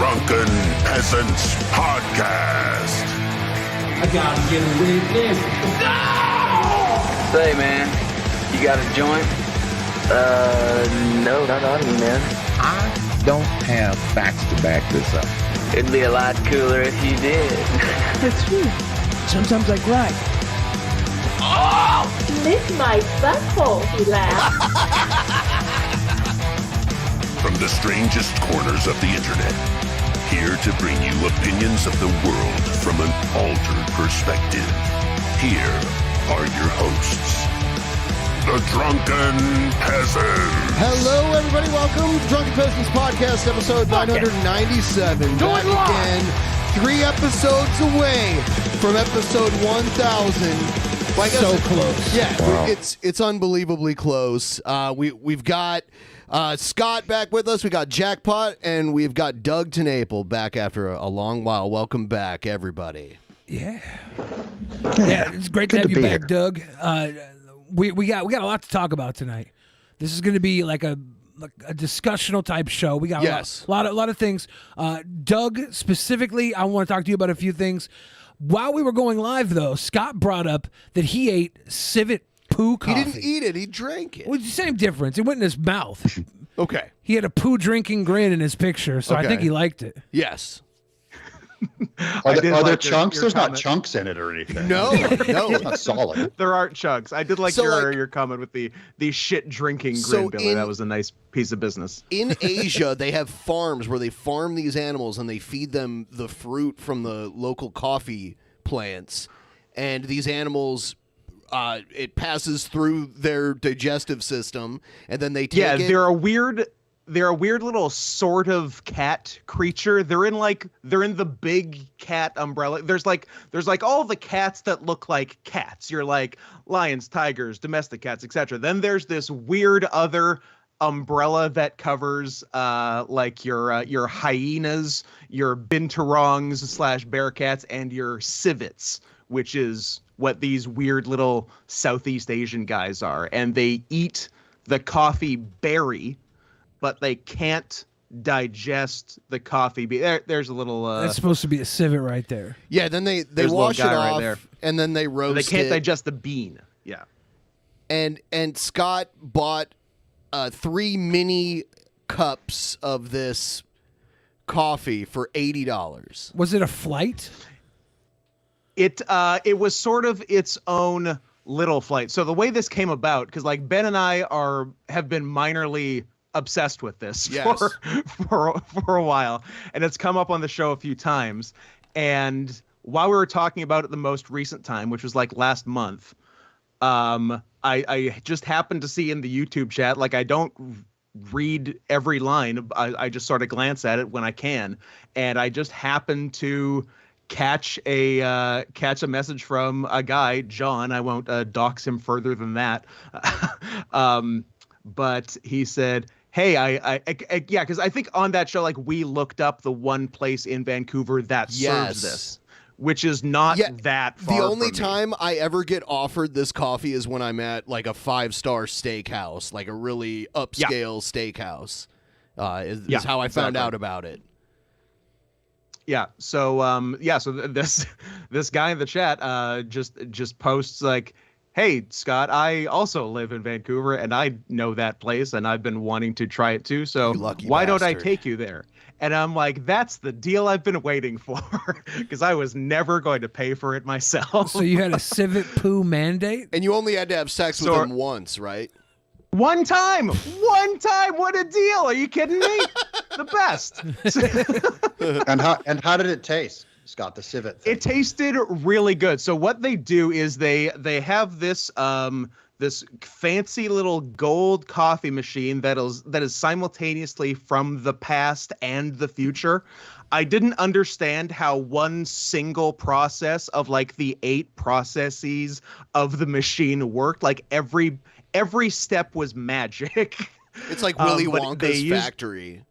Drunken Peasants Podcast. I gotta get a witness. No! Say, man, you got a joint? No, not on me, man. I don't have facts to back this up. It'd be a lot cooler if you did. That's true. Sometimes I cry. Oh! Lick my butthole, he laughed. From the strangest corners of the internet, here to bring you opinions of the world from an altered perspective. Here are your hosts, the Drunken Peasants. Hello, everybody. Welcome to Drunken Peasants Podcast, episode 997. Back again, 3 episodes away from episode 1000. So close. Yeah, Wow. it's unbelievably close. We've got Scott back with us. We got Jackpot, and we've got Doug TenNaple back after a long while. Welcome back, everybody. Yeah, it's great to have you back, Doug. We got a lot to talk about tonight. This is going to be like a discussional type show. We got a lot of things. Doug, specifically, I want to talk to you about a few things. While we were going live, though, Scott brought up that he ate civet poo coffee. He didn't eat it. He drank it. Well, it's the same difference. It went in his mouth. Okay. He had a poo drinking grin in his picture, so I think he liked it. Yes. Are there chunks? There's not chunks in it or anything. No. It's not solid. There aren't chunks. I did like your comment with the shit drinking grin, Billy. That was a nice piece of business. In Asia, they have farms where they farm these animals and they feed them the fruit from the local coffee plants. And these animals, it passes through their digestive system, and then they take it. They're a weird little sort of cat creature. They're in the big cat umbrella. There's like all the cats that look like cats. You're like lions, tigers, domestic cats, etc. Then there's this weird other umbrella that covers like your hyenas, your binturongs / bear cats, and your civets, which is what these weird little Southeast Asian guys are. And they eat the coffee berry, but they can't digest the coffee. There's a little... That's supposed to be a civet right there. Yeah, then they wash it off, and then they roast it. They can't digest the bean. Yeah. And Scott bought 3 mini cups of this coffee for $80. Was it a flight? It was sort of its own little flight. So the way this came about, because like Ben and I have been minorly obsessed with this for a while, and it's come up on the show a few times. And while we were talking about it the most recent time, which was like last month, I just happened to see in the YouTube chat, like I don't read every line, I just sort of glance at it when I can, and I just happened to catch a message from a guy, John. I won't dox him further than that, but he said, hey, yeah, because I think on that show, like, we looked up the one place in Vancouver that serves this, which is not that far. The only from time I ever get offered this coffee is when I'm at like a 5-star steakhouse, like a really upscale steakhouse. Is how I found out about it. Yeah. So this guy in the chat just posts like, hey, Scott, I also live in Vancouver, and I know that place, and I've been wanting to try it too, so why don't I take you there? And I'm like, that's the deal I've been waiting for, because I was never going to pay for it myself. So you had a civet poo mandate? And you only had to have sex with him once, right? One time! What a deal! Are you kidding me? The best. And how did it taste, Scott, the civet thing? It tasted really good. So what they do is they have this this fancy little gold coffee machine that is simultaneously from the past and the future. I didn't understand how one single process of like the 8 processes of the machine worked. Like every step was magic. It's like Willy Wonka's factory.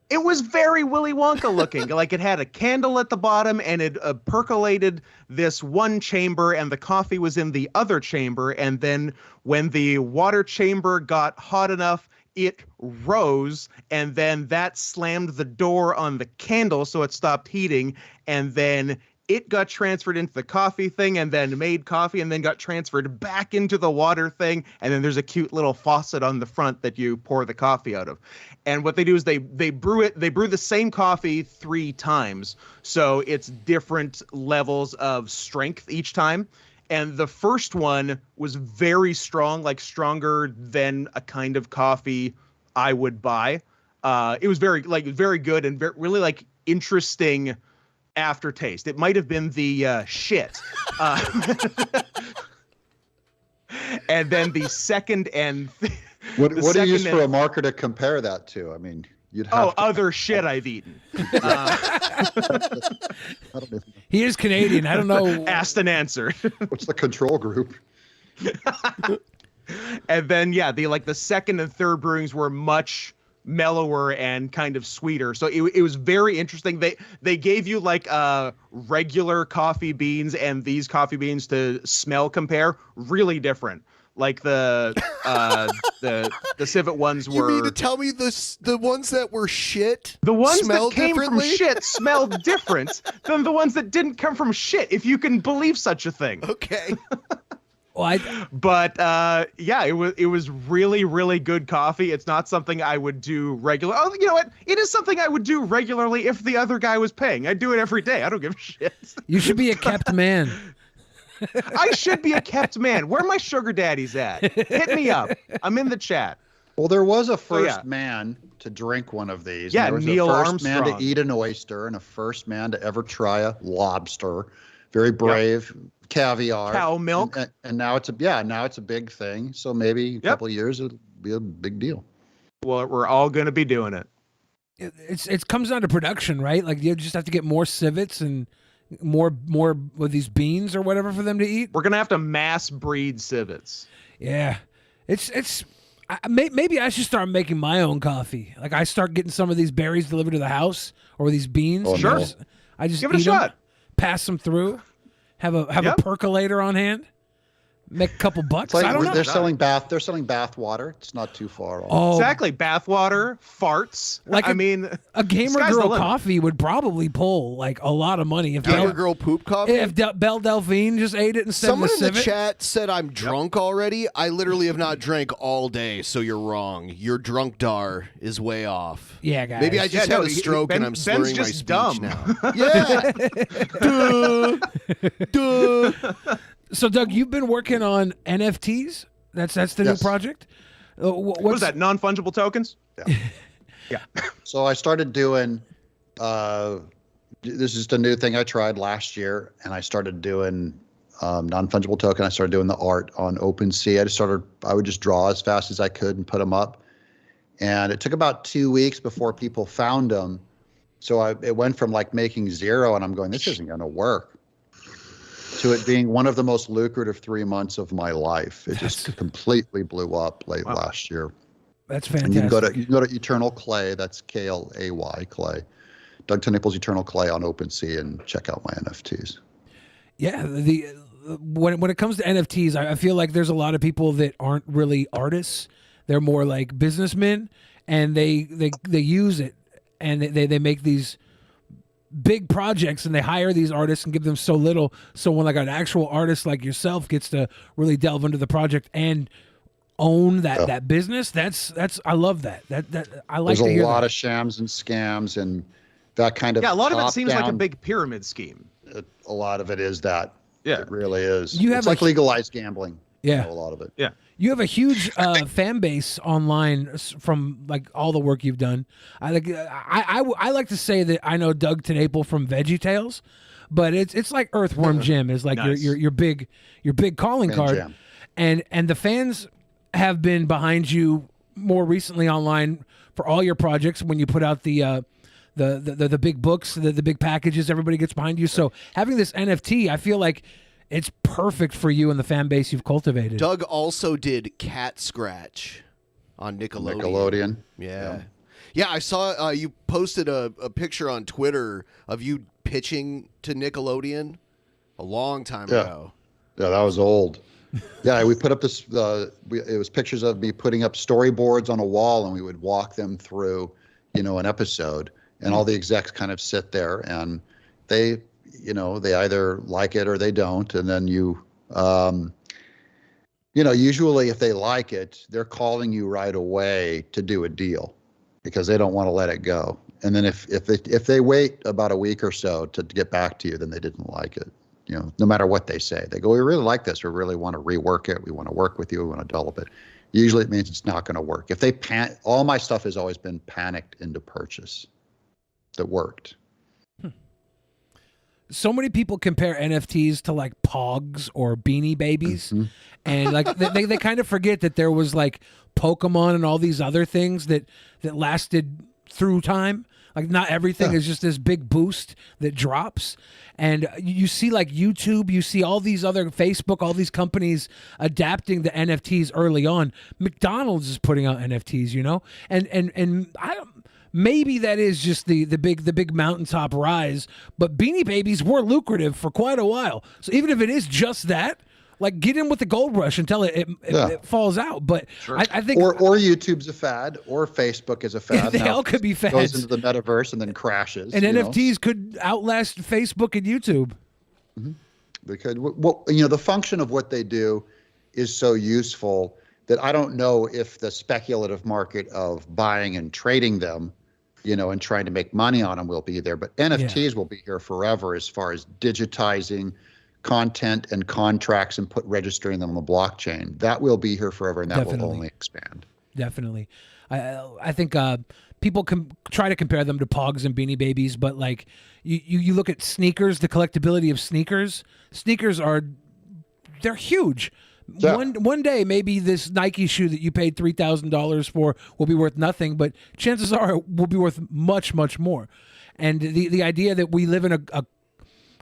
It was very Willy Wonka looking. Like it had a candle at the bottom, and it percolated this one chamber, and the coffee was in the other chamber. And then when the water chamber got hot enough, it rose, and then that slammed the door on the candle, so it stopped heating, and then it got transferred into the coffee thing, and then made coffee, and then got transferred back into the water thing, and then there's a cute little faucet on the front that you pour the coffee out of. And what they do is they brew the same coffee 3 times, so it's different levels of strength each time. And the first one was very strong, like stronger than a kind of coffee I would buy. It was very good and really like interesting aftertaste. It might have been the shit. And then the second and what do you use for a marker to compare that to? I mean, you'd have other shit I've eaten. He is Canadian. I don't know. Asked and answered. What's the control group? And then the second and third brewings were much mellower and kind of sweeter. So it was very interesting. They gave you like regular coffee beans and these coffee beans to smell compare. Really different. Like the civet ones were. You mean to tell me the ones that were shit? The ones smelled that came from shit smelled different than the ones that didn't come from shit, if you can believe such a thing. Okay. But it was really, really good coffee. It's not something I would do regular. Oh, you know what? It is something I would do regularly if the other guy was paying. I'd do it every day. I don't give a shit. You should be a kept man. I should be a kept man. Where are my sugar daddies at? Hit me up. I'm in the chat. Well, there was a first man to drink one of these. Yeah, there was Neil a first Armstrong. man to eat an oyster and a first man to ever try a lobster. Very brave. Yep. Caviar. Cow milk. And now it's a big thing. So maybe a couple of years it'll be a big deal. Well, we're all going to be doing it. It comes down to production, right? Like you just have to get more civets and more with these beans or whatever for them to eat. We're gonna have to mass breed civets. Yeah, maybe I should start making my own coffee. Like I start getting some of these berries delivered to the house or these beans. Oh, sure, I just give it a shot. Pass them through. Have a percolator on hand. Make a couple bucks. Like I don't know. They're selling bath water. It's not too far off. Oh, exactly. Bath water, farts. Like I mean, a Gamer Girl coffee would probably pull like a lot of money if Gamer Girl poop coffee. If Belle Delphine just ate it instead Someone of the in the civet. chat said I'm drunk already. I literally have not drank all day, so you're wrong. Your drunk dar is way off. Yeah, guys. Maybe I just had a stroke and I'm slurring my speech dumb. now. Yeah. Duh. So, Doug, you've been working on NFTs. That's the new project. What is that? Non-fungible tokens? Yeah. So I started doing. This is just a new thing I tried last year, and I started doing non-fungible token. I started doing the art on OpenSea. I would just draw as fast as I could and put them up, and it took about 2 weeks before people found them. So it went from like making 0, and I'm going, this isn't going to work, to it being one of the most lucrative 3 months of my life. It just completely blew up late last year. That's fantastic. And you can go to Eternal Clay. That's KLAY Clay. Doug TenNaple's Eternal Clay on OpenSea, and check out my NFTs. Yeah, when it comes to NFTs, I feel like there's a lot of people that aren't really artists. They're more like businessmen, and they use it, and they make these big projects, and they hire these artists and give them so little. So when like an actual artist like yourself gets to really delve into the project and own that business, that's I love that. That I like. There's to hear a lot that. of shams and scams and that kind of. Yeah, a lot of it seems like a big pyramid scheme. A lot of it is that. Yeah, it really is. It's like legalized gambling. Yeah, a lot of it. Yeah. You have a huge fan base online from like all the work you've done. I like to say that I know Doug TenNaple from VeggieTales, but it's like Earthworm Jim is like nice. your big calling card, jam. and the fans have been behind you more recently online for all your projects when you put out the big books, the big packages. Everybody gets behind you. So having this NFT, I feel like it's perfect for you and the fan base you've cultivated. Doug also did Cat Scratch on Nickelodeon. Yeah, I saw you posted a picture on Twitter of you pitching to Nickelodeon a long time ago. Yeah, that was old. Yeah, we put up this. It was pictures of me putting up storyboards on a wall, and we would walk them through, an episode, and all the execs kind of sit there, and they either like it or they don't, and then usually if they like it, they're calling you right away to do a deal because they don't want to let it go. And then if they wait about a week or so to get back to you, then they didn't like it. No matter what they say, they go, we really like this. We really want to rework it. We want to work with you. We want to develop it. Usually it means it's not going to work. If they all my stuff has always been panicked into purchase that worked. So many people compare NFTs to like Pogs or Beanie Babies. And like they kind of forget that there was like Pokemon and all these other things that lasted through time. Like not everything is just this big boost that drops. And you see like YouTube, you see all these other Facebook, all these companies adapting the NFTs early on. McDonald's is putting out NFTs, and I don't. Maybe that is just the big mountaintop rise, but Beanie Babies were lucrative for quite a while. So even if it is just that, like get in with the gold rush until it falls out. But sure. I think or YouTube's a fad, or Facebook is a fad. They all could be fads. Goes into the metaverse and then crashes. And NFTs could outlast Facebook and YouTube. Mm-hmm. They could. Well, the function of what they do is so useful that I don't know if the speculative market of buying and trading them, and trying to make money on them will be there. But NFTs will be here forever as far as digitizing content and contracts and registering them on the blockchain. That will be here forever, and that will only expand. Definitely. I think people can try to compare them to Pogs and Beanie Babies, but like you look at sneakers, the collectability of sneakers. Sneakers they're huge. Yeah. One day, maybe this Nike shoe that you paid $3,000 for will be worth nothing, but chances are it will be worth much, much more. And the idea that we live in a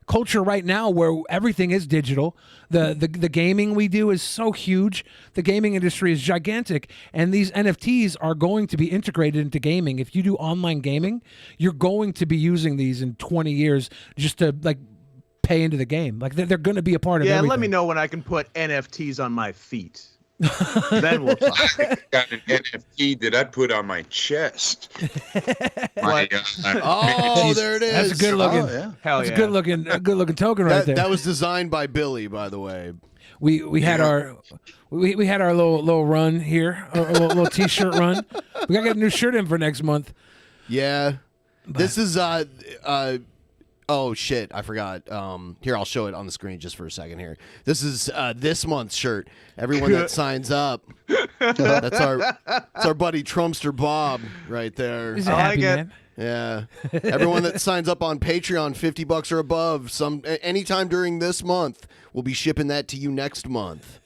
culture right now where everything is digital, the gaming we do is so huge, the gaming industry is gigantic, and these NFTs are going to be integrated into gaming. If you do online gaming, you're going to be using these in 20 years just to like pay into the game. Like they're going to be a part of everything. Yeah, let me know when I can put NFTs on my feet. Then we'll talk. I got an NFT that I'd put on my chest. There it is. That's a good looking. Oh, yeah. Hell that's yeah. a good looking token right there. That was designed by Billy, by the way. We had our little run here, a little t-shirt run. We gotta get a new shirt in for next month. Yeah, this is oh shit, I forgot. Here, I'll show it on the screen just for a second here. This is this month's shirt. Everyone that signs up. That's our buddy Trumpster Bob right there. He's a happy man. Yeah. Everyone that signs up on Patreon, $50 or above, anytime during this month, we'll be shipping that to you next month.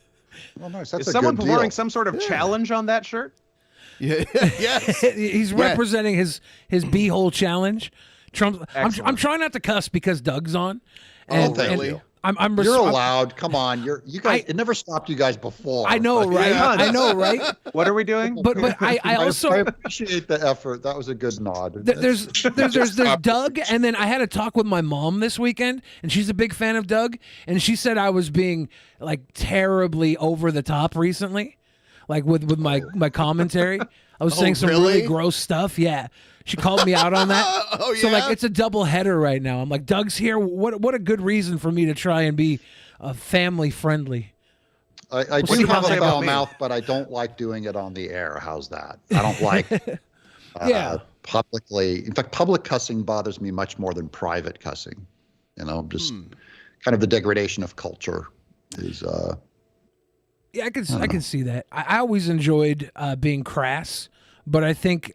Well, nice. That's is someone performing some sort of challenge on that shirt? Yeah. Yes. He's representing his beehole challenge. Trump. I'm trying not to cuss because Doug's on. And, thank you. You're allowed. Come on. You guys. It never stopped you guys before. I know, right? Yeah. I know, right? What are we doing? But I also appreciate the effort. That was a good nod. There's Doug, and then I had a talk with my mom this weekend, and she's a big fan of Doug, and she said I was being like terribly over the top recently, like with my commentary. I was saying some really gross stuff. Yeah. She called me out on that. Oh, yeah? So like it's a double header right now. I'm like, Doug's here. What a good reason for me to try and be family friendly. I do have a foul mouth, but I don't like doing it on the air. How's that? I don't like publicly. In fact, public cussing bothers me much more than private cussing. Just kind of the degradation of culture is. Yeah, I can see that. I always enjoyed being crass, but I think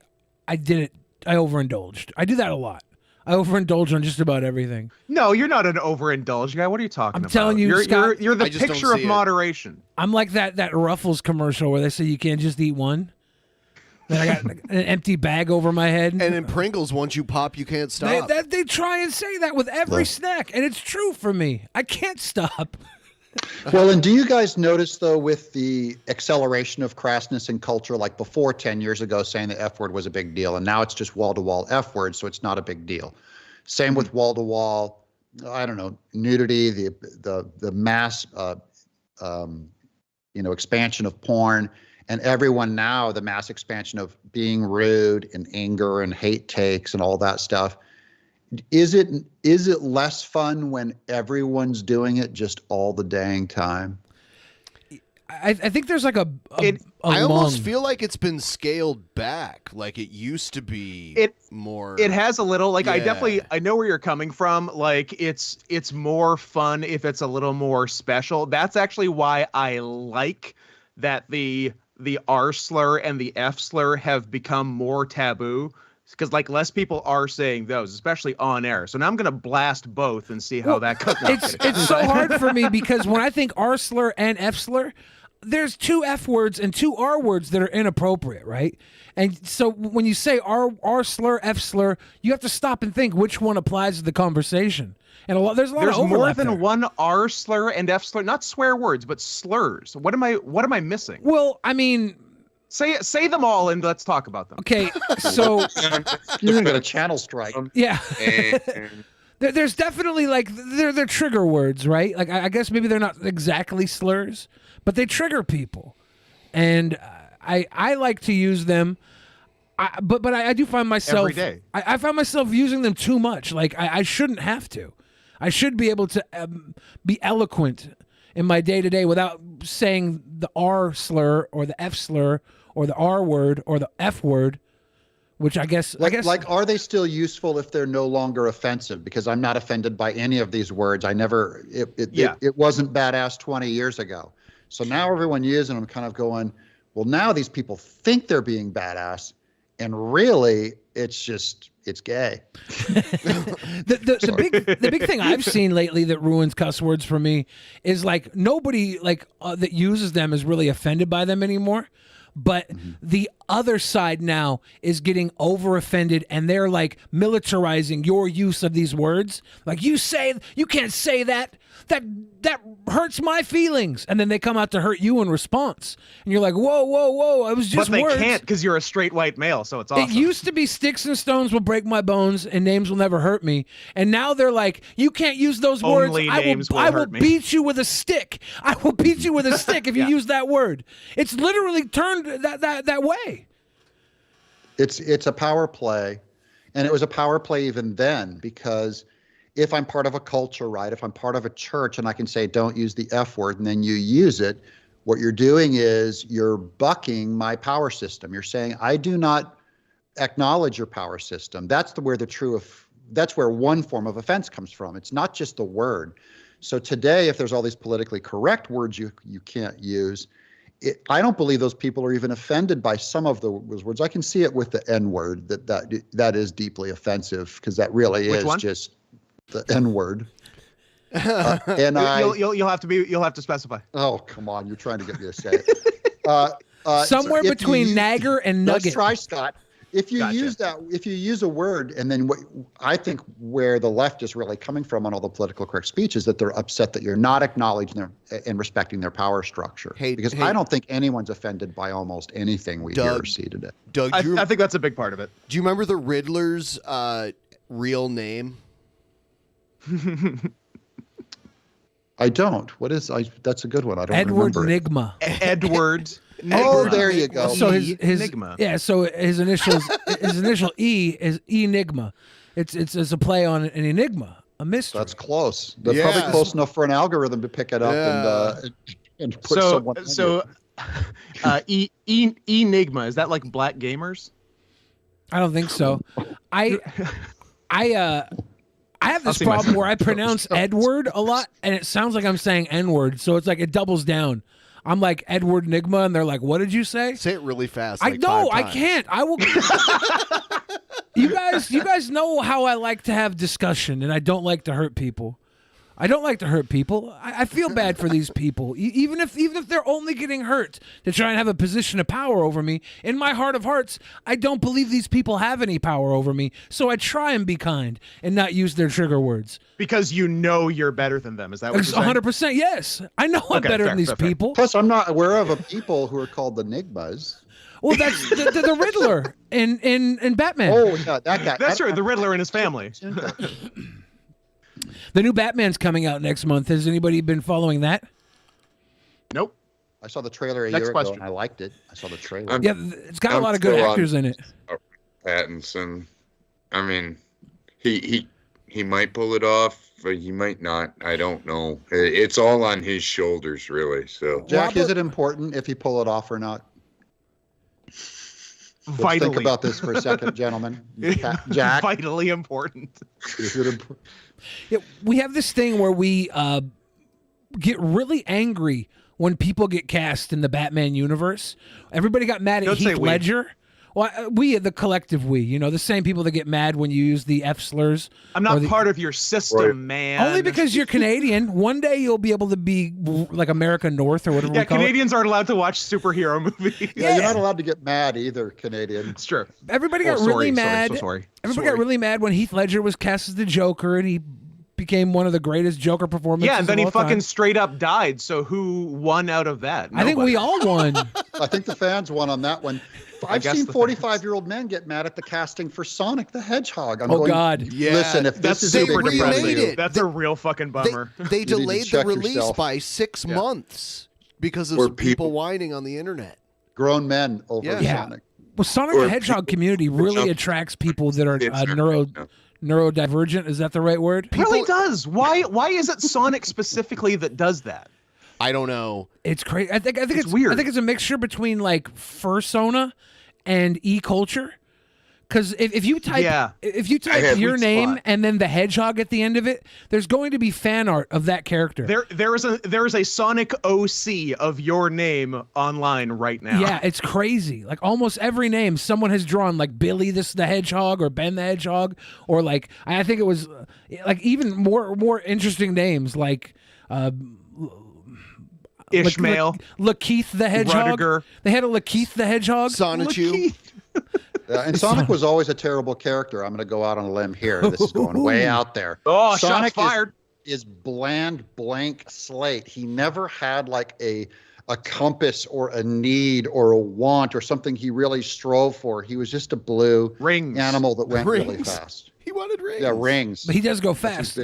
I did it. I overindulged. I do that a lot. I overindulge on just about everything. No, you're not an overindulged guy. What are you talking about? I'm telling you, Scott, you're the picture of moderation. I'm like that Ruffles commercial where they say you can't just eat one. Then I got an empty bag over my head. And in Pringles, once you pop, you can't stop. They try and say that with every snack, and it's true for me. I can't stop. Well, and do you guys notice, though, with the acceleration of crassness in culture, like before 10 years ago saying the F word was a big deal, and now it's just wall-to-wall F word, so it's not a big deal. Same with wall-to-wall, I don't know, nudity, the mass expansion of porn, and everyone now, the mass expansion of being rude and anger and hate takes and all that stuff. Is it less fun when everyone's doing it just all the dang time? I think there's like I almost feel like it's been scaled back. Like it used to be more. It has a little. Like Yeah. I know where you're coming from. Like it's more fun if it's a little more special. That's actually why I like that the R slur and the F slur have become more taboo. Because like less people are saying those, especially on air. So now I'm gonna blast both and see how that goes. It's so hard for me because when I think R slur and F slur, there's 2 F words and 2 R words that are inappropriate, right? And so when you say R slur, F slur, you have to stop and think which one applies to the conversation. And there's a lot of more overlap than there. one R slur and F slur, not swear words, but slurs. What am I missing? Well, I mean, say them all and let's talk about them. Okay, so you're gonna get a channel strike. Yeah. There's definitely like they're trigger words, right? Like I guess maybe they're not exactly slurs, but they trigger people, and I like to use them. But I do find myself every day. I find myself using them too much. Like I shouldn't have to. I should be able to be eloquent in my day to day without saying the R slur or the F slur or the R word or the F word. Which I guess like, are they still useful if they're no longer offensive? Because I'm not offended by any of these words. It wasn't badass 20 years ago. So now everyone using them, kind of going, well, now these people think they're being badass, and really, it's gay. The big thing I've seen lately that ruins cuss words for me is like nobody that uses them is really offended by them anymore. But the other side now is getting over offended, and they're like militarizing your use of these words. Like you can't say that. That hurts my feelings, and then they come out to hurt you in response, and you're like, whoa! I was just. But they words. can't because you're a straight white male, so it's awesome. It used to be sticks and stones will break my bones, and names will never hurt me, and now they're like, you can't use those words. Only I names will will hurt me. beat you with a stick. I will beat you with a stick if you use that word. It's literally turned that way. It's a power play, and it was a power play even then, because if I'm part of a culture, right, if I'm part of a church and I can say don't use the F word and then you use it, what you're doing is you're bucking my power system. You're saying I do not acknowledge your power system. That's where one form of offense comes from. It's not just the word. So today, if there's all these politically correct words you can't use, I don't believe those people are even offended by some of those words. I can see it with the N word that is deeply offensive, because that really is just the N word. And you'll have to specify. Oh, come on! You're trying to get me to say it. Somewhere between nagger and nugget. Let's try, Scott. If you use a word, and then I think where the left is really coming from on all the political correct speech is that they're upset that you're not acknowledging them and respecting their power structure. Because I don't think anyone's offended by almost anything we hear or see today. Doug, I think that's a big part of it. Do you remember the Riddler's real name? I don't. That's a good one. I don't Edward remember. Nigma. Edward. Oh, there you go. So his Enigma. Yeah, so his initial E is Enigma. It's a play on an enigma, a mystery. That's close. That's probably close enough for an algorithm to pick it up and put someone. Enigma, is that like black gamers? I don't think so. I have this problem where I pronounce Edward a lot, and it sounds like I'm saying N-word, so it's like it doubles down. I'm like Edward Nigma, and they're like, "What did you say?" Say it really fast. I can't. I will. You guys know how I like to have discussion, and I don't like to hurt people. I feel bad for these people, even if they're only getting hurt to try and have a position of power over me. In my heart of hearts, I don't believe these people have any power over me, so I try and be kind and not use their trigger words. Because you know you're better than them. Is that what you're saying? 100%, yes. I know I'm better than these people. Plus, I'm not aware of a people who are called the Nigmas. Well, that's the Riddler in Batman. Oh, yeah, that guy. That's true. The Riddler and his family. The new Batman's coming out next month. Has anybody been following that? Nope. I saw the trailer a year ago and I liked it. I saw the trailer. It's got a lot of good actors in it. Pattinson. I mean, he might pull it off, but he might not. I don't know. It's all on his shoulders, really. So, Jack, is it important if he pull it off or not? Let's think about this for a second, gentlemen. Jack, vitally important. Is it important? Yeah, we have this thing where we get really angry when people get cast in the Batman universe. Everybody got mad at Heath Ledger. Well, the collective we, the same people that get mad when you use the F slurs. I'm not part of your system, man. Only because you're Canadian. One day you'll be able to be like America North or whatever we call Canadians aren't allowed to watch superhero movies. Yeah, you're not allowed to get mad either, Canadian. It's true. Everybody got really mad. Everybody got really mad when Heath Ledger was cast as the Joker and he became one of the greatest Joker performances. Yeah, and then he fucking time. straight up died. So who won out of that? Nobody. I think we all won. I think the fans won on that one. I've seen 45-year-old men get mad at the casting for Sonic the Hedgehog. God. Yeah, listen, if this is super depressing, that's a real fucking bummer. They delayed the release by 6 months because of people whining on the internet. Grown men over Sonic. Well, Sonic the Hedgehog community really attracts people that are neurodivergent. Is that the right word? It really does. Why is it Sonic specifically that does that? I don't know. It's crazy. I think it's weird. I think it's a mixture between like fursona and e-culture. Because if you type your name and then the hedgehog at the end of it, there's going to be fan art of that character. There is a Sonic OC of your name online right now. Yeah, it's crazy. Like almost every name someone has drawn, like Billy the Hedgehog or Ben the Hedgehog, or like I think it was like even more interesting names like Ishmael, Lakeith the Hedgehog. Rudiger. They had a Lakeith the Hedgehog. Sonichu. And Sonic was always a terrible character. I'm going to go out on a limb here. This is going way out there. Oh, Sonic shots fired. Is bland, blank slate. He never had like a compass or a need or a want or something he really strove for. He was just a blue animal that went really fast. He wanted rings. Yeah, rings. But he does go fast.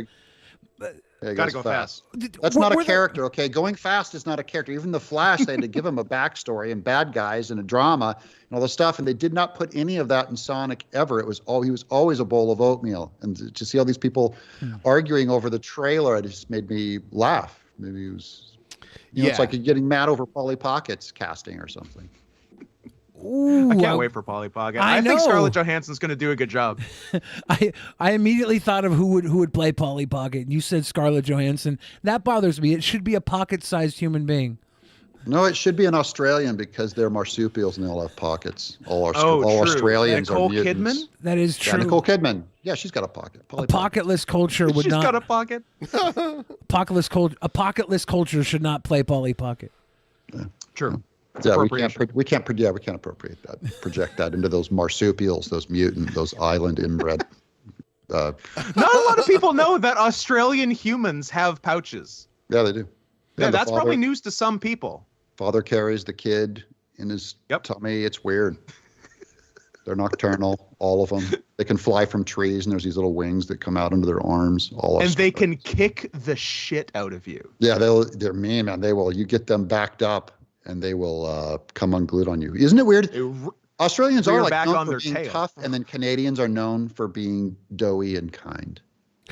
Gotta go fast. That's not a character, okay? Going fast is not a character. Even the Flash, they had to give him a backstory and bad guys and a drama and all this stuff, and they did not put any of that in Sonic ever. He was always a bowl of oatmeal. And to see all these people arguing over the trailer, it just made me laugh. Maybe it was, it's like you're getting mad over Polly Pocket's casting or something. Ooh, I can't wait for Polly Pocket. I think Scarlett Johansson's going to do a good job. I immediately thought of who would play Polly Pocket. You said Scarlett Johansson. That bothers me. It should be a pocket-sized human being. No, it should be an Australian because they're marsupials and they all have pockets. All Australians are mutants. Kidman? That is true. Yeah, Nicole Kidman. Yeah, she's got a pocket. A pocketless culture would not. She's got a pocket. A pocketless culture should not play Polly Pocket. Yeah. True. Yeah, we can't appropriate that, project that into those marsupials, those mutant, those island inbred. Not a lot of people know that Australian humans have pouches. Yeah, they do. Yeah, that's probably news to some people. Father carries the kid in his tummy. It's weird. They're nocturnal, all of them. They can fly from trees, and there's these little wings that come out into their arms. And they can kick the shit out of you. Yeah, they're mean, man. They will. You get them backed up, and they will come unglued on you. Isn't it weird? Australians are like known for being tough, and then Canadians are known for being doughy and kind.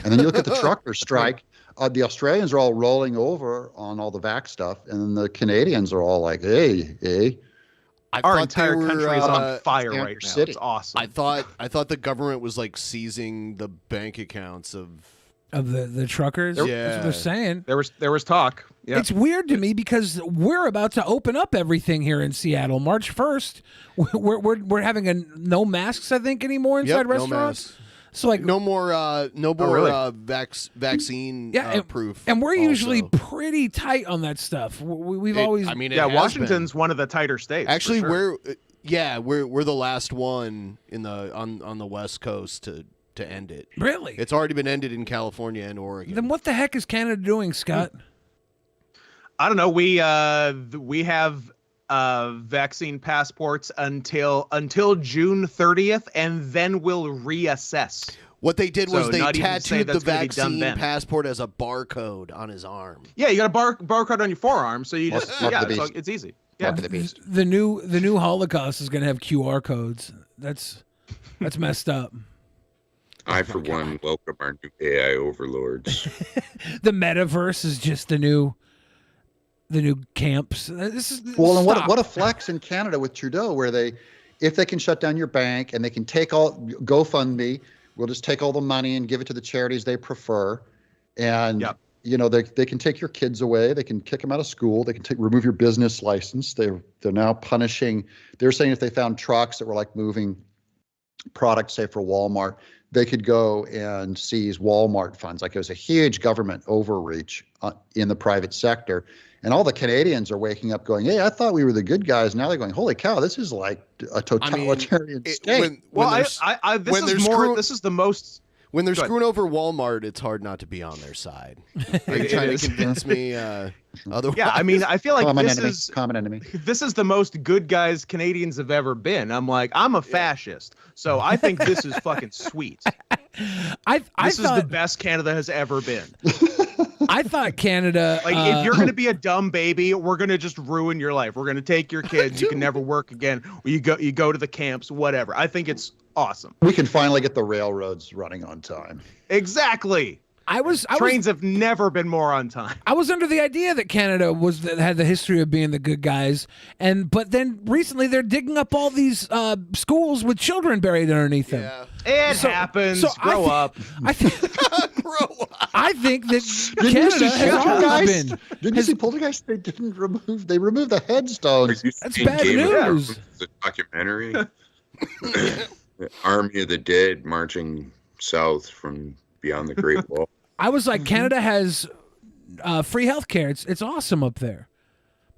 And then you look at the trucker strike. The Australians are all rolling over on all the vax stuff, and then the Canadians are all like, "Hey." Our entire country is on fire right now. It's awesome. I thought the government was like seizing the bank accounts of the truckers. Yeah, that's what they're saying. There was talk. Yeah. It's weird to me because we're about to open up everything here in Seattle. March 1st, we're having no masks, I think, anymore inside restaurants. No masks. So like no more vaccine proof. And we're usually pretty tight on that stuff. We've always. I mean, Washington's one of the tighter states. Actually, sure. we're the last one in the on the West Coast to end it. Really? It's already been ended in California and Oregon. Then what the heck is Canada doing, Scott? I don't know. We have vaccine passports until June 30th, and then we'll reassess. What they did was So they not even to say tattooed the that's gonna be done vaccine then. passport as a barcode on his arm. Yeah, you got a barcode on your forearm, so you just Mark yeah, the beast. it's easy. Mark Yeah. the beast. The new Holocaust is going to have QR codes. That's messed up. I, for one, welcome our new AI overlords. The metaverse is just the new camps. This is Well, and stop. what a flex in Canada with Trudeau, where if they can shut down your bank and they can take all GoFundMe, we'll just take all the money and give it to the charities they prefer, and Yep. they can take your kids away, they can kick them out of school, they can remove your business license. They're now punishing. They're saying if they found trucks that were like moving products, say for Walmart, they could go and seize Walmart funds. Like it was a huge government overreach in the private sector. And all the Canadians are waking up going, hey, I thought we were the good guys. Now they're going, holy cow, this is like a totalitarian state. This is the most. When they're Go ahead. screwing over Walmart, it's hard not to be on their side. Are you trying to convince me otherwise? Yeah, I mean, I feel like common enemy. This is the most good guys Canadians have ever been. I'm a fascist, so I think this is fucking sweet. This is the best Canada has ever been. I thought Canada. Like, if you're gonna be a dumb baby, we're gonna just ruin your life. We're gonna take your kids. You can never work again. You go to the camps, whatever. I think it's awesome. We can finally get the railroads running on time. Exactly. Trains have never been more on time. I was under the idea that Canada had the history of being the good guys, but then recently they're digging up all these schools with children buried underneath them. Yeah. It happens. Grow up. I think that Canada has always been. Didn't you see Poltergeist? They removed the headstones. That's bad news. The documentary. The Army of the Dead marching south from beyond the Great Wall. I was like, Canada has free healthcare. It's awesome up there.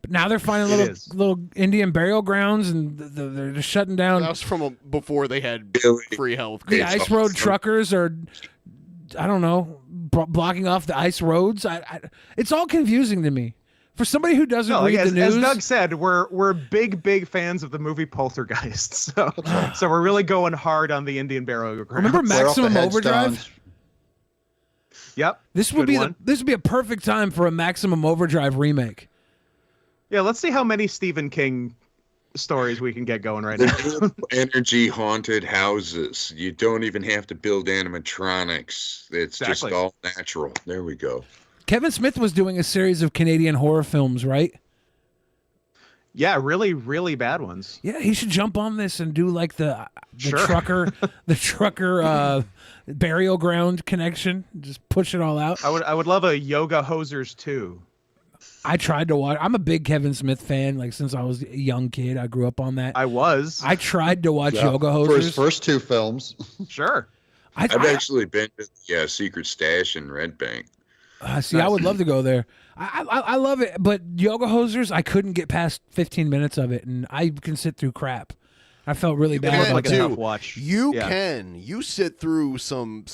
But now they're finding little Indian burial grounds, and they're just shutting down. That was from before they had free health. The ice road truckers are, I don't know, blocking off the ice roads. It's all confusing to me. For somebody who doesn't read the news, as Doug said, we're big fans of the movie Poltergeist. So we're really going hard on the Indian burial grounds. Remember Maximum Overdrive? Yep. This would be a perfect time for a Maximum Overdrive remake. Yeah, let's see how many Stephen King stories we can get going right now. Energy haunted houses. You don't even have to build animatronics. It's just all natural. There we go. Kevin Smith was doing a series of Canadian horror films, right? Yeah, really, really bad ones. Yeah, he should jump on this and do like the trucker burial ground connection. Just push it all out. I would love a Yoga Hosers too. I tried to watch. I'm a big Kevin Smith fan. Like since I was a young kid, I grew up on that. I tried to watch Yoga Hosers for his first two films. Sure. I've actually been to the Secret Stash in Red Bank. See, I would love to go there. I love it, but Yoga Hosers, I couldn't get past 15 minutes of it, and I can sit through crap. I felt really bad. Like a tough watch. You sit through some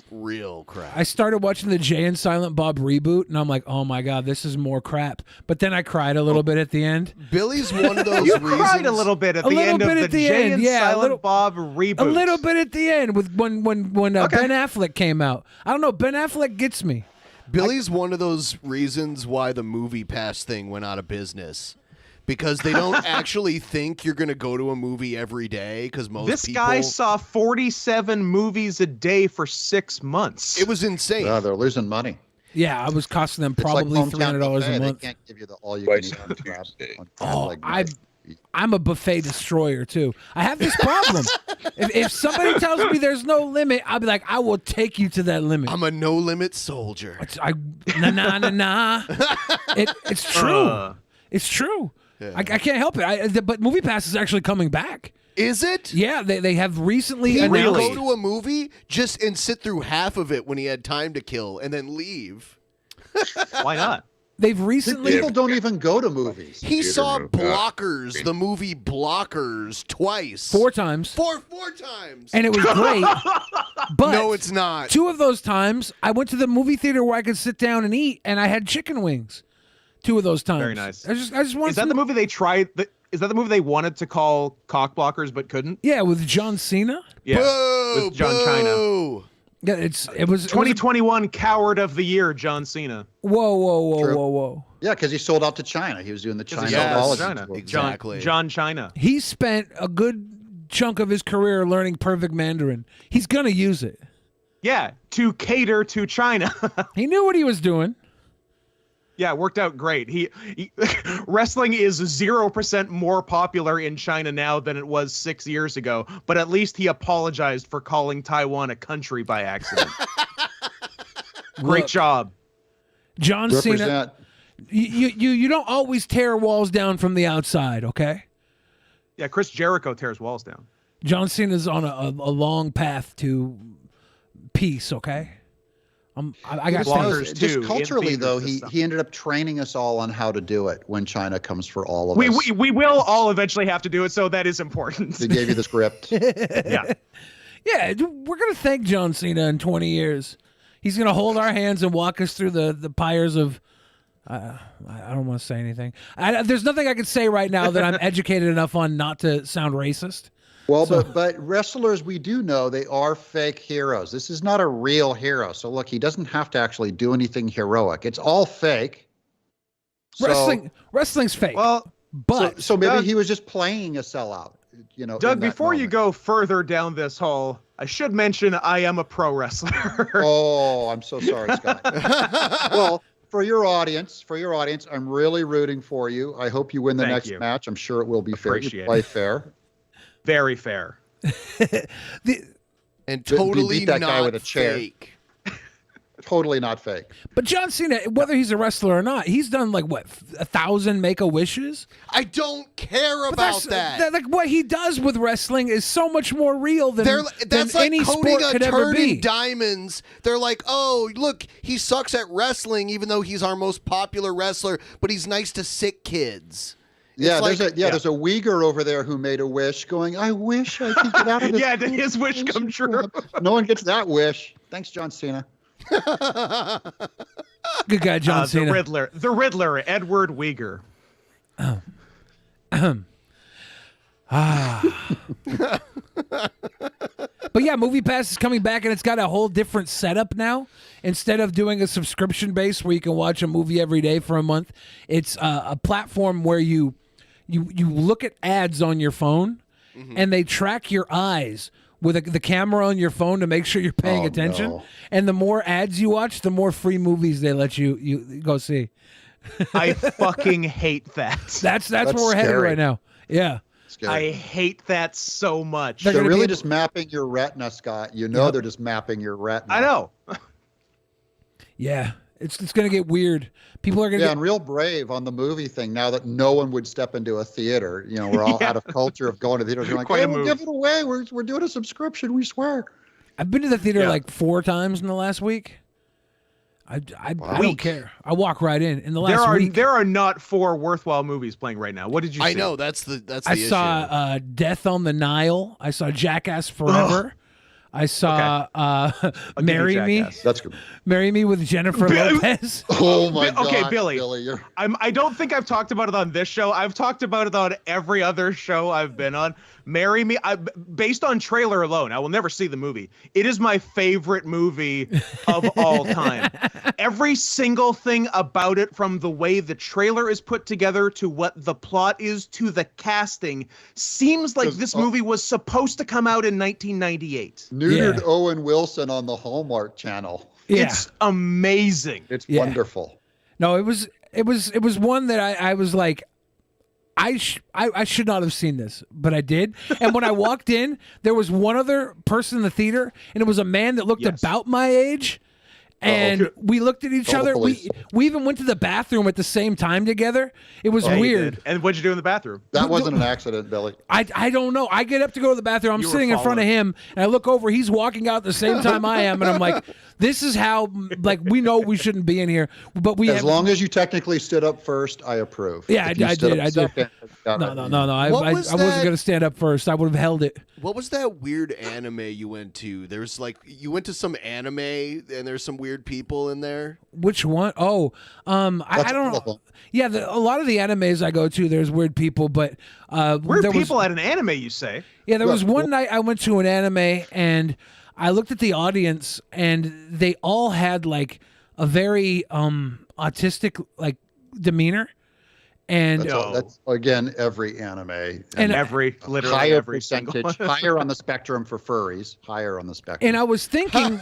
real crap. I started watching the Jay and Silent Bob reboot, and I'm like, oh my god, this is more crap. But then I cried a little bit at the end. Billy's one of those you reasons. cried a little bit at the end of the Jay and Silent Bob reboot. A little bit at the end with when Ben Affleck came out. I don't know. Ben Affleck gets me. Billy's one of those reasons why the Movie Pass thing went out of business. Because they don't actually think you're going to go to a movie every day. Because this guy saw 47 movies a day for 6 months. It was insane. Yeah, they're losing money. Yeah, I was costing them probably $300 a month. They can't give you the all you can eat on crap. I'm a buffet destroyer too. I have this problem. if somebody tells me there's no limit, I'll be like, I will take you to that limit. I'm a no limit soldier. Nah. It's true. It's true. Yeah. I can't help it. But Movie Pass is actually coming back. Is it? Yeah, they have recently He announced. would go to a movie and sit through half of it when he had time to kill and then leave. Why not? They've recently. People don't even go to movies. He saw Blockers, the movie Blockers, twice. 4 times. Four times. And it was great. But no, it's not. 2 of those times, I went to the movie theater where I could sit down and eat, and I had chicken wings. 2 of those times. Very nice. I just wanted. Is that the movie they tried? Is that the movie they wanted to call Cock Blockers but couldn't? Yeah, with John Cena. Yeah, boo, with John China. Yeah, it was 2021 Coward of the Year, John Cena. Whoa. Yeah, because he sold out to China. He was doing the China Yes, apology. exactly. John China. He spent a good chunk of his career learning perfect Mandarin. He's gonna use it. Yeah, to cater to China. He knew what he was doing. Yeah, it worked out great. He wrestling is 0% more popular in China now than it was 6 years ago, but at least he apologized for calling Taiwan a country by accident. Great job. John Cena. You don't always tear walls down from the outside, okay? Yeah, Chris Jericho tears walls down. John Cena's on a long path to peace, okay? I got just culturally though, he ended up training us all on how to do it when China comes for all of us. We will all eventually have to do it, so that is important. They gave you the script. Yeah. Yeah, we're gonna thank John Cena in 20 years. He's gonna hold our hands and walk us through the pyres of. I don't want to say anything. There's nothing I could say right now that I'm educated enough on not to sound racist. Well, but wrestlers, we do know they are fake heroes. This is not a real hero. So look, he doesn't have to actually do anything heroic. It's all fake. Wrestling's fake. Well, but so maybe he was just playing a sellout. You know, Doug, before you go further down this hole, I should mention I am a pro wrestler. Oh, I'm so sorry, Scott. Well, for your audience, I'm really rooting for you. I hope you win the next match. I'm sure it will be fair. You play fair. Very fair. And totally beat that not guy with a chair. fake. Totally not fake. But John Cena, whether he's a wrestler or not, he's done like what 1,000 Make-A-Wishes. I don't care about that. Like what he does with wrestling is so much more real than that's like any coating sport a could ever turd be. in diamonds. They're like, oh, look, he sucks at wrestling, even though he's our most popular wrestler, but he's nice to sick kids. Yeah, there's a Uyghur over there who made a wish going, I wish I could get out of this. Yeah, did his wish come true? No one gets that wish. Thanks, John Cena. Good guy, John Cena. The Riddler, Edward Uyghur. But yeah, MoviePass is coming back, and it's got a whole different setup now. Instead of doing a subscription base where you can watch a movie every day for a month, it's a platform where you look at ads on your phone, and they track your eyes with the camera on your phone to make sure you're paying attention. No. And the more ads you watch, the more free movies they let you go see. I fucking hate that. That's where we're headed right now. Yeah. I hate that so much. They're really just mapping your retina, Scott. You know they're just mapping your retina. I know. Yeah. It's going to get weird. People are going to and real brave on the movie thing now that no one would step into a theater. You know, we're all out of culture of going to theaters. We're like, hey, we'll give it away. We're doing a subscription. We swear. I've been to the theater like 4 times in the last week. I don't care. I walk right in the last week. There are not 4 worthwhile movies playing right now. What did you see? I know that's the I issue. saw Death on the Nile. I saw Jackass Forever. I saw Marry Me. That's good. Marry Me with Jennifer Lopez. Oh my God. Okay, Billy. you're... I don't think I've talked about it on this show. I've talked about it on every other show I've been on. Marry Me, based on trailer alone, I will never see the movie. It is my favorite movie of all time. Every single thing about it, from the way the trailer is put together to what the plot is to the casting, seems like this movie was supposed to come out in 1998. Neutered Owen Wilson on the Hallmark Channel. Yeah. It's amazing. It's wonderful. No, it was one that I was like, I should not have seen this, but I did. And when I walked in, there was one other person in the theater, and it was a man that looked about my age. And we looked at each other. We even went to the bathroom at the same time together. It was weird. And what'd you do in the bathroom? That wasn't an accident, Billy. I don't know. I get up to go to the bathroom. I'm sitting in front of him, and I look over. He's walking out at the same time I am, and I'm like, this is how, like, we know we shouldn't be in here. But as long as you technically stood up first, I approve. Yeah, I did. No. I wasn't going to stand up first. I would have held it. What was that weird anime you went to? There's like, you went to some anime, and there's some weird people in there. Which one? Oh, I don't know. Yeah, a lot of the animes I go to, there's weird people, but weird people at an anime, you say? Yeah, there was one night I went to an anime, and I looked at the audience, and they all had like a very autistic like demeanor. And that's again every anime and literally higher every percentage, higher on the spectrum for furries, higher on the spectrum. And I was thinking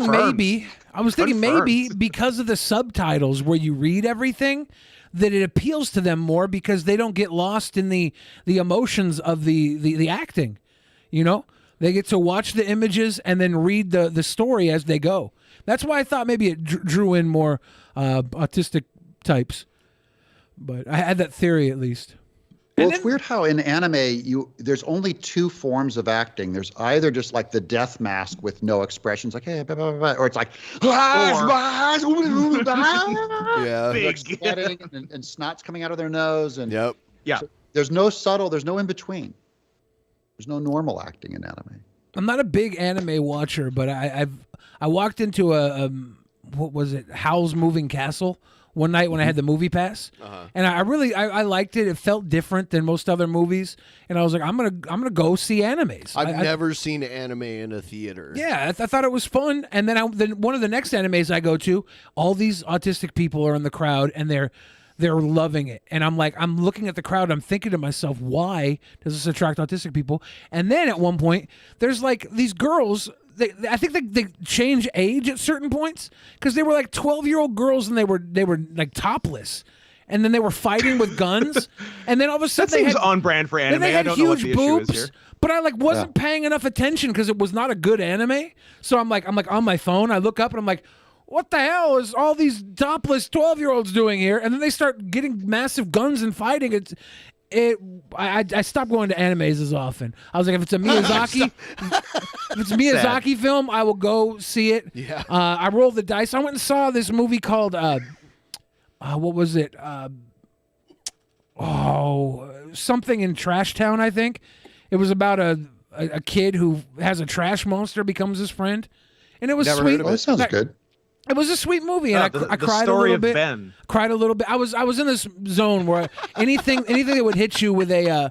maybe because of the subtitles where you read everything, that it appeals to them more because they don't get lost in the emotions of the acting. You know, they get to watch the images and then read the story as they go. That's why I thought maybe it drew in more autistic types. But I had that theory at least. Well, it's weird how in anime there's only two forms of acting. There's either just like the death mask with no expressions, like hey, blah, blah, blah, or it's like sweating and snot's coming out of their nose, and so there's no in between. There's no normal acting in anime. I'm not a big anime watcher, but I walked into a what was it, Howl's Moving Castle one night when I had the movie pass, and I really liked it. It felt different than most other movies, and I was like, I'm gonna go see animes. I've never seen anime in a theater. Yeah, I thought it was fun, and then one of the next animes I go to, all these autistic people are in the crowd, and they're loving it, and I'm like, I'm looking at the crowd, I'm thinking to myself, why does this attract autistic people? And then at one point, there's like these girls. I think they change age at certain points because they were like 12-year-old girls and they were like topless, and then they were fighting with guns, and then all of a sudden that seems on brand for anime. I don't know what the issue is here. But I like wasn't paying enough attention because it was not a good anime. So I'm like on my phone. I look up and I'm like, what the hell is all these topless 12-year-olds doing here? And then they start getting massive guns and fighting. I stopped going to animes as often. I was like, if it's a Miyazaki, film, I will go see it. Yeah. I rolled the dice. I went and saw this movie called what was it? Something in Trash Town, I think. It was about a kid who has a trash monster becomes his friend, and it was sweet. That sounds good. It was a sweet movie, and I cried a little bit. Cried a little bit. I was in this zone where anything that would hit you with a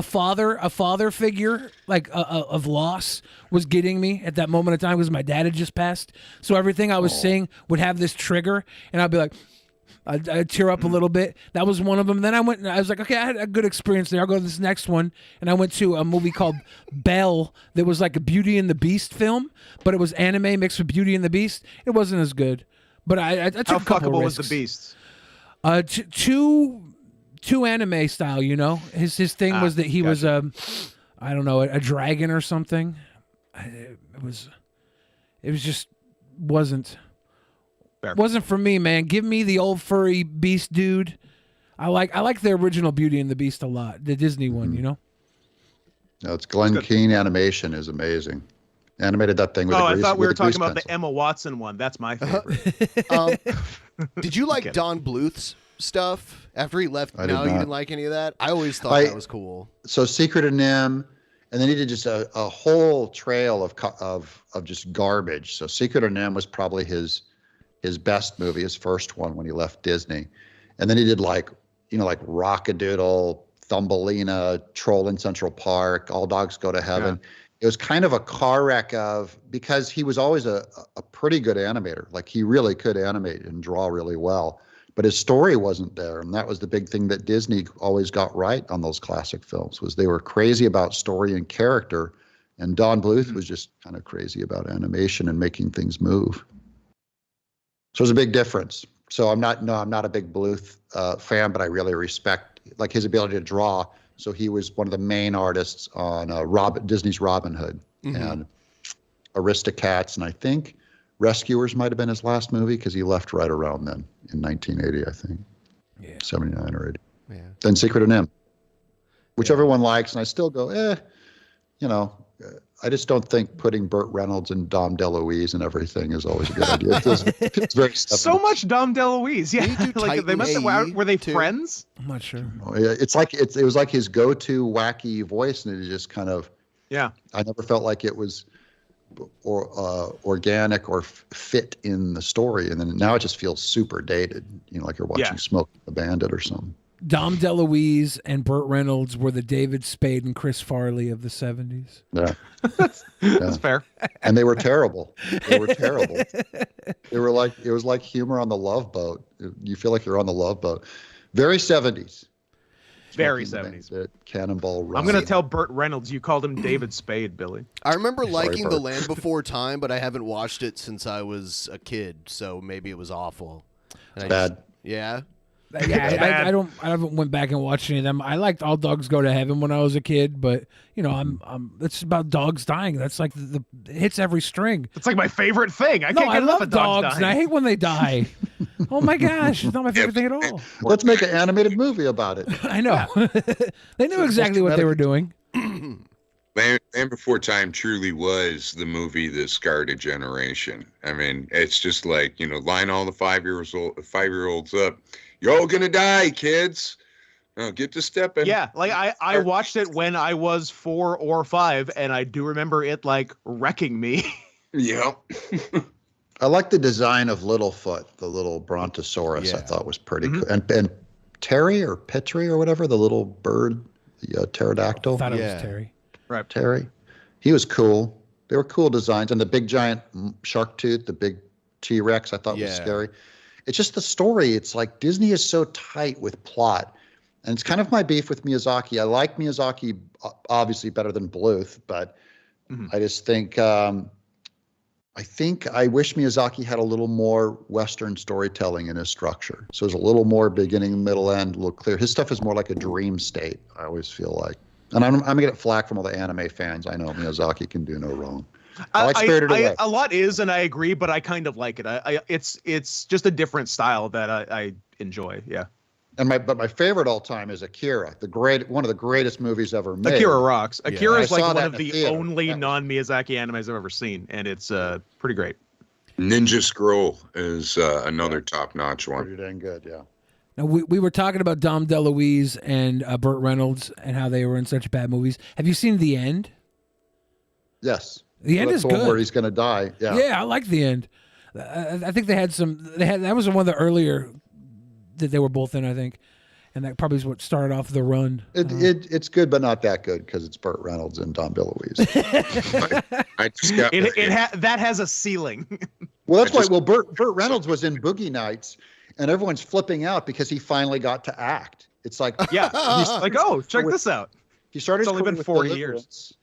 father figure like of loss was getting me at that moment of time because my dad had just passed. So everything I was seeing would have this trigger, and I'd be like, I'd tear up a little bit. That was one of them. Then I went and I was like, okay, I had a good experience there. I'll go to this next one. And I went to a movie called Belle that was like a Beauty and the Beast film, but it was anime mixed with Beauty and the Beast. It wasn't as good. But I took How a couple fuckable risks. was the Beast? Two anime style, you know? His thing was that he was I don't know, a dragon or something. It just wasn't for me, man. Give me the old furry beast dude. I like the original Beauty and the Beast a lot, the Disney one, you know. No, it's Glenn Keane animation is amazing. Animated that thing with I thought we were talking about the Emma Watson one. That's my favorite. Did you like Don Bluth's stuff after he left? You didn't like any of that? I always thought that was cool. So Secret of Nim, and then he did just a whole trail of just garbage. So Secret of Nim was probably his best movie, his first one when he left Disney. And then he did like Rockadoodle, Thumbelina, Troll in Central Park, All Dogs Go to Heaven. Yeah. It was kind of a car wreck because he was always a pretty good animator. Like he really could animate and draw really well, but his story wasn't there. And that was the big thing that Disney always got right on those classic films was they were crazy about story and character. And Don Bluth was just kind of crazy about animation and making things move. So there's a big difference. So I'm not a big Bluth fan, but I really respect like his ability to draw. So he was one of the main artists on Disney's Robin Hood and Aristocats, and I think Rescuers might have been his last movie because he left right around then in 1980, I think. Yeah. 79 or 80. Yeah. Then Secret of Nim, which everyone likes, and I still go, I just don't think putting Burt Reynolds and Dom DeLuise and everything is always a good idea. It's very so much Dom DeLuise. Yeah, like they must have. Were they friends? I'm not sure. It's like it was like his go-to wacky voice, and it just kind of. Yeah. I never felt like it was, organic or fit in the story, and then now it just feels super dated. Like you're watching Smoke the Bandit or something. Dom DeLuise and Burt Reynolds were the David Spade and Chris Farley of the 70s. Yeah. That's fair. And they were terrible. They were terrible. They were like, it was like humor on the Love Boat. You feel like you're on the Love Boat. Very 70s. Very 70s. That Cannonball Run. I'm going to tell Burt Reynolds you called him David Spade, Billy. I remember liking The Burt. Land Before Time, but I haven't watched it since I was a kid, so maybe it was awful. It's bad. Yeah. Yeah, I haven't went back and watched any of them. I liked All Dogs Go to Heaven when I was a kid, but it's about dogs dying. That's like it hits every string. It's like my favorite thing. I can't get enough love of dogs, and I hate when they die. Oh my gosh, it's not my favorite thing at all. Let's make an animated movie about it. I know. They knew exactly what they were doing. Land Before Time truly was the movie that scarred a generation. I mean, it's just like, line all the 5-year-olds up. You're all gonna die, kids. Now get to stepping. Yeah, like I watched it when I was 4 or 5, and I do remember it like wrecking me. Yep. I like the design of Littlefoot, the little brontosaurus. Yeah. I thought was pretty cool. And Terry or Petrie or whatever, the little bird, the pterodactyl. I thought it was Terry. Right. Terry. He was cool. They were cool designs. And the big giant shark tooth, the big T-Rex, I thought was scary. It's just the story. It's like Disney is so tight with plot. And it's kind of my beef with Miyazaki. I like Miyazaki obviously better than Bluth, but I just think I wish Miyazaki had a little more Western storytelling in his structure. So there's a little more beginning, middle, end, a little clear. His stuff is more like a dream state, I always feel like. And I'm going to get flack from all the anime fans. I know Miyazaki can do no wrong. I like Spirited Away. A lot is, and I agree, but I kind of like it. It's just a different style that I enjoy. Yeah. And my favorite all time is Akira, one of the greatest movies ever made. Akira rocks. Akira is I like saw one that of in the theater. only non-Miyazaki animes I've ever seen, and it's pretty great. Ninja Scroll is another top-notch one. Pretty dang good, yeah. Now we were talking about Dom DeLuise and Burt Reynolds and how they were in such bad movies. Have you seen The End? Yes. The End That's is the one good. where he's going to die. Yeah. Yeah, I like The End. I think they had that was one of the earlier that they were both in, I think. And that probably is what started off the run. It's good, but not that good because it's Burt Reynolds and Dom DeLuise. I just got that has a ceiling. Well, that's why. Well, Burt Reynolds was in Boogie Nights, and everyone's flipping out because he finally got to act. It's like, yeah, he's like, oh, check this out. He started. It's only been 40 years,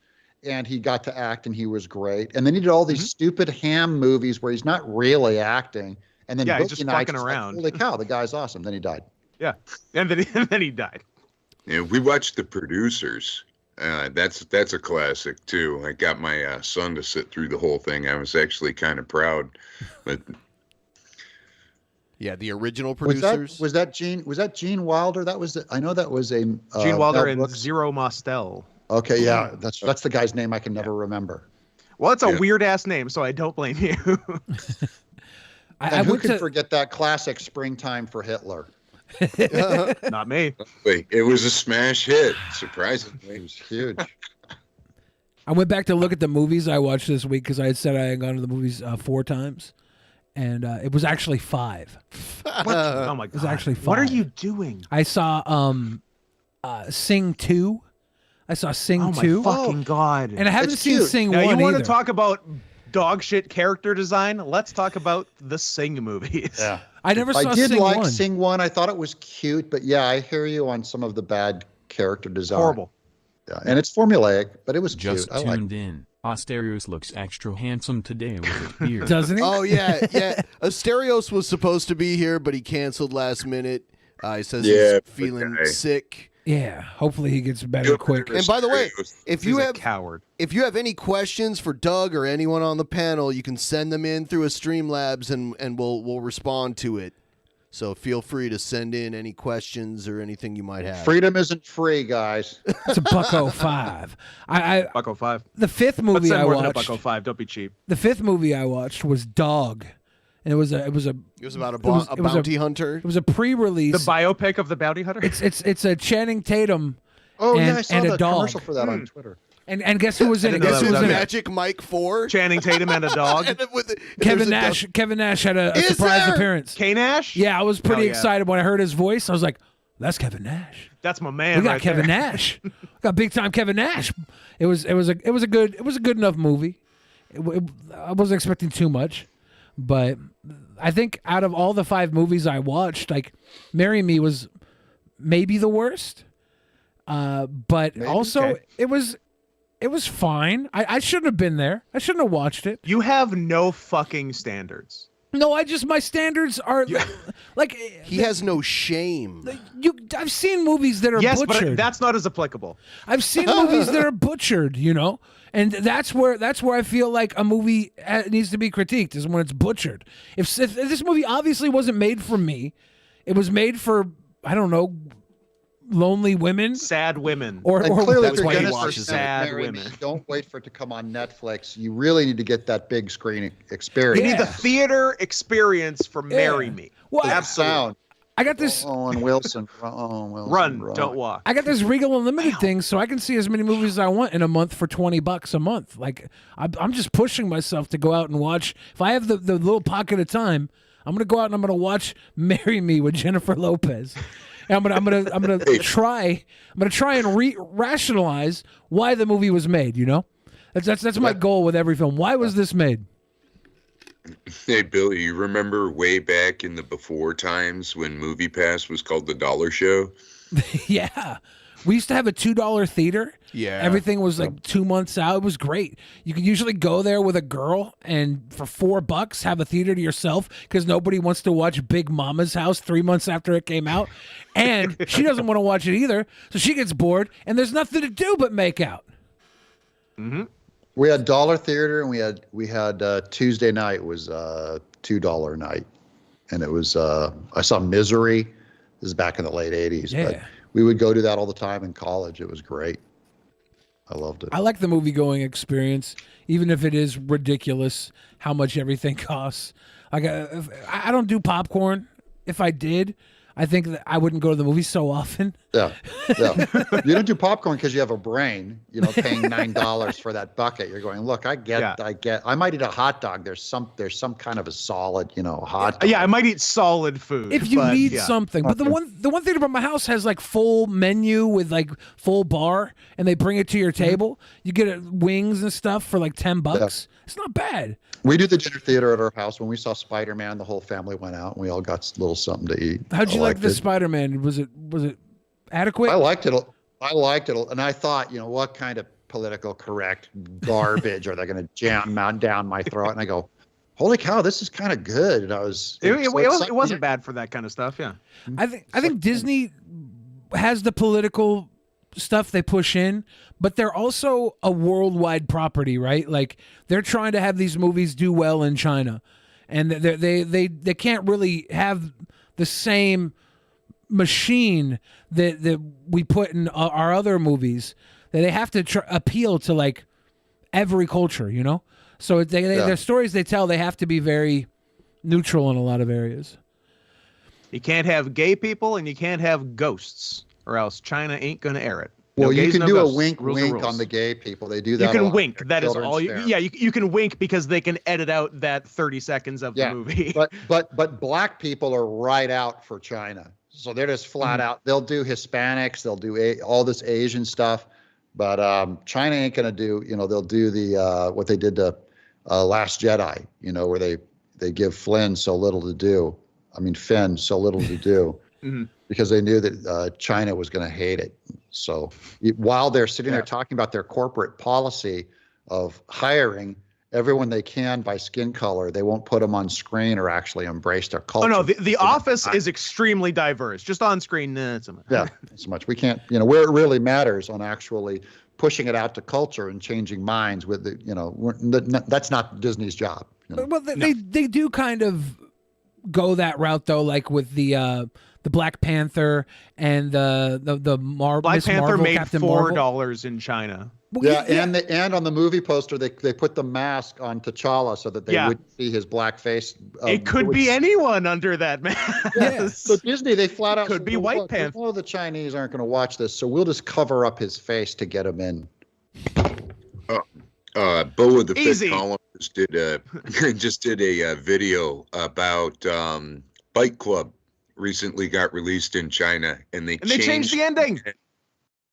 and he got to act, and he was great. And then he did all these stupid ham movies where he's not really acting, and then he's Boogie just Nights, fucking around. Like, holy cow, the guy's awesome. Then he died. Yeah, and then he died. Yeah, we watched The Producers. That's a classic too. I got my son to sit through the whole thing. I was actually kind of proud, but yeah, the original producers. Was that Gene Wilder? I know that was a Gene Wilder Mel and Brooks. Zero Mostel. Okay, yeah, that's the guy's name I can never remember. Well, it's a weird ass name, so I don't blame you. And who can forget that classic Springtime for Hitler? Not me. Wait, it was a smash hit, surprisingly. It was huge. I went back to look at the movies I watched this week because I had said I had gone to the movies 4 times, and it was actually 5. Oh my god! It was actually 5. What are you doing? I saw Sing 2. I saw Sing 2. Oh my fucking god! And I haven't seen cute. Sing now 1 you want either. to talk about dog shit character design? Let's talk about the Sing movies. Yeah. I never saw I did Sing like 1. Sing 1. I thought it was cute, but yeah, I hear you on some of the bad character design. Horrible. Yeah, and it's formulaic, but it was Just cute. I like tuned in. Asterios looks extra handsome today with a beard. Doesn't he? Oh yeah. Asterios was supposed to be here, but he canceled last minute. He says he's feeling sick. Yeah, hopefully he gets better quick. And by the way, if you have coward, if you have any questions for Doug or anyone on the panel, you can send them in through a Streamlabs, and we'll respond to it. So feel free to send in any questions or anything you might have. Freedom isn't free, guys. It's a $1.05. $1.05. The 5th movie Let's I more than watched. $1.05. Don't be cheap. The 5th movie I watched was Dog, and it was about a bounty hunter. It was a pre-release. The biopic of the bounty hunter. It's a Channing Tatum. Oh and, yeah, I saw and the a dog. commercial for that on Twitter. And guess who was in it? Guess who was in it? Magic Mike 4. Channing Tatum and a dog. Kevin Nash. Kevin Nash had a surprise appearance. K Nash. Yeah, I was pretty Hell yeah. excited when I heard his voice. I was like, That's Kevin Nash. That's my man. We got right Kevin there. Nash. We got big time Kevin Nash. It was a good enough movie. I wasn't expecting too much, but I think out of all the 5 movies I watched, like Marry Me was maybe the worst. But Maybe? also Okay. it was fine. I shouldn't have been there. I shouldn't have watched it. You have no fucking standards. No, my standards are like He has no shame. I've seen movies that are Yes, butchered. but that's not as applicable. I've seen movies that are butchered, and that's where I feel like a movie needs to be critiqued is when it's butchered. If this movie obviously wasn't made for me, it was made for I don't know, lonely women, sad women, or clearly, that's if why you're he gonna watches it. sad Marry Me, women. don't wait for it to come on Netflix. You really need to get that big screen experience. You need the theater experience for Marry Me. Well, Have sound. I got this. Owen Wilson. Owen Wilson. Run, don't walk. I got this Regal Unlimited thing, so I can see as many movies as I want in a month for $20 a month. Like I'm just pushing myself to go out and watch. If I have the little pocket of time, I'm gonna go out and I'm gonna watch Marry Me with Jennifer Lopez. And I'm gonna try and rationalize why the movie was made. That's my goal with every film. Why was this made? Hey, Billy, you remember way back in the before times when MoviePass was called the Dollar Show? Yeah. We used to have a $2 theater. Yeah. Everything was like 2 months out. It was great. You could usually go there with a girl and for $4 have a theater to yourself because nobody wants to watch Big Mama's House 3 months after it came out. And she doesn't want to watch it either. So she gets bored and there's nothing to do but make out. Mm-hmm. We had dollar theater, and we had Tuesday night was $2 night, and it was I saw Misery. This is back in the late '80s, Yeah. but we would go to that all the time in college. It was great. I loved it. I like the movie going experience, even if it is ridiculous how much everything costs. Like I don't do popcorn. If I did, I think that I wouldn't go to the movies so often. Yeah. You don't do popcorn because you have a brain. Paying $9 for that bucket. You're going, look, I might eat a hot dog. There's some kind of a solid, hot dog. Yeah, I might eat solid food If you need something. But the one thing about my house has like full menu with like full bar, and they bring it to your table. You get wings and stuff for like $10. Yeah. It's not bad. We do the dinner theater at our house. When we saw Spider-Man, the whole family went out, and we all got a little something to eat. How'd you like the Spider-Man? Was it adequate? I liked it, and I thought, what kind of political correct garbage are they going to jam down my throat? And I go, holy cow, this is kind of good. And it wasn't bad for that kind of stuff. Yeah, I think Disney has the political stuff they push in, but they're also a worldwide property, right? Like they're trying to have these movies do well in China, and they can't really have the same machine that we put in our other movies. That they have to appeal to like every culture, So their stories they tell, they have to be very neutral in a lot of areas. You can't have gay people and you can't have ghosts, or else China ain't gonna air it. Well, you gays, can no do ghosts. a wink Rules on the gay people. They do that. You a can lot. wink. That is all. Children's You can wink because they can edit out that 30 seconds of the movie. But black people are right out for China. So they're just flat out. They'll do Hispanics. They'll do all this Asian stuff. But China ain't going to do, they'll do the what they did to Last Jedi, where they give Finn so little to do. Because they knew that China was going to hate it. So while they're sitting there talking about their corporate policy of hiring everyone they can by skin color, they won't put them on screen or actually embrace their culture. Oh no, the Office is extremely diverse. Just on screen, not so much. Yeah, not so much. We can't, where it really matters on actually pushing it out to culture and changing minds with that's not Disney's job. Well, they do kind of go that route though, like with the Black Panther and the Marvel. Black Panther Marvel, made Captain $4 Marvel. in China. And on the movie poster they put the mask on T'Challa so that they wouldn't see his black face. It could be anyone under that mask. Yes. So Disney, they flat out could be White Panther. Oh, the Chinese aren't going to watch this, so we'll just cover up his face to get him in. Bo of the Fifth Column just did a video about Fight Club recently got released in China, and they changed the ending.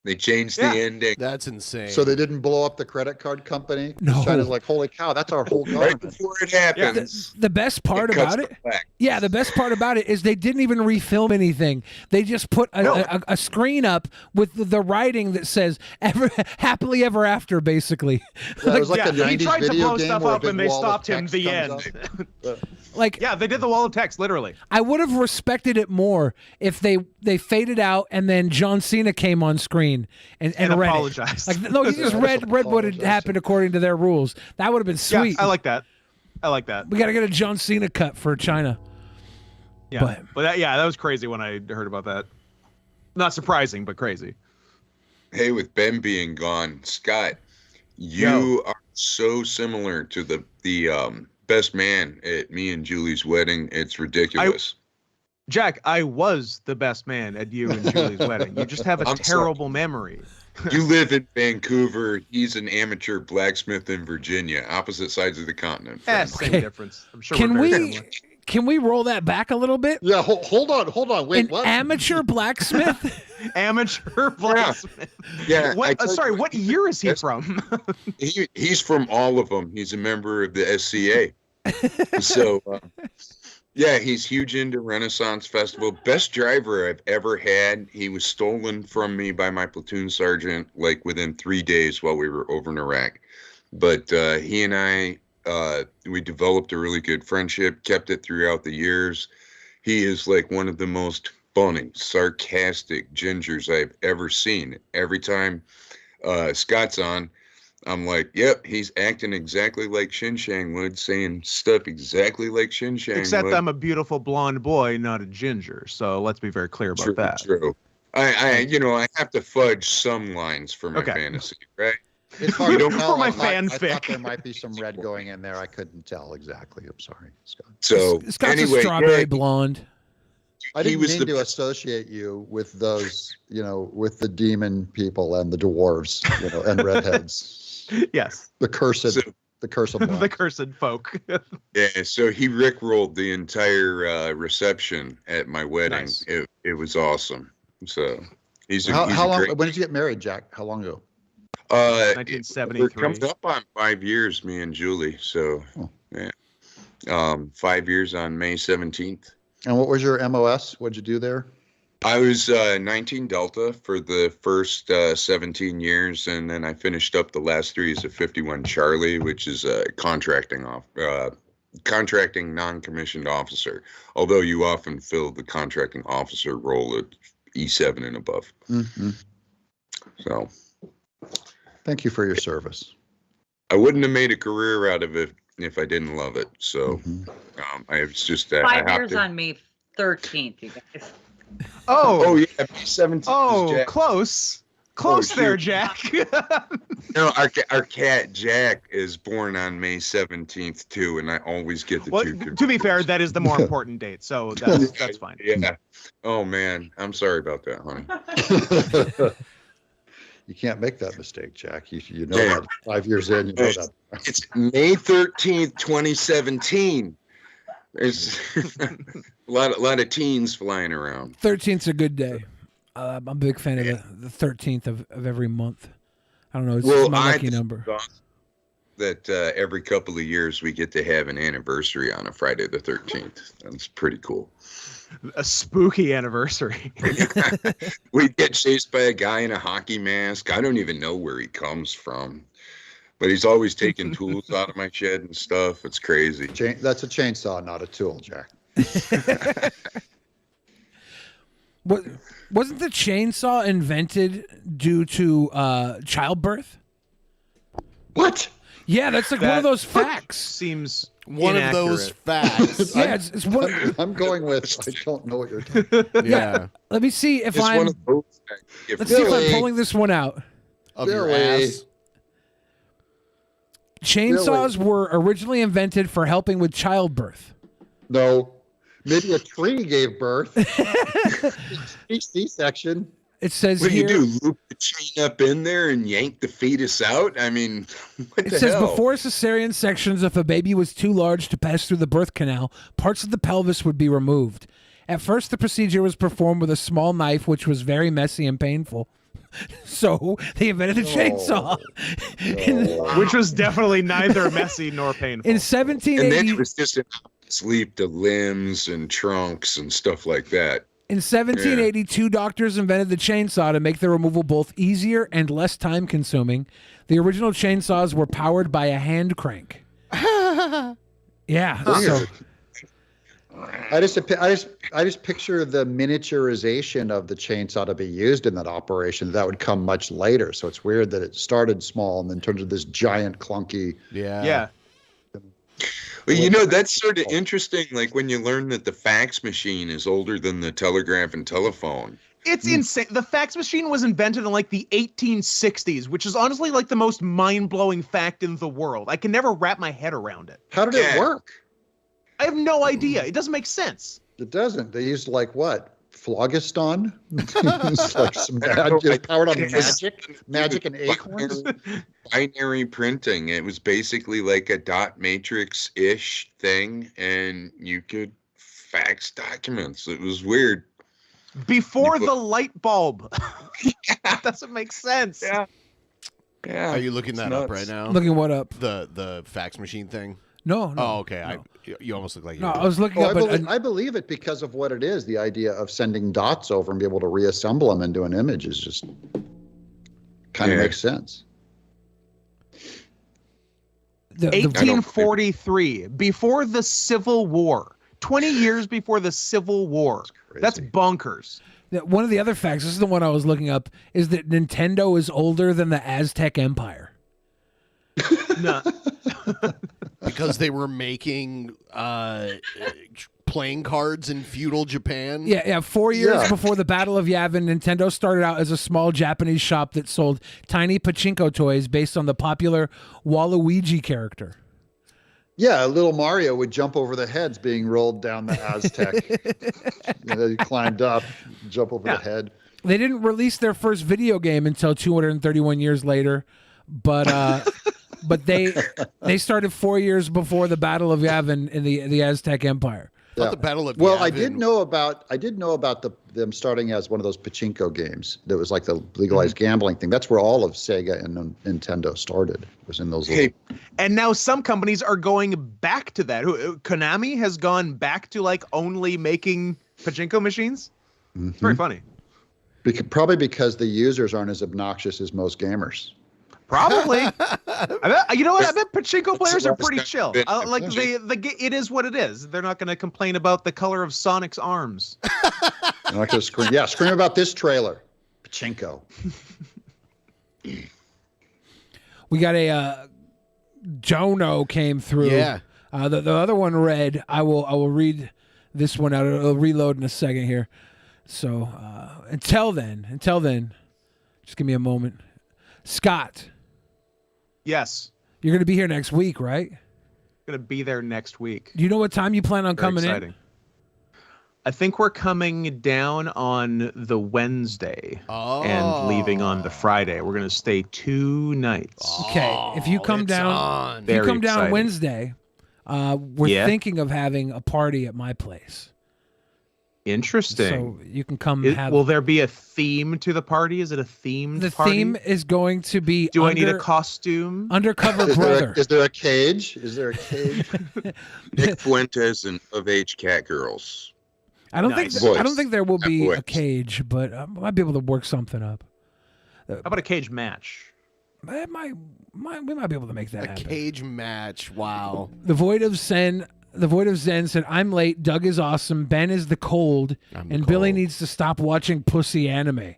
They changed the ending. That's insane. So they didn't blow up the credit card company? No. China's like, holy cow, that's our whole government. Right before it happens. The best part about it, the best part about it is they didn't even refilm anything. They just put a screen up with the writing that says "happily ever after," basically. Yeah, it was like the he 90s tried to video blow game stuff where a up big and they wall of stopped him. text The comes end. up. Like, yeah, they did the wall of text literally. I would have respected it more if they faded out and then John Cena came on screen and read apologized. It. Like, no, he just read what had happened according to their rules. That would have been sweet. Yeah, I like that. We got to get a John Cena cut for China. Yeah, but that was crazy when I heard about that. Not surprising, but crazy. Hey, with Ben being gone, Scott, you are so similar to the best man at me and Julie's wedding. It's ridiculous. Jack, I was the best man at you and Julie's wedding. You just have a terrible memory. You live in Vancouver. He's an amateur blacksmith in Virginia, opposite sides of the continent. Same difference. I'm sure. Can we roll that back a little bit? Yeah, hold on. Wait, what? Amateur blacksmith? Amateur blacksmith. Yeah. Sorry, what year is he from? He's from all of them. He's a member of the SCA. So, yeah, he's huge into Renaissance Festival. Best driver I've ever had. He was stolen from me by my platoon sergeant, like within 3 days while we were over in Iraq. But he and I, we developed a really good friendship, kept it throughout the years. He is like one of the most funny, sarcastic gingers I've ever seen. Every time Scott's on, I'm like, yep, he's acting exactly like Xinjiang would, saying stuff exactly like Xinjiang Except would. I'm a beautiful blonde boy, not a ginger. So let's be very clear about that. True. I have to fudge some lines for my fantasy, right? It's hard to tell. For my I thought fanfic. there might be some red going in there. I couldn't tell exactly. I'm sorry, Scott. So Scott's anyway, a strawberry blonde. I didn't mean to associate you with those, with the demon people and the dwarves, and redheads. Yes. The cursed blonde. The cursed folk. Yeah, so he rickrolled the entire reception at my wedding. Nice. It was awesome. So how long? When did you get married, Jack? How long ago? 1973. We're coming up on 5 years, me and Julie. So, yeah, 5 years on May 17th. And what was your MOS? What'd you do there? I was 19 Delta for the first 17 years, and then I finished up the last 3 as a 51 Charlie, which is a contracting non-commissioned officer. Although you often fill the contracting officer role at E7 and above. Mm-hmm. So, thank you for your service. I wouldn't have made a career out of it if I didn't love it. So, I was just 5 years on May 13th, you guys. Oh yeah, May 17th. Oh, close there, Jack. No, our cat Jack is born on May 17th too, and I always get the two confused. To be fair, that is the more important date, so that's fine. Yeah. Oh man, I'm sorry about that, honey. You can't make that mistake, Jack. You know that 5 years in, you know that. It's May 13th, 2017. There's a lot of teens flying around. 13th's a good day. I'm a big fan of the 13th of every month. I don't know. It's my lucky number. That every couple of years we get to have an anniversary on a Friday the 13th. That's pretty cool. A spooky anniversary. We get chased by a guy in a hockey mask. I don't even know where he comes from. But he's always taking tools out of my shed and stuff. It's crazy. That's a chainsaw, not a tool, Jack. Wasn't the chainsaw invented due to childbirth? What? Yeah, that's like one of those facts. Seems one inaccurate. of those facts. Yeah, it's one. I'm going with. I don't know what you're talking about. Yeah. Let me see if It's I'm. one of those facts. Let's see if I'm pulling this one out. Of your ass. Chainsaws were originally invented for helping with childbirth. No. Maybe a tree gave birth. C-section. It says What do here. you do? Loop the chain up in there and yank the fetus out? I mean, what It the says hell? before cesarean sections, if a baby was too large to pass through the birth canal, parts of the pelvis would be removed. At first, the procedure was performed with a small knife, which was very messy and painful. So they invented the chainsaw. Which was definitely neither messy nor painful. In And 1780, then it was just an sleep to limbs and trunks and stuff like that. in 1782, doctors invented the chainsaw to make the removal both easier and less time-consuming. The original chainsaws were powered by a hand crank. Yeah. So, I just picture the miniaturization of the chainsaw to be used in that operation. That would come much later. So it's weird that it started small and then turned into this giant clunky. Yeah. Well, you know, that's sort of interesting. Like when you learn that the fax machine is older than the telegraph and telephone. It's insane. The fax machine was invented in like the 1860s, which is honestly like the most mind-blowing fact in the world. I can never wrap my head around it. How did it work? I have no idea. It doesn't make sense. It doesn't. They used like what? Phlogiston? It's like some magic, powered on magic and acorns. Binary printing. It was basically like a dot matrix-ish thing, and you could fax documents. It was weird. Before the light bulb. That doesn't make sense. Yeah. Are you looking that up right now? looking what up? The fax machine thing? No. Oh, okay. No. You almost look like No, you. I was looking up. I believe it because of what it is. The idea of sending dots over and be able to reassemble them into an image is just kind of makes sense. 1843, before the Civil War. 20 years before the Civil War. That's bonkers. One of the other facts, this is the one I was looking up, is that Nintendo is older than the Aztec Empire. No. Because they were making playing cards in feudal Japan. Yeah. 4 years before the Battle of Yavin, Nintendo started out as a small Japanese shop that sold tiny pachinko toys based on the popular Waluigi character. Yeah, little Mario would jump over the heads being rolled down the Aztec. He climbed up, jump over the head. They didn't release their first video game until 231 years later, but they started 4 years before the Battle of Yavin in the Aztec Empire. The Battle of Well, Yavin. I did know about them starting as one of those pachinko games. That was like the legalized gambling thing. That's where all of Sega and Nintendo started. Was in those. And now some companies are going back to that. Konami has gone back to like only making pachinko machines. It's very funny. Probably because the users aren't as obnoxious as most gamers. Probably. You know what? I bet pachinko players are pretty chill. It is what it is. They're not going to complain about the color of Sonic's arms. They're not going to scream. Yeah, scream about this trailer. Pachinko. We got a Jono came through. Yeah. The other one read. I will read this one out. It'll reload in a second here. So until then, just give me a moment. Scott. Yes. You're going to be here next week, right? Going to be there next week. Do you know what time you plan on coming in? I think we're coming down on the Wednesday and leaving on the Friday. We're going to stay 2 nights. Okay. If you come down, Wednesday, we're thinking of having a party at my place. Interesting. So you can come Will there be a theme to the party? Is it a themed party? The theme is going to be I need a costume? Undercover brother. Is there a cage? Is there a cage? Nick Fuentes and Of Age Cat Girls. I don't think there will be a cage, but I might be able to work something up. How about a cage match? We might be able to make that happen. A cage match. Wow. The Void of Zen said, "I'm late. Doug is awesome. Ben is the cold, and Billy needs to stop watching pussy anime."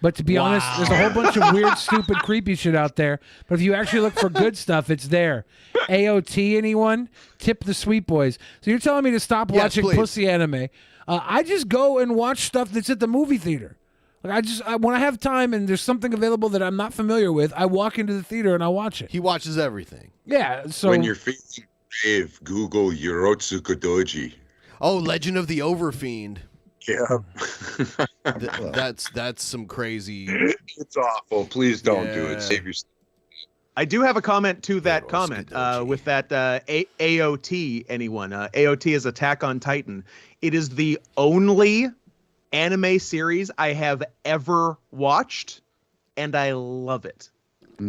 But to be honest, there's a whole bunch of weird, stupid, creepy shit out there. But if you actually look for good stuff, it's there. AOT, anyone? Tip the Sweet Boys. So you're telling me to stop watching pussy anime? I just go and watch stuff that's at the movie theater. Like when I have time and there's something available that I'm not familiar with, I walk into the theater and I watch it. He watches everything. Yeah. So when you're feeling brave, Google Yorotsuka Doji. Oh, Legend of the Overfiend. Yeah. That's some crazy. It's awful. Please don't do it. Save yourself. I do have a comment to that comment with that AOT, anyone. AOT is Attack on Titan. It is the only anime series I have ever watched, and I love it.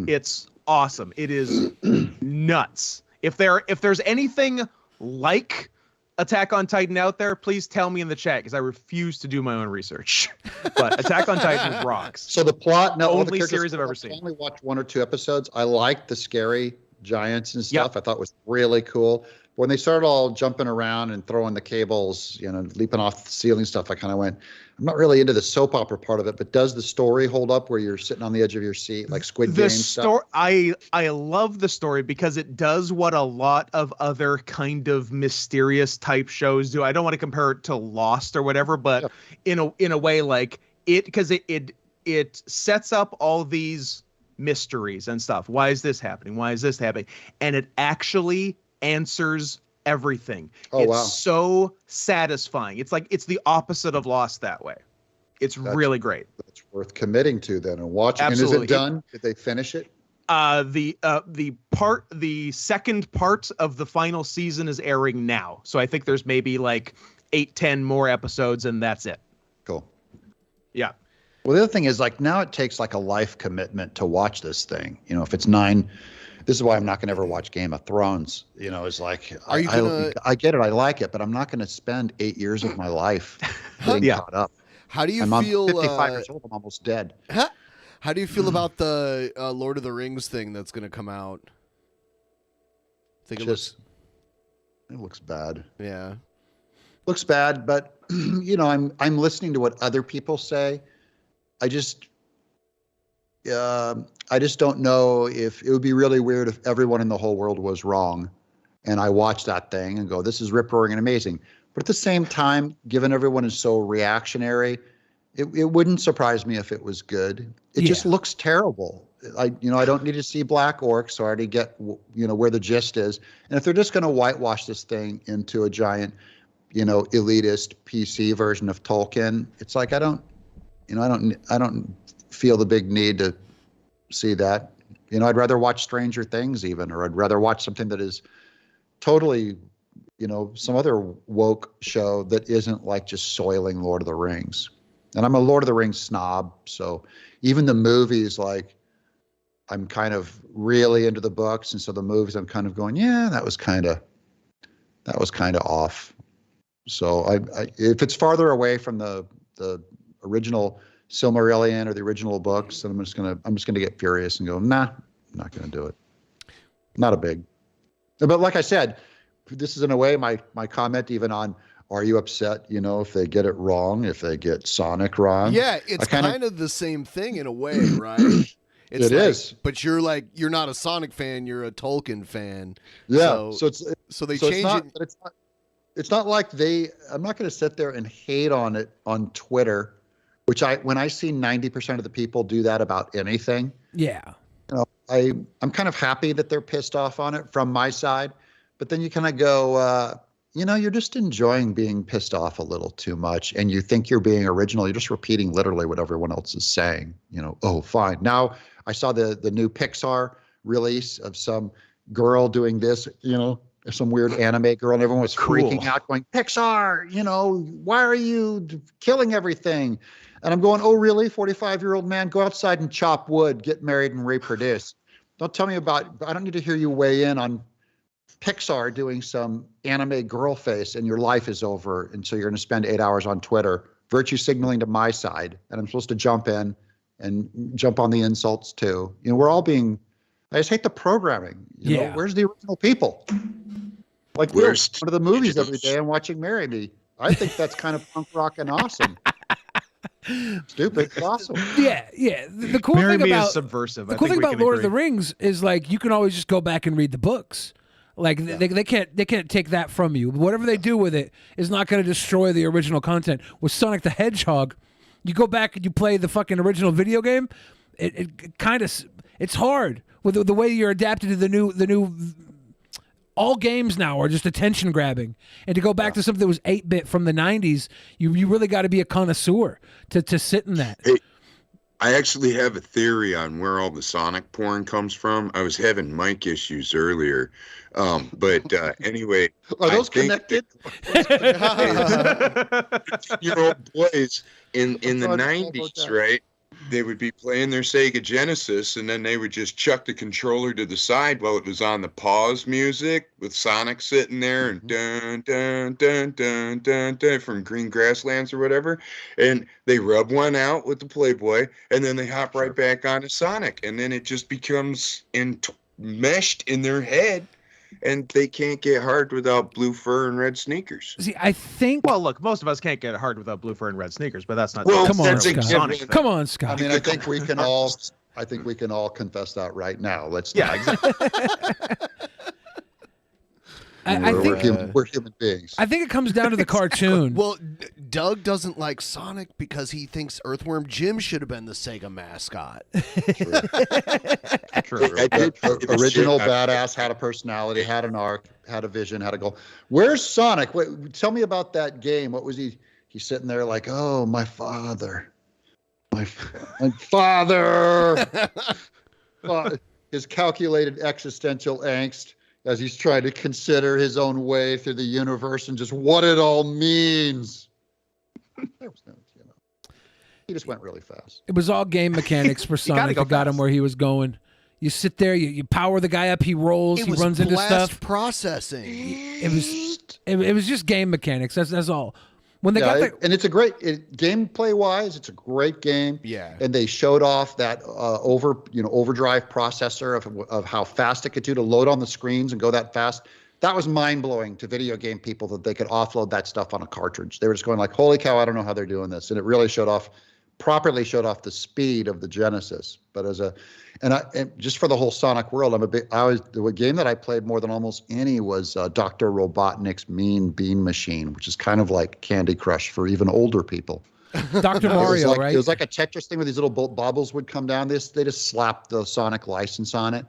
It's awesome. It is nuts. If there's anything like Attack on Titan out there, please tell me in the chat because I refuse to do my own research. But Attack on Titan rocks. So the plot, no, only series I've ever seen. I only watched 1 or 2 episodes. I liked the scary giants and stuff. I thought it was really cool. When they started all jumping around and throwing the cables, leaping off the ceiling stuff, I kind of went, I'm not really into the soap opera part of it, but does the story hold up where you're sitting on the edge of your seat like Squid Game stuff? I love the story because it does what a lot of other kind of mysterious type shows do. I don't want to compare it to Lost or whatever, but in a way like it, because it sets up all these mysteries and stuff. Why is this happening? Why is this happening? And it actually answers everything. It's so satisfying. It's like it's the opposite of Lost that way. It's really great. That's worth committing to then and watching. Absolutely. And is it done? Did they finish it? The second part of the final season is airing now. So I think there's maybe like 8-10 more episodes and that's it. Cool. Yeah. Well, the other thing is like now it takes like a life commitment to watch this thing. If it's 9. This is why I'm not going to ever watch Game of Thrones. It's like, I get it. I like it, but I'm not going to spend 8 years of my life getting caught up. How do you I'm feel? 55 years old. I'm almost dead. How do you feel about the Lord of the Rings thing that's going to come out? It looks bad. Yeah. Looks bad, but I'm listening to what other people say. I just don't know if it would be really weird if everyone in the whole world was wrong and I watch that thing and go, this is rip-roaring and amazing. But at the same time, given everyone is so reactionary, it wouldn't surprise me if it was good. It just looks terrible. I don't need to see Black Orc, so I already get, where the gist is. And if they're just going to whitewash this thing into a giant, elitist PC version of Tolkien, it's like, I don't feel the big need to see that. I'd rather watch Stranger Things even, or I'd rather watch something that is totally, some other woke show that isn't like just soiling Lord of the Rings. And I'm a Lord of the Rings snob, so even the movies, like, I'm kind of really into the books, and so the movies I'm kind of going, yeah, that was kind of off. So I if it's farther away from the original Silmarillion or the original books, and I'm just gonna get furious and go, nah, I'm not gonna do it. Not a big. But like I said, this is in a way my comment even on, are you upset, if they get it wrong, if they get Sonic wrong? Yeah, it's kind of the same thing in a way, right? It is. But you're not a Sonic fan, you're a Tolkien fan. Yeah. So they change it. It's not like I'm not going to sit there and hate on it on Twitter, which when I see 90% of the people do that about anything. Yeah. I'm kind of happy that they're pissed off on it from my side, but then you kind of go, you're just enjoying being pissed off a little too much, and you think you're being original. You're just repeating literally what everyone else is saying. Oh, fine. Now I saw the new Pixar release of some girl doing this, some weird anime girl, and everyone was freaking out going, Pixar, why are you killing everything? And I'm going, oh, really? 45-year-old man, go outside and chop wood, get married and reproduce. Don't tell me I don't need to hear you weigh in on Pixar doing some anime girl face and your life is over. And so you're going to spend 8 hours on Twitter, virtue signaling to my side. And I'm supposed to jump in and jump on the insults too. We're all I just hate the programming. Where's the original people? Like, we're going to the movies every day and watching Marry Me. I think that's kind of punk rock and awesome. Stupid, but awesome. Yeah. The cool Marry thing Me about is subversive. The cool thing about Lord of the Rings is like you can always just go back and read the books. Like they can't take that from you. Whatever they do with it is not going to destroy the original content. With Sonic the Hedgehog, you go back and you play the fucking original video game. It kind of it's hard with the way you're adapted to the new. All games now are just attention grabbing, and to go back to something that was 8-bit from the 90s, you really got to be a connoisseur to sit in that. I actually have a theory on where all the Sonic porn comes from. I was having mic issues earlier. But anyway. Are those connected? Your old boys in the 90s, right? They would be playing their Sega Genesis, and then they would just chuck the controller to the side while it was on the pause music with Sonic sitting there and dun dun dun dun dun dun from Green Grasslands or whatever. And they rub one out with the Playboy, and then they hop right back onto Sonic, and then it just becomes meshed in their head. And they can't get hard without blue fur and red sneakers. See, I think. Well, look, most of us can't get hard without blue fur and red sneakers, but that's not. Well, come on, Scott. Scott. Come on, Scott. I mean, I think we can all. I think we can all confess that right now. Let's. Yeah, exactly. I think we're human beings. I think it comes down to the cartoon. Well, Doug doesn't like Sonic because he thinks Earthworm Jim should have been the Sega mascot. True. Original badass, had a personality, had an arc, had a vision, had a goal. Where's Sonic? Wait, tell me about that game. What was he? He's sitting there like, oh, my father, my father. His calculated existential angst as he's trying to consider his own way through the universe and just what it all means. There was no, he just went really fast. It was all game mechanics for Sonic that got him where he was going. You sit there, you power the guy up, he rolls, he runs into stuff. Processing. It was just game mechanics. That's all. When they got and it's a great gameplay wise, it's a great game. Yeah. And they showed off that overdrive processor of how fast it could do to load on the screens and go that fast. That was mind blowing to video game people that they could offload that stuff on a cartridge. They were just going like, holy cow, I don't know how they're doing this. And it really properly showed off the speed of the Genesis. But and just for the whole Sonic world, the game that I played more than almost any was Dr. Robotnik's Mean Bean Machine, which is kind of like Candy Crush for even older people. Dr. Mario, right? It was like a Tetris thing where these little bubbles would come down. They just slapped the Sonic license on it.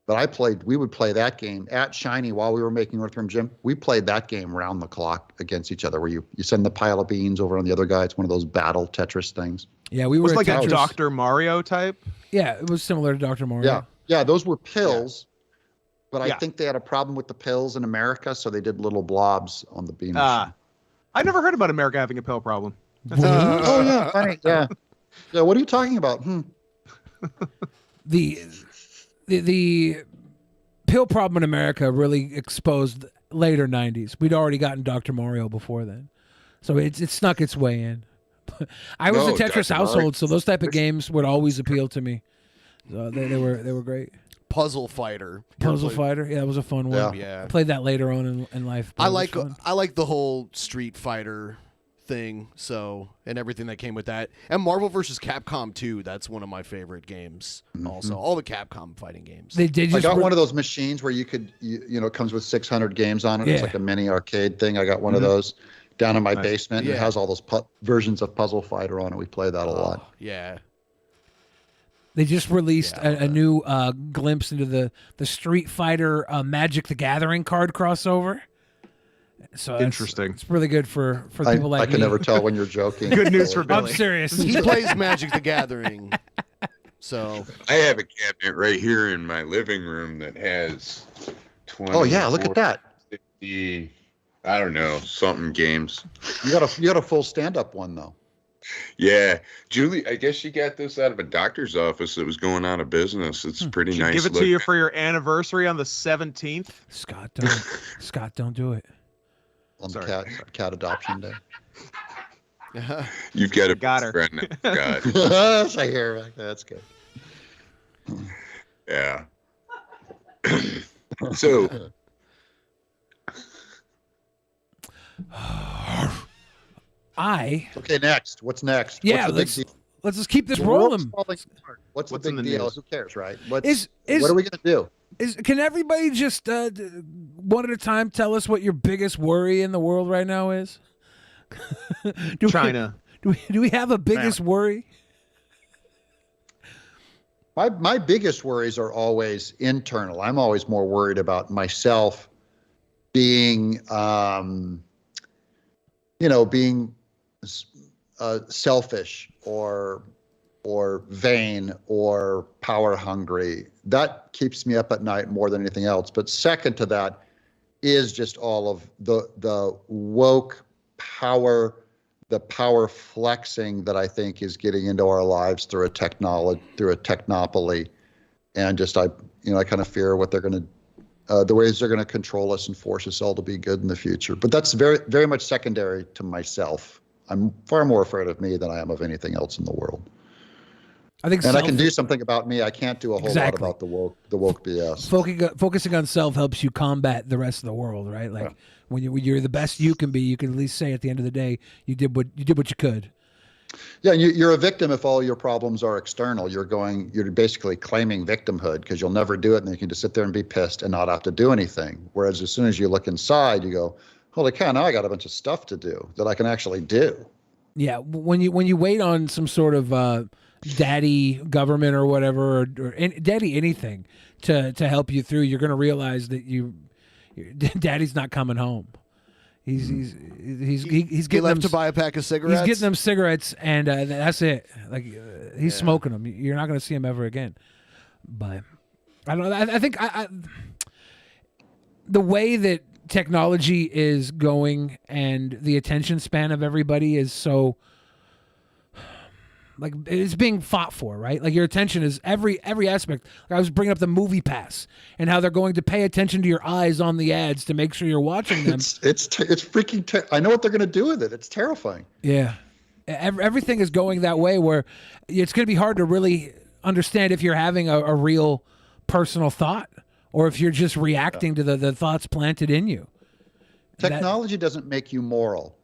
But we would play that game at Shiny while we were making Earthworm Jim. We played that game round the clock against each other where you send the pile of beans over on the other guy. It's one of those battle Tetris things. Yeah, we were like a Dr. Mario type. Yeah, it was similar to Dr. Mario. Yeah, those were pills. But I think they had a problem with the pills in America, so they did little blobs on the bean machine. I never heard about America having a pill problem. Oh yeah, funny. Yeah. Yeah, what are you talking about? The pill problem in America really exposed later 90s. We'd already gotten Dr. Mario before then. So it snuck its way in. I was a Tetris household, so those type of games would always appeal to me. So they were great. Puzzle Fighter. Fighter, yeah, that was a fun one. Yeah. I played that later on in life. I like the whole Street Fighter thing, and everything that came with that. And Marvel vs. Capcom 2, that's one of my favorite games. Also, all the Capcom fighting games. I got one of those machines where you could, it comes with 600 games on it. Yeah. It's like a mini arcade thing. I got one of those down in my basement. Yeah. It has all those versions of Puzzle Fighter on it. We play that a lot. Yeah. They just released a new glimpse into the Street Fighter Magic the Gathering card crossover. So interesting. It's really good for people like me. I can never tell when you're joking. Good news for Billy. I'm serious. He plays Magic the Gathering. So I have a cabinet right here in my living room that has 20. Oh yeah, look at that. 50, I don't know, something games. You got a full stand-up one though. Yeah, Julie, I guess she got this out of a doctor's office that was going out of business. It's pretty nice. Give it to you for your anniversary on the 17th. Scott, don't do it. On the cat adoption day. You've got a friend now, Scott. I hear it. That's good. Yeah. So. Okay, next. What's next? Yeah, let's just keep this rolling. What's the big deal? Who cares, right? What are we gonna do? Can everybody just one at a time tell us what your biggest worry in the world right now is? China. Do we have a biggest worry? My biggest worries are always internal. I'm always more worried about myself being, being selfish or or vain or power hungry. That keeps me up at night more than anything else. But second to that is just all of the woke power, the power flexing that I think is getting into our lives through a technopoly. And just I kind of fear what they're going to, the ways they're going to control us and force us all to be good in the future. But that's very, very much secondary to myself. I'm far more afraid of me than I am of anything else in the world. I can do something about me. I can't do a whole lot about the woke BS. Focusing on self helps you combat the rest of the world, right? Like when you're the best you can be, you can at least say at the end of the day you did what you could. Yeah, you're a victim if all your problems are external. You're basically claiming victimhood because you'll never do it, and then you can just sit there and be pissed and not have to do anything. Whereas as soon as you look inside, you go, holy cow, now I got a bunch of stuff to do that I can actually do. Yeah, when you wait on some sort of daddy government or whatever, or daddy anything to help you through, you're going to realize that daddy's not coming home. He's getting left them, to buy a pack of cigarettes. He's getting them cigarettes, and that's it. Like he's smoking them. You're not going to see him ever again. But I don't know. I think the way that technology is going and the attention span of everybody is so, like, it's being fought for, right? Like your attention is every aspect. Like I was bringing up the movie pass and how they're going to pay attention to your eyes on the ads to make sure you're watching them. It's freaking. I know what they're going to do with it. It's terrifying. Yeah, everything is going that way where it's going to be hard to really understand if you're having a real personal thought or if you're just reacting to the thoughts planted in you. Technology doesn't make you moral.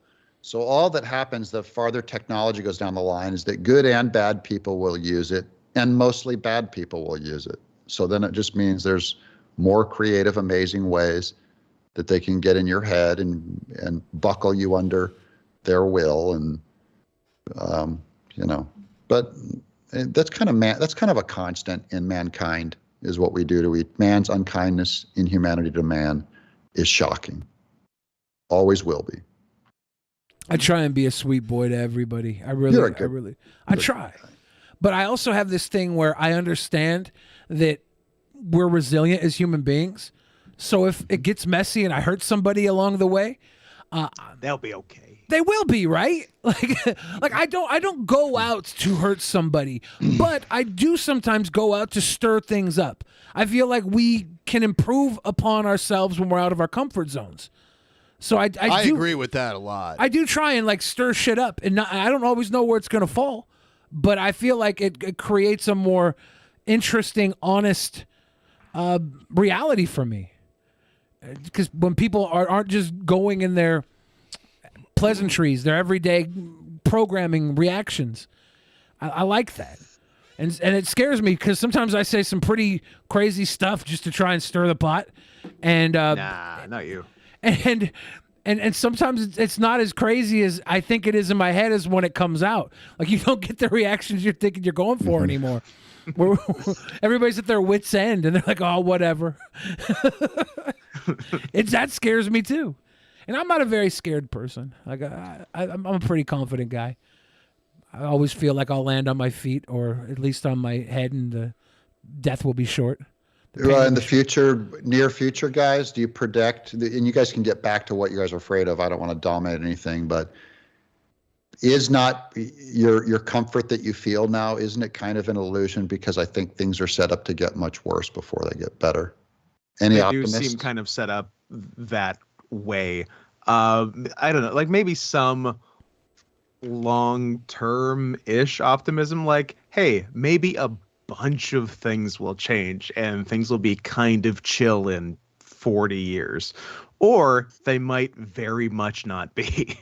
So all that happens the farther technology goes down the line is that good and bad people will use it, and mostly bad people will use it. So then it just means there's more creative, amazing ways that they can get in your head and buckle you under their will, and But that's kind of a constant in mankind, is what we do to each. Man's unkindness, inhumanity to man, is shocking. Always will be. I try and be a sweet boy to everybody. I try. But I also have this thing where I understand that we're resilient as human beings. So if it gets messy and I hurt somebody along the way, they'll be okay. They will be, right? Like I don't go out to hurt somebody, but I do sometimes go out to stir things up. I feel like we can improve upon ourselves when we're out of our comfort zones. So I do agree with that a lot. I do try and stir shit up, and I don't always know where it's going to fall, but I feel like it creates a more interesting, honest reality for me. Because when people aren't just going in their pleasantries, their everyday programming reactions, I like that. And it scares me because sometimes I say some pretty crazy stuff just to try and stir the pot. And nah, not you. And sometimes it's not as crazy as I think it is in my head as when it comes out. Like you don't get the reactions you're thinking you're going for anymore. Everybody's at their wit's end and they're like, oh, whatever. That scares me too. And I'm not a very scared person. Like I'm a pretty confident guy. I always feel like I'll land on my feet or at least on my head, and the death will be short. In the future, near future, guys, do you predict, and you guys can get back to what you guys are afraid of. I don't want to dominate anything, but is not your comfort that you feel now, isn't it kind of an illusion? Because I think things are set up to get much worse before they get better. Any optimists? They do seem kind of set up that way. I don't know, like maybe some long-term-ish optimism, like, hey, maybe a bunch of things will change and things will be kind of chill in 40 years. Or they might very much not be.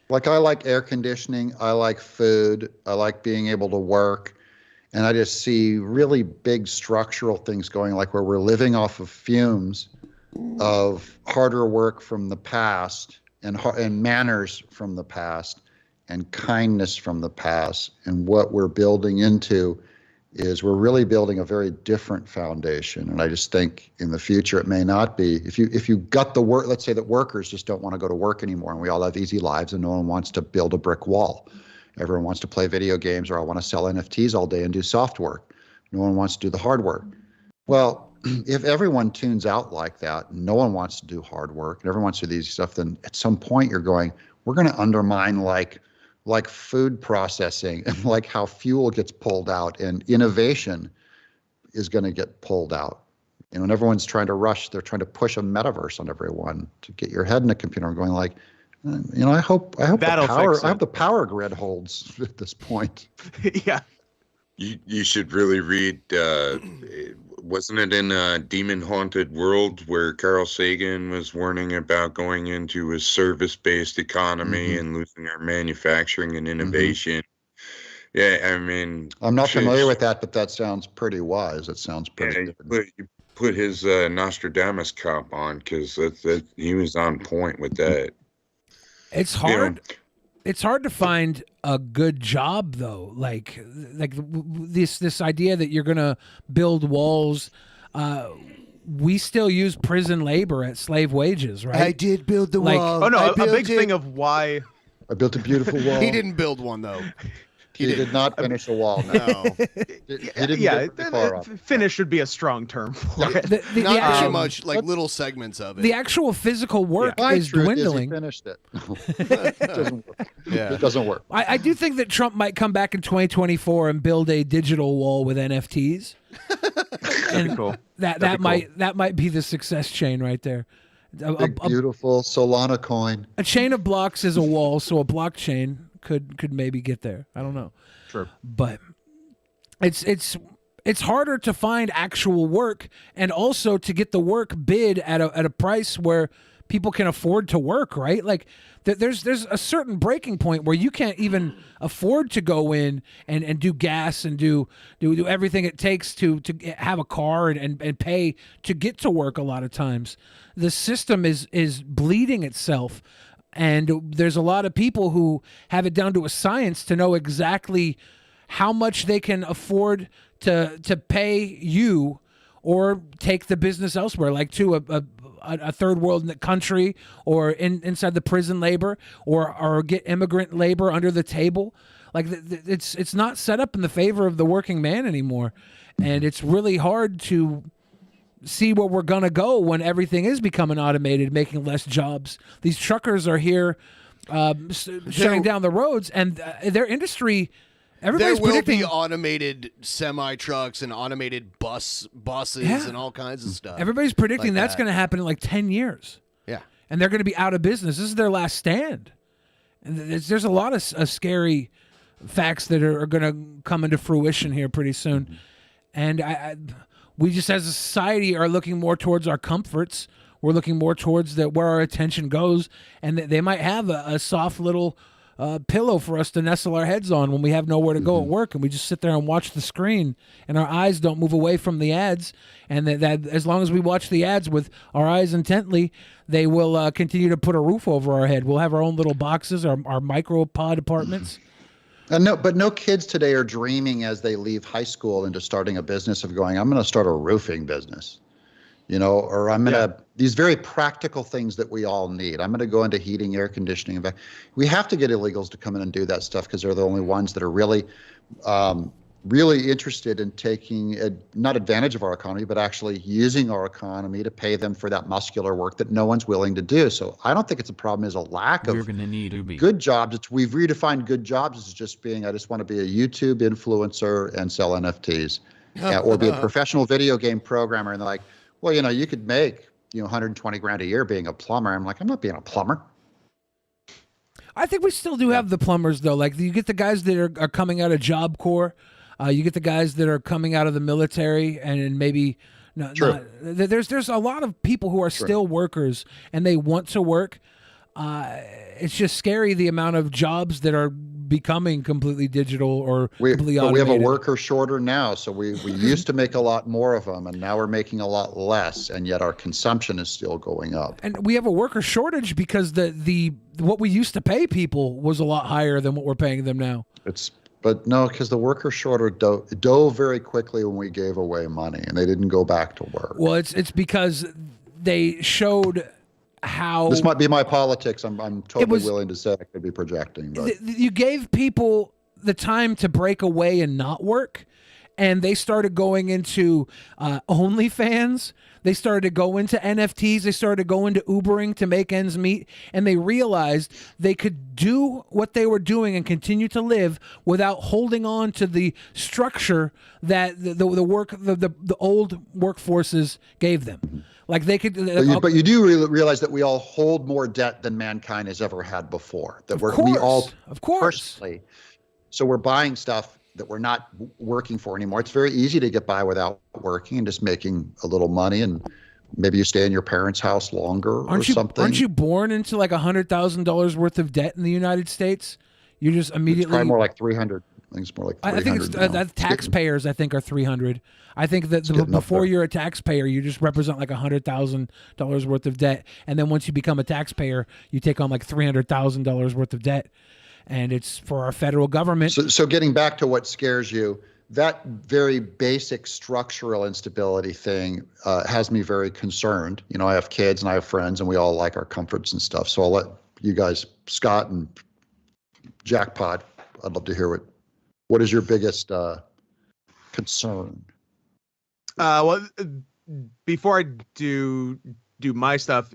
Like, I like air conditioning. I like food. I like being able to work. And I just see really big structural things going, like where we're living off of fumes of harder work from the past and manners from the past and kindness from the past. And what we're building into is we're really building a very different foundation. And I just think in the future, it may not be. If you got the work, let's say that workers just don't want to go to work anymore and we all have easy lives and no one wants to build a brick wall. Everyone wants to play video games, or I want to sell NFTs all day and do soft work. No one wants to do the hard work. Well, if everyone tunes out like that, no one wants to do hard work, and everyone wants to do these stuff, then at some point you're going, we're going to undermine like food processing and like how fuel gets pulled out, and innovation is going to get pulled out. And everyone's trying to rush, they're trying to push a metaverse on everyone to get your head in a computer. I'm going like, I hope the power grid holds at this point. Yeah. You should really read, wasn't it in Demon Haunted World where Carl Sagan was warning about going into a service-based economy and losing our manufacturing and innovation? Yeah, I mean... I'm not familiar with that, but that sounds pretty wise. It sounds pretty good. You put his Nostradamus cap on, because he was on point with that. It's hard. It's hard to find a good job though. Like this idea that you're gonna build walls. We still use prison labor at slave wages, right? I did build the wall. Oh no, a big thing of why I built a beautiful wall. He didn't build one though. He did not finish a wall. No. Finish should be a strong term for it. Not very much, like little segments of it. The actual physical work is dwindling. He finished it. It doesn't work. Yeah. It doesn't work. I do think that Trump might come back in 2024 and build a digital wall with NFTs. That'd be cool. That might be the success chain right there. Big, beautiful Solana coin. A chain of blocks is a wall, so a blockchain could maybe get there. I don't know. True. But it's harder to find actual work, and also to get the work bid at a price where people can afford to work, right? Like there's a certain breaking point where you can't even afford to go in and do gas and do everything it takes to have a car and pay to get to work. A lot of times the system is bleeding itself. And there's a lot of people who have it down to a science to know exactly how much they can afford to pay you or take the business elsewhere, like to a third world country, or inside the prison labor, or get immigrant labor under the table. Like it's not set up in the favor of the working man anymore. And it's really hard to see where we're going to go when everything is becoming automated, making less jobs. These truckers are here shutting down the roads, and their industry, everybody's there will predicting... be automated semi-trucks and automated buses and all kinds of stuff. Everybody's predicting like that's going to happen in like 10 years. Yeah. And they're going to be out of business. This is their last stand. And there's a lot of scary facts that are going to come into fruition here pretty soon. And we just as a society are looking more towards our comforts. We're looking more towards where our attention goes, and they might have a soft little pillow for us to nestle our heads on when we have nowhere to go at work, and we just sit there and watch the screen, and our eyes don't move away from the ads, and that as long as we watch the ads with our eyes intently, they will continue to put a roof over our head. We'll have our own little boxes, our micro pod apartments. But no kids today are dreaming as they leave high school into starting a business of going, I'm going to start a roofing business, or I'm going to, these very practical things that we all need. I'm going to go into heating, air conditioning. We have to get illegals to come in and do that stuff, because they're the only ones that are really, really interested in taking not advantage of our economy, but actually using our economy to pay them for that muscular work that no one's willing to do. So I don't think it's a problem as a lack of good jobs. We've redefined good jobs as just being, I just want to be a YouTube influencer and sell NFTs, or be a professional video game programmer. And they're like, well, you could make 120 grand a year being a plumber. I'm like, I'm not being a plumber. I think we still do have the plumbers, though. Like, you get the guys that are coming out of Job Corps. You get the guys that are coming out of the military, and maybe there's a lot of people who are still workers, and they want to work. It's just scary the amount of jobs that are becoming completely digital or completely automated. We have a worker shorter now, so we used to make a lot more of them, and now we're making a lot less, and yet our consumption is still going up. And we have a worker shortage because the what we used to pay people was a lot higher than what we're paying them now. But no, because the worker shortage dove very quickly when we gave away money, and they didn't go back to work. Well, it's because they showed how this might be my politics. I'm totally willing to say I could be projecting, but you gave people the time to break away and not work, and they started going into OnlyFans. They started to go into NFTs. They started to go into Ubering to make ends meet, and they realized they could do what they were doing and continue to live without holding on to the structure that the old workforces gave them. Like they could, but you do realize that we all hold more debt than mankind has ever had before. That we all, of course, personally. So we're buying stuff that we're not working for anymore. It's very easy to get by without working and just making a little money, and maybe you stay in your parents' house longer or something. Aren't you born into like $100,000 worth of debt in the United States? You just immediately. It's probably more like 300. I think it's more like 300. I think it's taxpayers. I think are 300. I think that before you're a taxpayer, you just represent like $100,000 worth of debt, and then once you become a taxpayer, you take on like $300,000 worth of debt. And it's for our federal government. So getting back to what scares you, that very basic structural instability thing has me very concerned. You know, I have kids and I have friends, and we all like our comforts and stuff. So I'll let you guys, Scott and Jackpot, I'd love to hear what is your biggest concern? Well, before I do my stuff,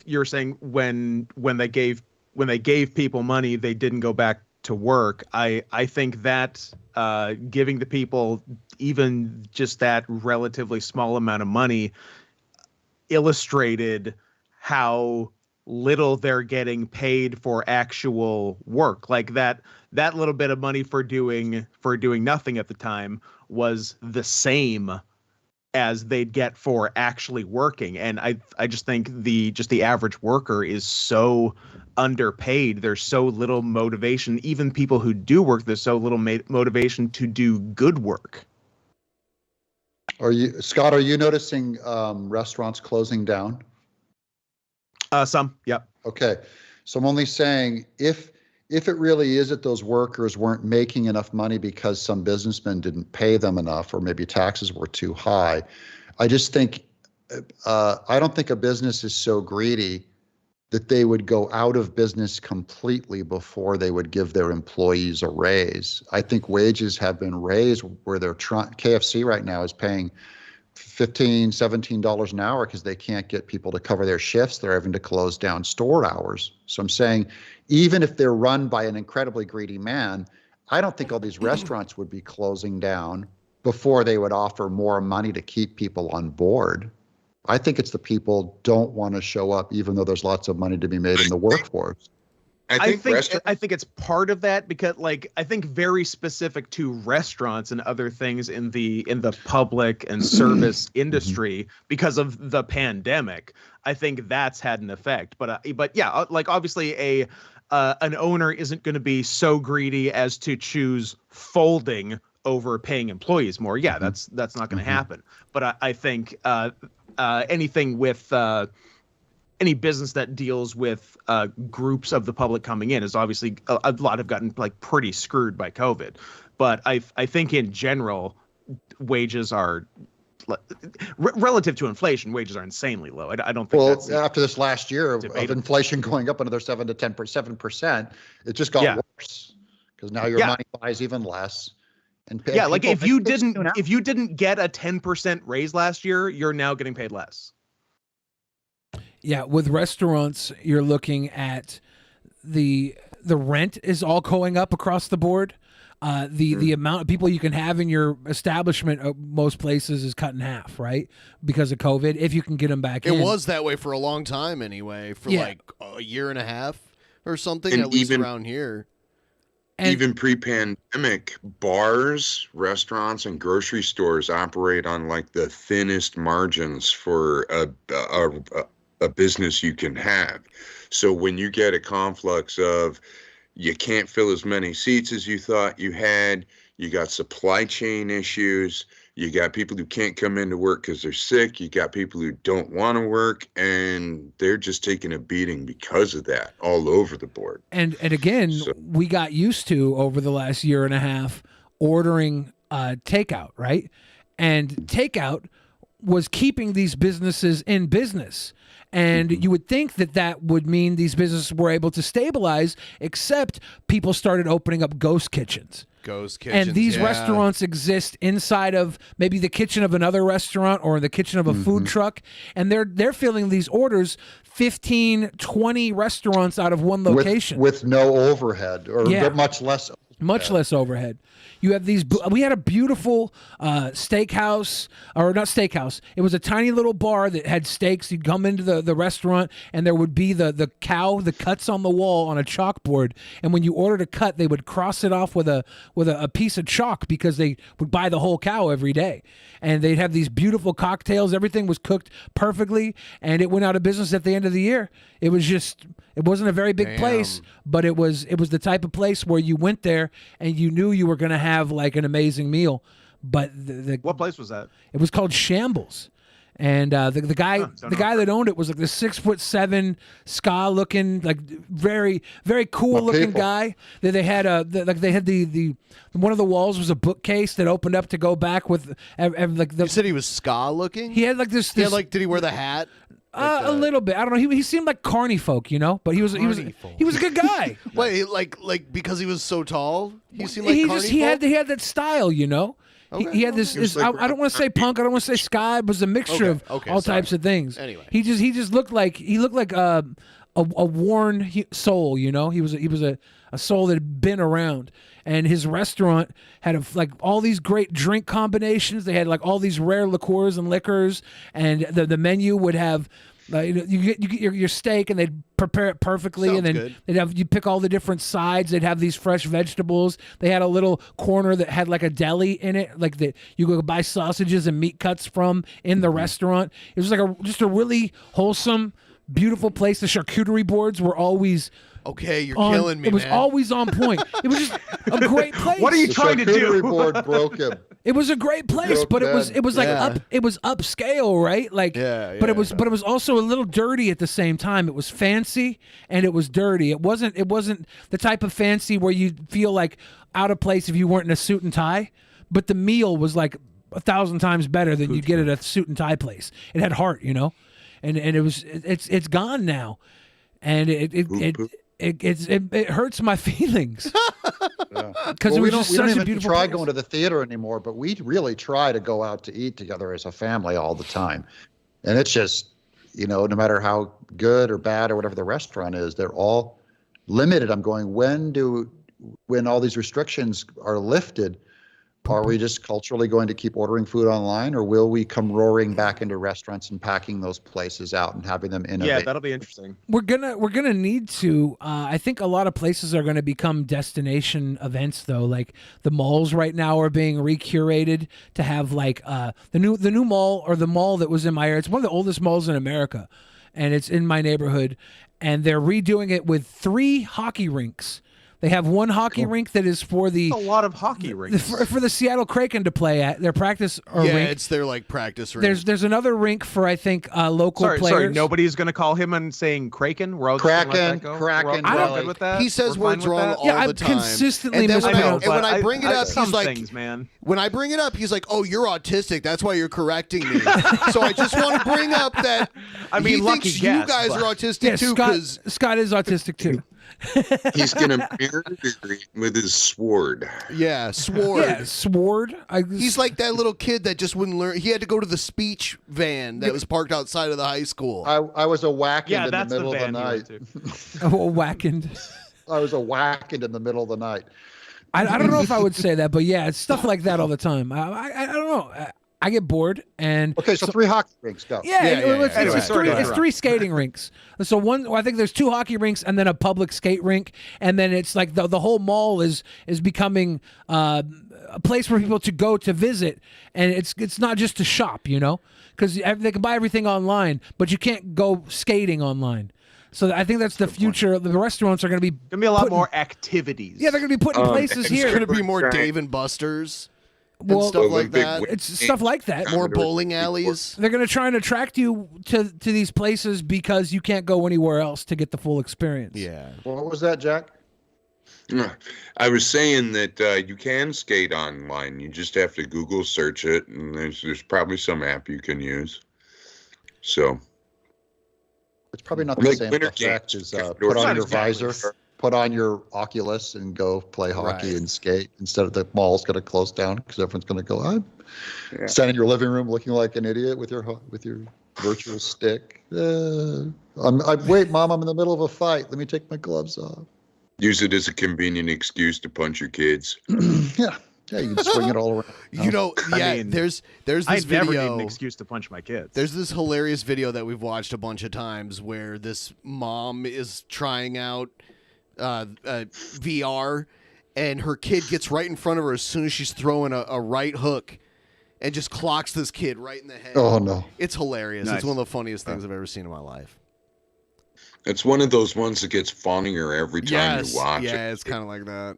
you're saying when they gave people money, they didn't go back to work. I think that giving the people even just that relatively small amount of money illustrated how little they're getting paid for actual work. Like that little bit of money for doing nothing at the time was the same as they'd get for actually working. And I just think the average worker is so underpaid. There's so little motivation. Even people who do work, there's so little motivation to do good work. Scott, are you noticing restaurants closing down? Some, yep. Okay. So I'm only saying if it really is that those workers weren't making enough money because some businessmen didn't pay them enough, or maybe taxes were too high, I just think, I don't think a business is so greedy that they would go out of business completely before they would give their employees a raise. I think wages have been raised where they're trying. KFC right now is paying $15, $17 an hour because they can't get people to cover their shifts. They're having to close down store hours. So I'm saying, even if they're run by an incredibly greedy man, I don't think all these restaurants would be closing down before they would offer more money to keep people on board. I think it's the people don't want to show up, even though there's lots of money to be made in the workforce. I think it's part of that, because like I think very specific to restaurants and other things in the public and service industry because of the pandemic. I think that's had an effect. But yeah, like obviously an owner isn't going to be so greedy as to choose folding over paying employees more. Yeah, that's not going to happen. But I think anything with any business that deals with groups of the public coming in is obviously a lot have gotten like pretty screwed by COVID. But I think in general, wages are relative to inflation. Wages are insanely low. I don't think. Well, after this last year of inflation going up another 7%, it just got worse because now your money buys even less. And like if you didn't get a 10% raise last year, you're now getting paid less. Yeah, with restaurants, you're looking at the rent is all going up across the board. The amount of people you can have in your establishment, most places, is cut in half, right? Because of COVID, if you can get them back in. It was that way for a long time anyway, for like a year and a half or something, and at least around here. And even pre-pandemic, bars, restaurants, and grocery stores operate on like the thinnest margins for a business you can have. So when you get a conflux of you can't fill as many seats as you thought you had, you got supply chain issues, you got people who can't come into work because they're sick, you got people who don't want to work, and they're just taking a beating because of that all over the board. And again, we got used to, over the last year and a half, ordering takeout, right? And takeout was keeping these businesses in business. And you would think that that would mean these businesses were able to stabilize, except people started opening up ghost kitchens. Ghost kitchens, and these yeah. restaurants exist inside of maybe the kitchen of another restaurant or the kitchen of a food truck, and they're filling these orders 15, 20 restaurants out of one location with no overhead or much less. Much less overhead. You have these. We had a beautiful steakhouse, or not steakhouse. It was a tiny little bar that had steaks. You'd come into the restaurant, and there would be the cuts on the wall on a chalkboard. And when you ordered a cut, they would cross it off with a piece of chalk because they would buy the whole cow every day. And they'd have these beautiful cocktails. Everything was cooked perfectly, and it went out of business at the end of the year. It wasn't a very big place, but it was the type of place where you went there and you knew you were going to have like an amazing meal. But what place was that? It was called Shambles. And the guy that owned it was like the 6'7" ska looking, like very, very cool looking guy. They had the one of the walls was a bookcase that opened up to go back with like the. You said he was ska looking. He had like this. Yeah, like did he wear the hat? A little bit. I don't know. He seemed like carny folk, you know, but he was a good guy. Wait, like because he was so tall, he seemed like he had that style, you know. Okay. He had this. I don't want to say punk. I don't want to say ska. It was a mixture of all types of things. Anyway, he just looked like a worn soul. You know, he was a soul that had been around. And his restaurant had like all these great drink combinations. They had like all these rare liqueurs and liquors, and the menu would have. You get your steak and they'd prepare it perfectly. Sounds and then good. you pick all the different sides. They'd have these fresh vegetables. They had a little corner that had like a deli in it, like that you could buy sausages and meat cuts from in the restaurant. It was like just a really wholesome, beautiful place. The charcuterie boards were always you're killing me. It was man. always on point. It was just a great place. What are you trying to do? The charcuterie board broke him. It was a great place, but it was like it was upscale, right? Like, but it was also a little dirty at the same time. It was fancy and it was dirty. It wasn't the type of fancy where you feel like out of place if you weren't in a suit and tie. But the meal was like 1,000 times better than you get at a suit and tie place. It had heart, you know, and it's gone now, and it hurts my feelings. Because it was just such a beautiful try place. going to the theater anymore, but we really try to go out to eat together as a family all the time. And it's just, no matter how good or bad or whatever the restaurant is, they're all limited. I'm going, when all these restrictions are lifted, are we just culturally going to keep ordering food online, or will we come roaring back into restaurants and packing those places out and having them innovate? Yeah, that'll be interesting. We're gonna need to. I think a lot of places are gonna become destination events, though. Like the malls right now are being recurated to have like the new mall, or the mall that was in my area. It's one of the oldest malls in America, and it's in my neighborhood. And they're redoing it with 3 hockey rinks. They have one hockey rink that is for a lot of hockey rinks for the Seattle Kraken to play at their practice rink. It's their like practice rink. There's another rink for I think local players. Sorry, nobody's going to call him and saying Kraken. We're all just gonna let that go? Kraken. We're all good with that. He says words wrong all I've the time. consistently and then mispronounced. when I bring it up, he's like, things, man. When I bring it up, he's like, "Oh, you're autistic. That's why you're correcting me." So I just want to bring up that he lucky thinks guess, you guys are autistic Yeah, too. Because Scott is autistic too. He's gonna murder with his sword. Yeah, sword. Yeah, sword. He's like that little kid that just wouldn't learn. He had to go to the speech van that was parked outside of the high school. I was a whackened in the middle of the night. Whackened. I was a whackened in the middle of the night. I don't know if I would say that, but yeah, it's stuff like that all the time. I don't know. I get bored, and okay, so 3 hockey rinks, go. It's 3 skating rinks. So I think there's 2 hockey rinks and then a public skate rink, and then it's like the whole mall is becoming a place for people to go to visit, and it's not just to shop, you know, because they can buy everything online, but you can't go skating online. So I think that's the future. The restaurants are going to be a lot more activities. Yeah, they're going to be putting places here. It's going to be more Dave and Buster's. Well, stuff like that. It's stuff like that. More bowling alleys. They're going to try and attract you to these places because you can't go anywhere else to get the full experience. Yeah. What was that, Jack? I was saying that you can skate online. You just have to Google search it, and there's probably some app you can use. So it's probably not the same effect as put on your visor, put on your Oculus, and go play hockey and skate instead of the mall's going to close down because everyone's going to go. Stand in your living room looking like an idiot with your virtual stick. Wait, Mom, I'm in the middle of a fight. Let me take my gloves off. Use it as a convenient excuse to punch your kids. Yeah, you can swing it all around. You know, there's this I video. never need an excuse to punch my kids. There's this hilarious video that we've watched a bunch of times where this mom is trying out VR, and her kid gets right in front of her as soon as she's throwing a right hook, and just clocks this kid right in the head. Oh no! It's hilarious. Nice. It's one of the funniest things I've ever seen in my life. It's one of those ones that gets funnier every time you watch it. Yeah, it's kind of like that.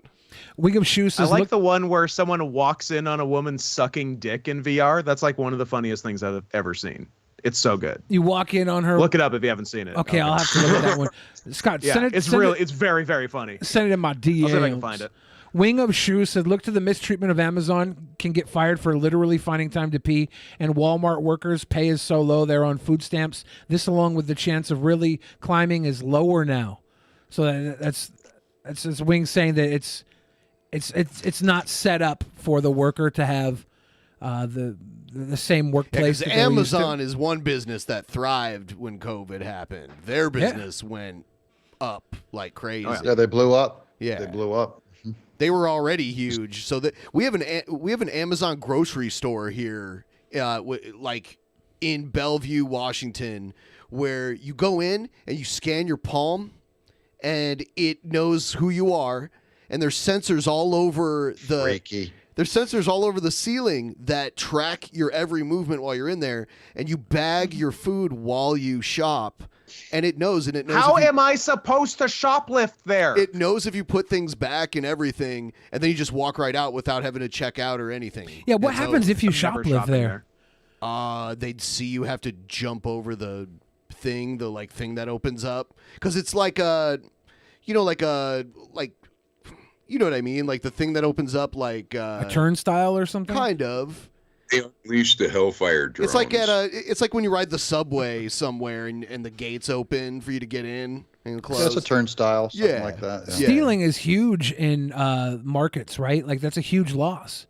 Wing Shoe says, I like the one where someone walks in on a woman sucking dick in VR. That's like one of the funniest things I've ever seen. It's so good. You walk in on her. Look it up if you haven't seen it. Okay, I'll have to look at that one. Scott, Yeah, send it. it's very, very funny. Send it in my DMs. I'll see if I can find it. Wing of Shoe said, look to the mistreatment of Amazon can get fired for literally finding time to pee, and Walmart workers' pay is so low they're on food stamps. This, along with the chance of really climbing, is lower now. So that's Wing saying that it's not set up for the worker to have the same workplace. Because Amazon is one business that thrived when COVID happened. Their business went up like crazy. Yeah, they blew up. Yeah, they blew up. They were already huge. So that we have an Amazon grocery store here, like in Bellevue, Washington, where you go in and you scan your palm, and it knows who you are, and there's sensors all over the Freaky. There's sensors all over the ceiling that track your every movement while you're in there, and you bag your food while you shop. And it knows. How am I supposed to shoplift there? It knows if you put things back and everything, and then you just walk right out without having to check out or anything. Yeah, what happens if you shoplift there? They'd see you have to jump over the thing, thing that opens up, because it's like you know what I mean, like the thing that opens up like a turnstile or something. Kind of. They unleashed the Hellfire drones. It's like when you ride the subway somewhere and the gates open for you to get in and close. Yeah, it's a turnstile, something like that. Yeah. Stealing is huge in markets, right? Like that's a huge loss.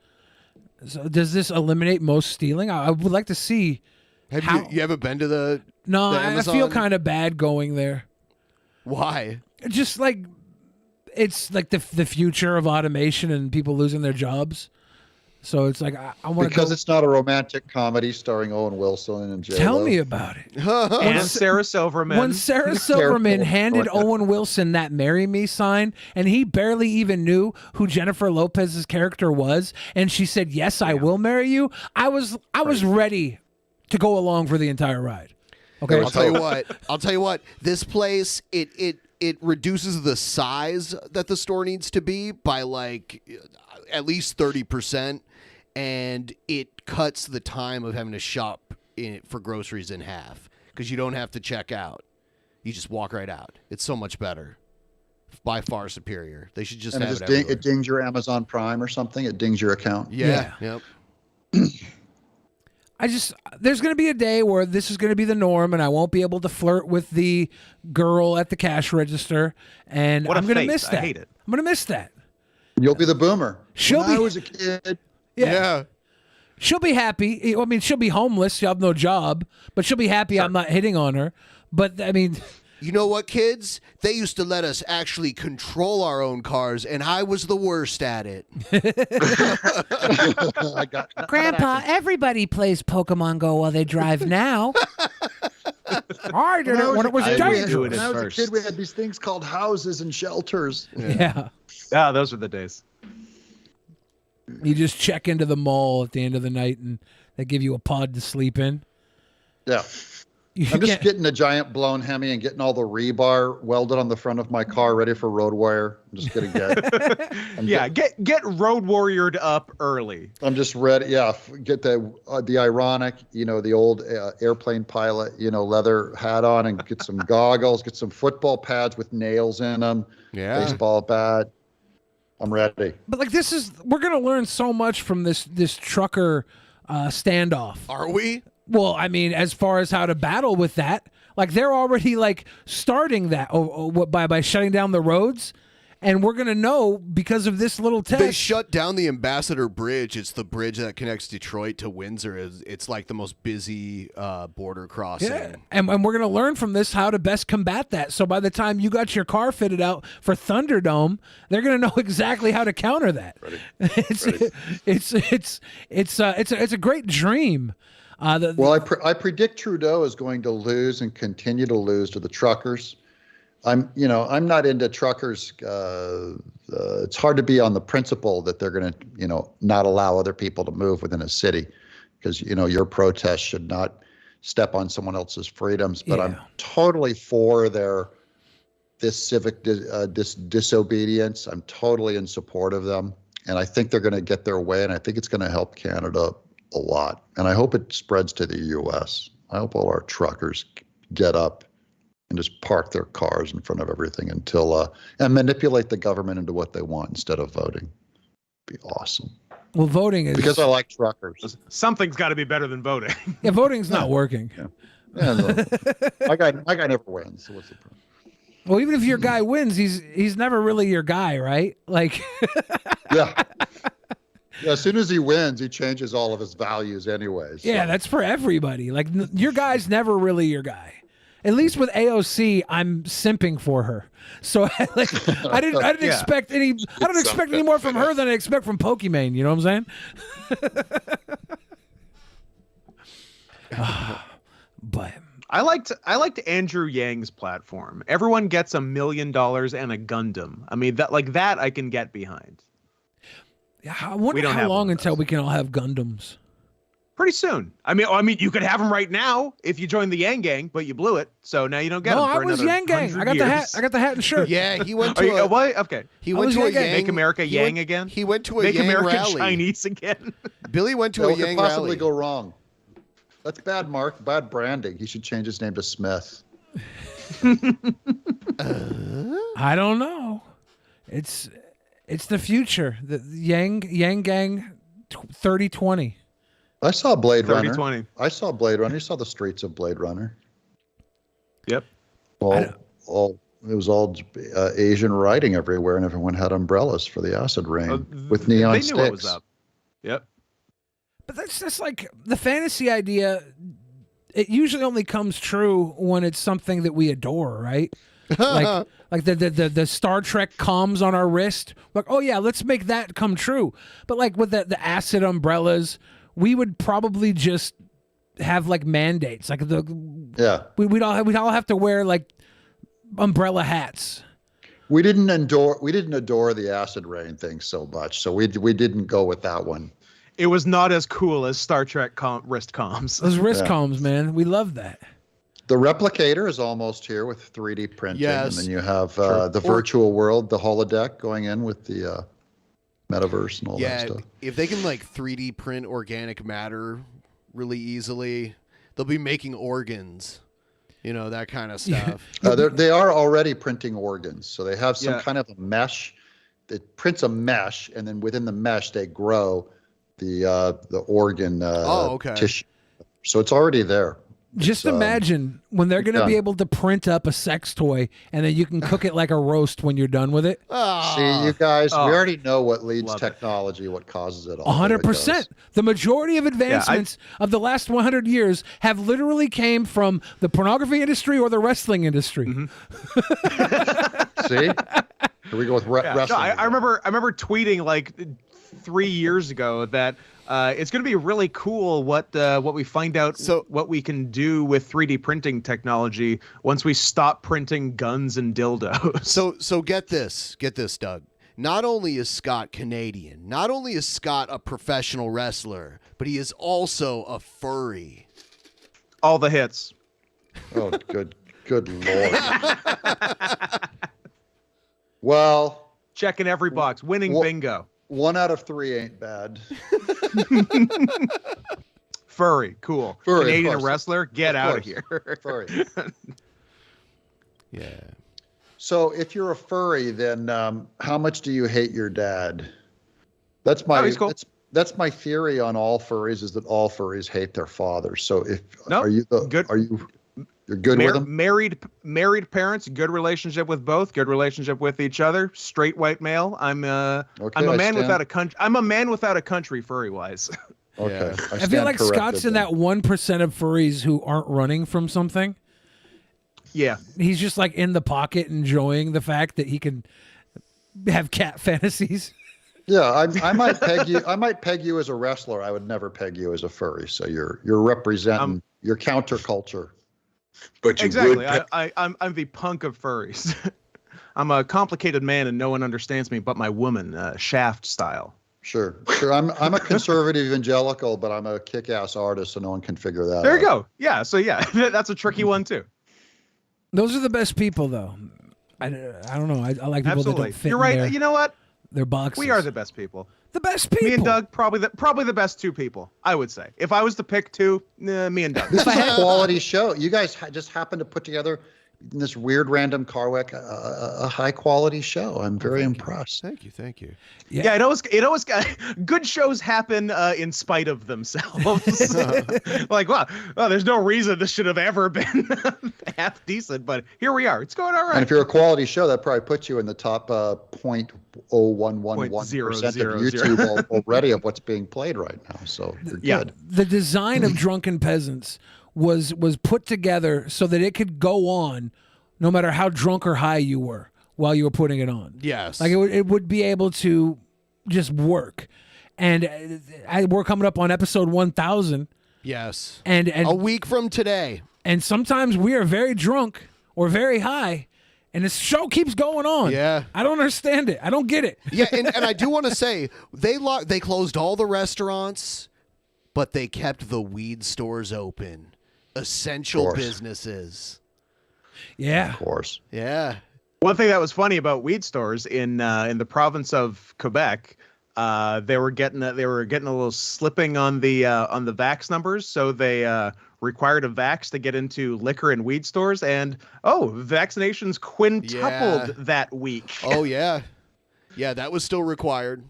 So does this eliminate most stealing? I would like to see. You haven't been to the? No, the I feel kind of bad going there. Why? Just like it's like the future of automation and people losing their jobs. So it's like I want to because it's not a romantic comedy starring Owen Wilson and J-Lo. Tell me about it. And Sarah Silverman. When Sarah Silverman handed Owen Wilson that "Marry Me" sign, and he barely even knew who Jennifer Lopez's character was, and she said, "Yes, I will marry you." I was ready to go along for the entire ride. Okay, I'll tell you what. This place it reduces the size that the store needs to be by like at least 30%. And it cuts the time of having to shop for groceries in half because you don't have to check out. You just walk right out. It's so much better. By far superior. They should just have it everywhere. It dings your Amazon Prime or something. It dings your account. Yeah. Yep. There's going to be a day where this is going to be the norm, and I won't be able to flirt with the girl at the cash register, and I'm going to miss that. I hate it. I'm going to miss that. You'll be the boomer. When I was a kid. Yeah. She'll be happy. I mean, she'll be homeless. She'll have no job, but she'll be happy I'm not hitting on her. But, I mean... You know what, kids? They used to let us actually control our own cars, and I was the worst at it. Grandpa, everybody plays Pokemon Go while they drive now. I did it when it was dangerous. When I was a kid, we had these things called houses and shelters. Yeah. Yeah, those were the days. You just check into the mall at the end of the night, and they give you a pod to sleep in. Yeah. I'm just getting a giant blown Hemi and getting all the rebar welded on the front of my car ready for road wire. I'm just going to get road warriored up early. I'm just ready. Yeah. Get the ironic, the old airplane pilot, leather hat on, and get some goggles, get some football pads with nails in them. Yeah. Baseball bat. I'm ready. But like we're gonna learn so much from this trucker standoff. Are we? Well, I mean, as far as how to battle with that, like they're already like starting that by shutting down the roads, and we're gonna know because of this little test. They shut down the Ambassador Bridge. It's the bridge that connects Detroit to Windsor. It's like the most busy border crossing. Yeah. And we're going to learn from this how to best combat that. So by the time you got your car fitted out for Thunderdome, they're going to know exactly how to counter that. It's a great dream. I predict Trudeau is going to lose and continue to lose to the truckers. I'm not into truckers. It's hard to be on the principle that they're going to, not allow other people to move within a city, because your protest should not step on someone else's freedoms. But I'm totally for this civic disobedience. I'm totally in support of them, and I think they're going to get their way, and I think it's going to help Canada a lot, and I hope it spreads to the U.S. I hope all our truckers get up and just park their cars in front of everything and manipulate the government into what they want instead of voting. Be awesome. Well, voting is because I like truckers. Something's got to be better than voting. Yeah, voting's not working. No. My guy never wins. So what's the problem? Well, even if your guy wins, he's never really your guy, right? Like, yeah. As soon as he wins, he changes all of his values anyways. Yeah, that's for everybody. Like, your guy's never really your guy. At least with AOC, I'm simping for her. So I didn't expect any. I don't expect any more from her than I expect from Pokimane. You know what I'm saying? But I liked Andrew Yang's platform. Everyone gets $1 million and a Gundam. I mean that I can get behind. Yeah, I wonder how long until we can all have Gundams. Pretty soon. I mean, you could have them right now if you join the Yang Gang, but you blew it, so now you don't get them. No, I was Yang Gang. I got the hat. I got the hat and shirt. Yeah, he went to what? Okay. He went to a Yang. Make America Yang again. He went to a Make Yang America rally. Chinese again. Billy went to a Yang rally. What could possibly go wrong? That's bad bad branding. He should change his name to Smith. I don't know. It's the future. The Yang Gang 3020. I saw Blade Runner. 3020. I saw Blade Runner. You saw the streets of Blade Runner. Yep. It was all Asian writing everywhere, and everyone had umbrellas for the acid rain with neon sticks. They knew what was up. Yep. But that's just like the fantasy idea. It usually only comes true when it's something that we adore, right? like the Star Trek comms on our wrist. Like, oh yeah, let's make that come true. But like with the acid umbrellas, we would probably just have like mandates. Like we'd all have to wear like umbrella hats. We didn't adore the acid rain thing so much, so we didn't go with that one. It was not as cool as Star Trek wrist comms. Those wrist comms, man, we love that. The replicator is almost here with 3D printing, yes. And then you have the virtual world, the holodeck going in with the metaverse and all that stuff. If they can like 3D print organic matter really easily, they'll be making organs. That kind of stuff. They are already printing organs. So they have some kind of a mesh that prints a mesh, and then within the mesh they grow the organ tissue. So it's already there. Just imagine when they're going to be able to print up a sex toy, and then you can cook it like a roast when you're done with it. See, you guys, we already know what leads technology, what causes it all. 100%. The majority of advancements of the last 100 years have literally came from the pornography industry or the wrestling industry. Mm-hmm. See? Here we go with wrestling. No, I remember tweeting like 3 years ago that it's going to be really cool what we find out, what we can do with 3D printing technology once we stop printing guns and dildos. So get this, Doug. Not only is Scott Canadian, not only is Scott a professional wrestler, but he is also a furry. All the hits. Oh, good Lord. Well, checking every box, winning bingo. 1 out of 3 ain't bad. Furry, cool. Canadian wrestler, get out of here. Furry. Yeah. So if you're a furry, then how much do you hate your dad? That's my cool. that's my theory on all furries is that all furries hate their fathers. So if Nope. You're good with them? Married parents, good relationship with both, good relationship with each other. Straight white male. I'm a man without a country. I'm a man without a country, furry wise. Okay. I feel like Scott's in that 1% of furries who aren't running from something. Yeah. He's just like in the pocket enjoying the fact that he can have cat fantasies. Yeah, I might peg you. I might peg you as a wrestler. I would never peg you as a furry. So you're representing your counterculture. But you exactly. I'm the punk of furries. I'm a complicated man, and no one understands me but my woman, Shaft style. Sure. I'm a conservative evangelical, but I'm a kick-ass artist, so no one can figure that out. There you go. Yeah. So yeah, that's a tricky one too. Those are the best people, though. I don't know. I like people that don't fit. You're right. In you know what? Their boxes. We are the best people. The best people. Me and Doug, probably the best two people, I would say. If I was to pick two, me and Doug. This is a quality show. You guys just happened to put together in this weird random car wreck a high quality show. I'm very impressed. Thank you. Yeah, it always good shows happen in spite of themselves. Like, wow, there's no reason this should have ever been half decent, but here we are. It's going all right. And if you're a quality show, that probably puts you in the top 0.0111% of YouTube already of what's being played right now. So you're good. The design of Drunken Peasants was put together so that it could go on no matter how drunk or high you were while you were putting it on. Yes. Like it would be able to just work. And we're coming up on episode 1000. Yes. And a week from today. And sometimes we are very drunk or very high, and this show keeps going on. Yeah. I don't understand it. I don't get it. Yeah, and I do want to say, they closed all the restaurants, but they kept the weed stores open. Essential businesses. Yeah. Of course. Yeah. One thing that was funny about weed stores in the province of Quebec, they were getting a little slipping on the vax numbers, so they required a vax to get into liquor and weed stores, and vaccinations quintupled that week. Oh yeah, yeah, that was still required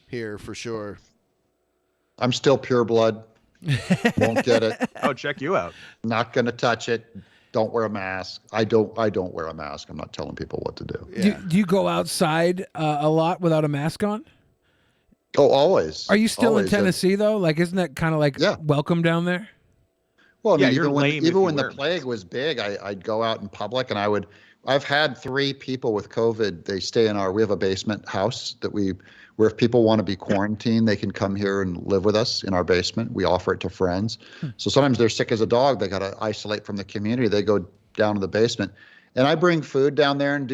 here for sure. I'm still pure blood. Won't get it. Oh, check you out. Not gonna touch it. Don't wear a mask. I don't wear a mask. I'm not telling people what to do. Yeah. Do you go outside a lot without a mask on? Oh, always. Are you still in Tennessee though? Like, isn't that kind of like welcome down there? Well, I mean, even when the plague was big, I'd go out in public, and I've had 3 people with COVID. They stay we have a basement house where if people want to be quarantined, they can come here and live with us in our basement. We offer it to friends. So sometimes they're sick as a dog. They got to isolate from the community. They go down to the basement, and I bring food down there and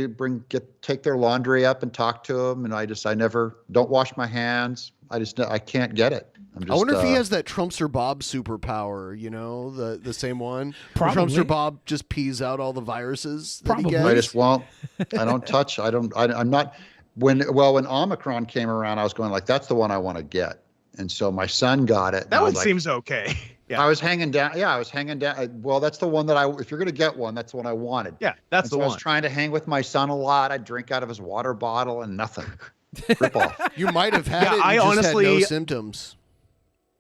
take their laundry up and talk to them. And I don't wash my hands. I can't get it. I wonder if he has that Trumpster Bob superpower, the same one. Probably. Trumpster Bob just pees out all the viruses that he Probably. gets. I just won't. I don't touch. I'm not. When Omicron came around, I was going like, that's the one I want to get. And so my son got it. That one seems okay. Yeah. I was hanging down. Yeah, I was hanging down. Well, that's the one that if you're going to get one, that's the one I wanted. Yeah, that's the one. I was trying to hang with my son a lot. I'd drink out of his water bottle and nothing. Rip off. You might have had it and had no symptoms.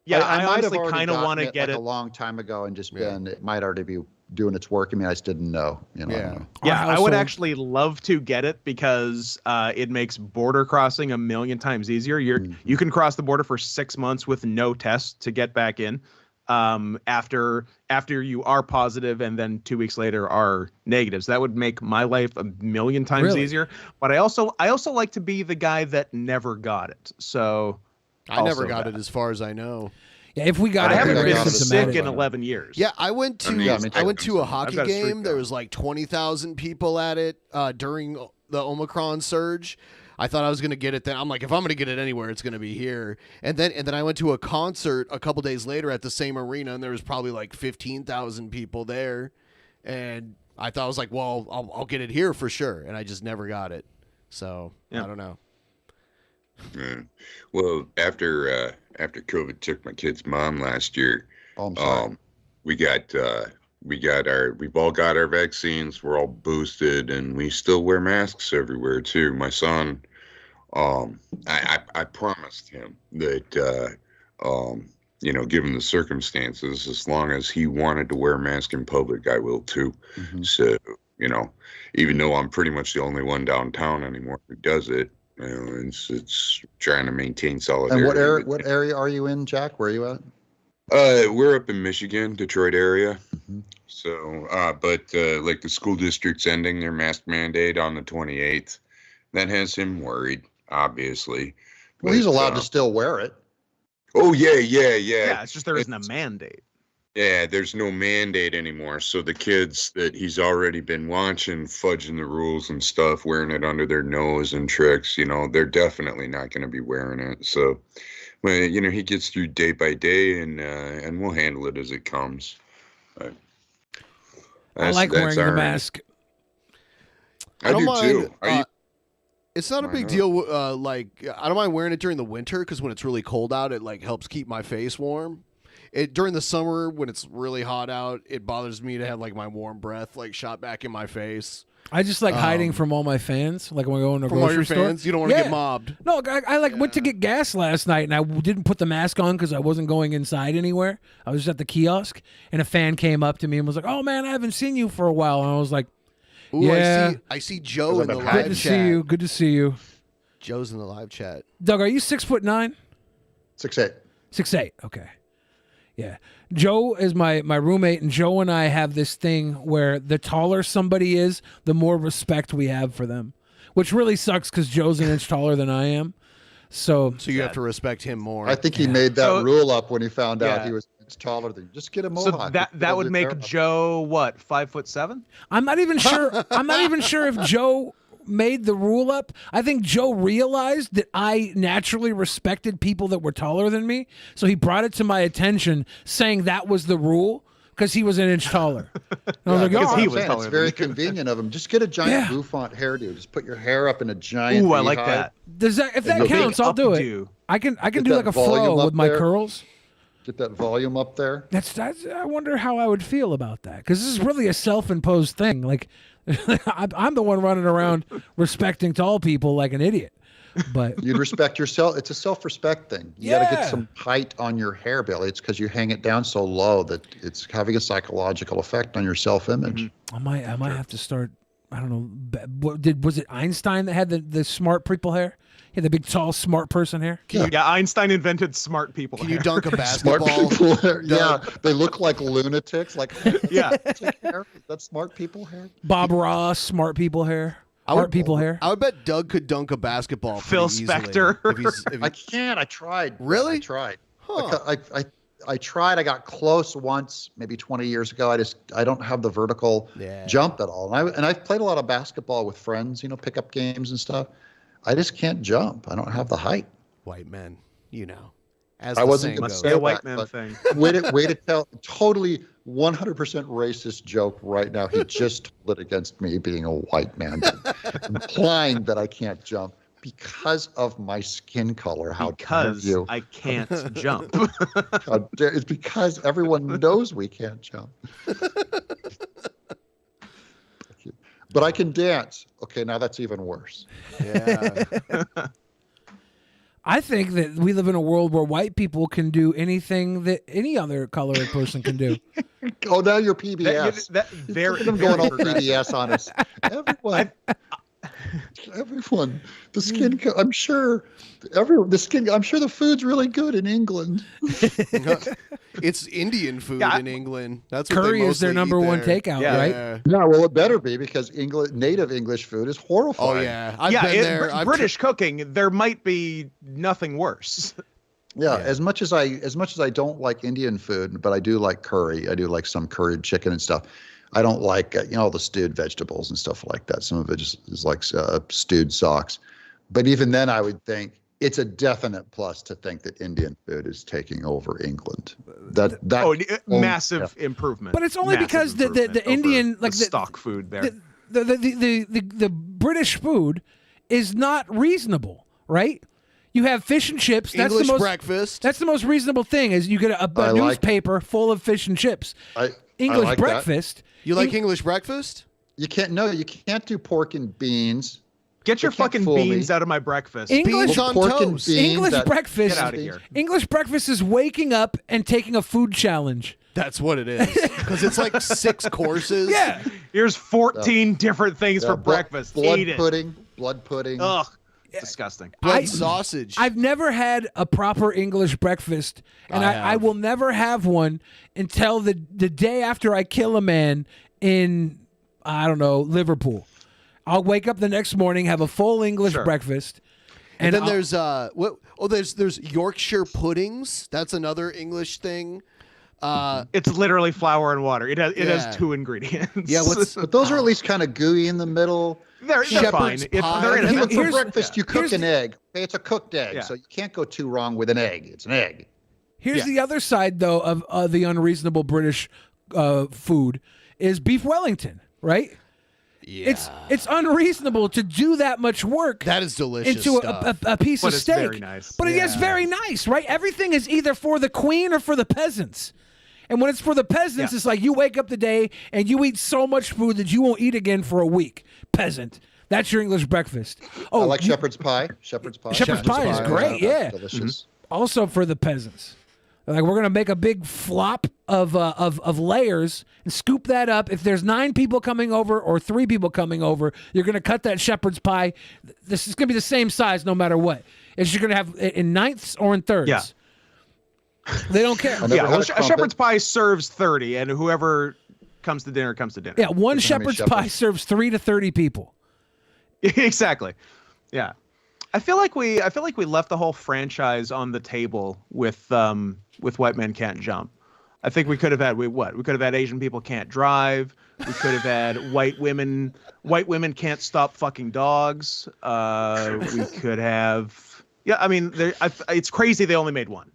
Yeah, I might have honestly kind of want to get it a long time ago and just been, it might already be doing its work. I mean, I just didn't know. I don't know. Yeah, I would actually love to get it because it makes border crossing a million times easier. You can cross the border for 6 months with no test to get back in. After you are positive and then 2 weeks later are negative. So that would make my life a million times easier. But I also like to be the guy that never got it. So I never got it as far as I know. Yeah, if we got I it, haven't we're been sick in symptomatic. 11 years. Yeah, I went to a hockey game. There was like 20,000 people at it during the Omicron surge. I thought I was going to get it then. I'm like, if I'm going to get it anywhere, it's going to be here. And then I went to a concert a couple days later at the same arena, and there was probably like 15,000 people there. And I thought I was like, well, I'll get it here for sure. And I just never got it. So I don't know. Yeah. Well, after COVID took my kid's mom last year, we got we've all got our vaccines. We're all boosted, and we still wear masks everywhere too. My son, I promised him that, given the circumstances, as long as he wanted to wear a mask in public, I will too. Mm-hmm. So, even though I'm pretty much the only one downtown anymore who does it, it's trying to maintain solidarity. And what area are you in, Jack? Where are you at? We're up in Michigan, Detroit area. Mm-hmm. So, but like the school district's ending their mask mandate on the 28th, that has him worried, obviously. Well, he's allowed to still wear it. Oh, yeah. Yeah, it's just there isn't a mandate. Yeah, there's no mandate anymore. So the kids that he's already been watching fudging the rules and stuff, wearing it under their nose and tricks, they're definitely not going to be wearing it. So, well, he gets through day by day, and we'll handle it as it comes. I like wearing the mask. I do too. It's not a big deal. I don't mind wearing it during the winter because when it's really cold out, it helps keep my face warm. During the summer when it's really hot out, it bothers me to have my warm breath shot back in my face. I just like hiding from all my fans. Like when I go in a grocery all your store, fans, you don't want to get mobbed. No, I went to get gas last night and I didn't put the mask on because I wasn't going inside anywhere. I was just at the kiosk and a fan came up to me and was like, "Oh man, I haven't seen you for a while." And I was like, "Ooh, yeah, I see Joe in the live chat. Good to see you. Good to see you." Joe's in the live chat. Doug, are you 6'9"? 6'8". 6'8". Okay. Yeah. Joe is my roommate, and Joe and I have this thing where the taller somebody is, the more respect we have for them, which really sucks because Joe's an inch taller than I am. So you have to respect him more. I think he made that rule up when he found out he was taller than you. Just get a mohawk. So that would make Joe what, 5'7"? I'm not even sure. I'm not even sure if Joe made the rule up. I think Joe realized that I naturally respected people that were taller than me, so he brought it to my attention, saying that was the rule because he was an inch taller. And I was like, because he was taller. It's very convenient of him. Just get a giant bouffant hairdo. Just put your hair up in a giant. Ooh, I like that. Does that if that counts? I'll do it. I can do like a fro with my curls. Get that volume up there. That's. I wonder how I would feel about that because this is really a self-imposed thing. Like. I'm the one running around respecting tall people like an idiot. But you'd respect yourself. It's a self-respect thing. You got to get some height on your hair, Billy. It's because you hang it down so low that it's having a psychological effect on your self-image. I might have to start. I don't know. Was it Einstein that had the smart people hair? He had the big, tall, smart person hair. Yeah, Einstein invented smart people. Can you dunk a basketball? Smart people hair. Yeah, they look like lunatics. Like hair. That's smart people hair. Bob Ross, smart people hair. Art people hair. I would bet Doug could dunk a basketball. Phil Spector. I can't. I tried. Really? I tried. Huh. I tried. I got close once, maybe 20 years ago. I don't have the vertical jump at all. And I've played a lot of basketball with friends, pickup games and stuff. I just can't jump. I don't have the height. White men, As I wasn't going to say a white man thing. Way to tell. Totally 100% racist joke right now. He just told it against me being a white man, implying that I can't jump because of my skin color. How dare you? I can't jump. It's because everyone knows we can't jump. But I can dance. Okay, now that's even worse. Yeah. I think that we live in a world where white people can do anything that any other colored person can do. Oh, now you're PBS. I'm going all PBS on us. Everyone, the skin. I'm sure. I'm sure the food's really good in England. It's Indian food in England. That's what curry they is their number one takeout, right? Yeah, well, it better be because native English food is horrifying. Oh yeah, I've been there. British cooking, there might be nothing worse. Yeah, as much as I don't like Indian food, but I do like curry. I do like some curried chicken and stuff. I don't like all the stewed vegetables and stuff like that. Some of it is like stewed socks. But even then, I would think it's a definite plus to think that Indian food is taking over England. Massive improvement. But it's only because the Indian the stock food there. The British food is not reasonable, right? You have fish and chips. That's English the most breakfast. That's the most reasonable thing. Is you get a newspaper full of fish and chips. English like that. breakfast. You like English breakfast? You can't. No, you can't do pork and beans. Get your fucking beans out of my breakfast. English on pork and toast. beans, English that- breakfast. Get out of here. English breakfast is waking up and taking a food challenge. That's what it is. Because it's like 6 courses. Yeah. Here's 14 different things for breakfast. Blood Eat it. pudding. Blood pudding. Ugh. Disgusting. Blood sausage. I've never had a proper English breakfast, and I will never have one until the day after I kill a man in, I don't know, Liverpool. I'll wake up the next morning, have a full English breakfast. And then there's there's Yorkshire puddings. That's another English thing. It's literally flour and water. It has 2 ingredients. Yeah, But those are at least kind of gooey in the middle. They're fine. They're innocent. For breakfast, you cook an egg. Okay, it's a cooked egg, so you can't go too wrong with an egg. It's an egg. Here's the other side, though, of the unreasonable British food is beef Wellington, right? Yeah. It's unreasonable to do that much work. That is delicious into stuff. a piece But of it's steak. very nice. But it's very nice, right? Everything is either for the queen or for the peasants. And when it's for the peasants, it's like you wake up the day and you eat so much food that you won't eat again for a week. Peasant. That's your English breakfast. Oh, I like shepherd's pie. Shepherd's pie. Shepherd's pie is great, yeah. Delicious. Also for the peasants. Like, we're gonna make a big flop of layers and scoop that up. If there's 9 people coming over or 3 people coming over, you're gonna cut that shepherd's pie. This is gonna be the same size no matter what. It's you're gonna have in ninths or in thirds. Yeah. They don't care. A shepherd's pie serves 30, and whoever comes to dinner comes to dinner. Yeah, one shepherd's pie serves 3 to 30 people. Exactly. Yeah. I feel like we left the whole franchise on the table with White Men Can't Jump. I think we could have had we could have had Asian people can't drive. We could have had white women can't stop fucking dogs. We could have I mean it's crazy they only made one.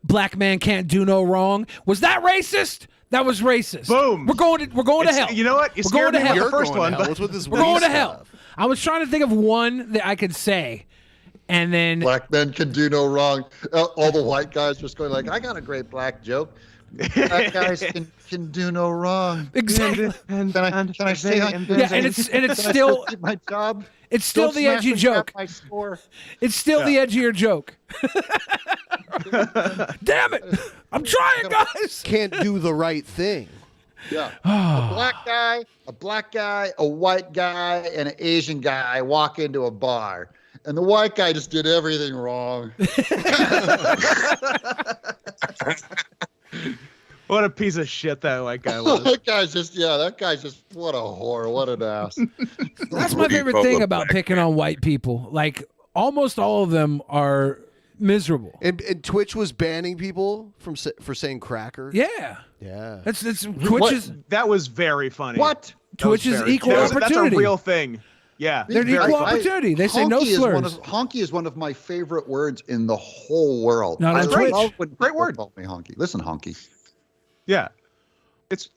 Black man can't do no wrong. Was that racist? That was racist. Boom. We're going to hell. You know what? You We're going scared to me hell. with the first one. What's with this? We're going to hell. I was trying to think of one that I could say, and then Black men can do no wrong. All the white guys just going like, I got a great black joke. Black guys can do no wrong. Exactly. Can I stay on? Yeah, and it's still my job. It's still Don't the smash edgy me joke. at my score. It's still the edgier joke. Damn it! I'm trying, guys. Can't do the right thing. Yeah. A black guy, a white guy, and an Asian guy walk into a bar. And the white guy just did everything wrong. What a piece of shit that white guy was. that guy's just what a whore, what an ass. That's my favorite thing about picking on white people. Like, almost all of them are miserable. And Twitch was banning people for saying cracker. Yeah. Yeah. That's Twitch is that was very funny. What? Twitch is equal opportunity. That's a real thing. Yeah. They're equal opportunity. They say no slurs. Honky is one of my favorite words in the whole world. Not on Twitch. love when Great people word. call me honky. Listen, honky. Yeah. Because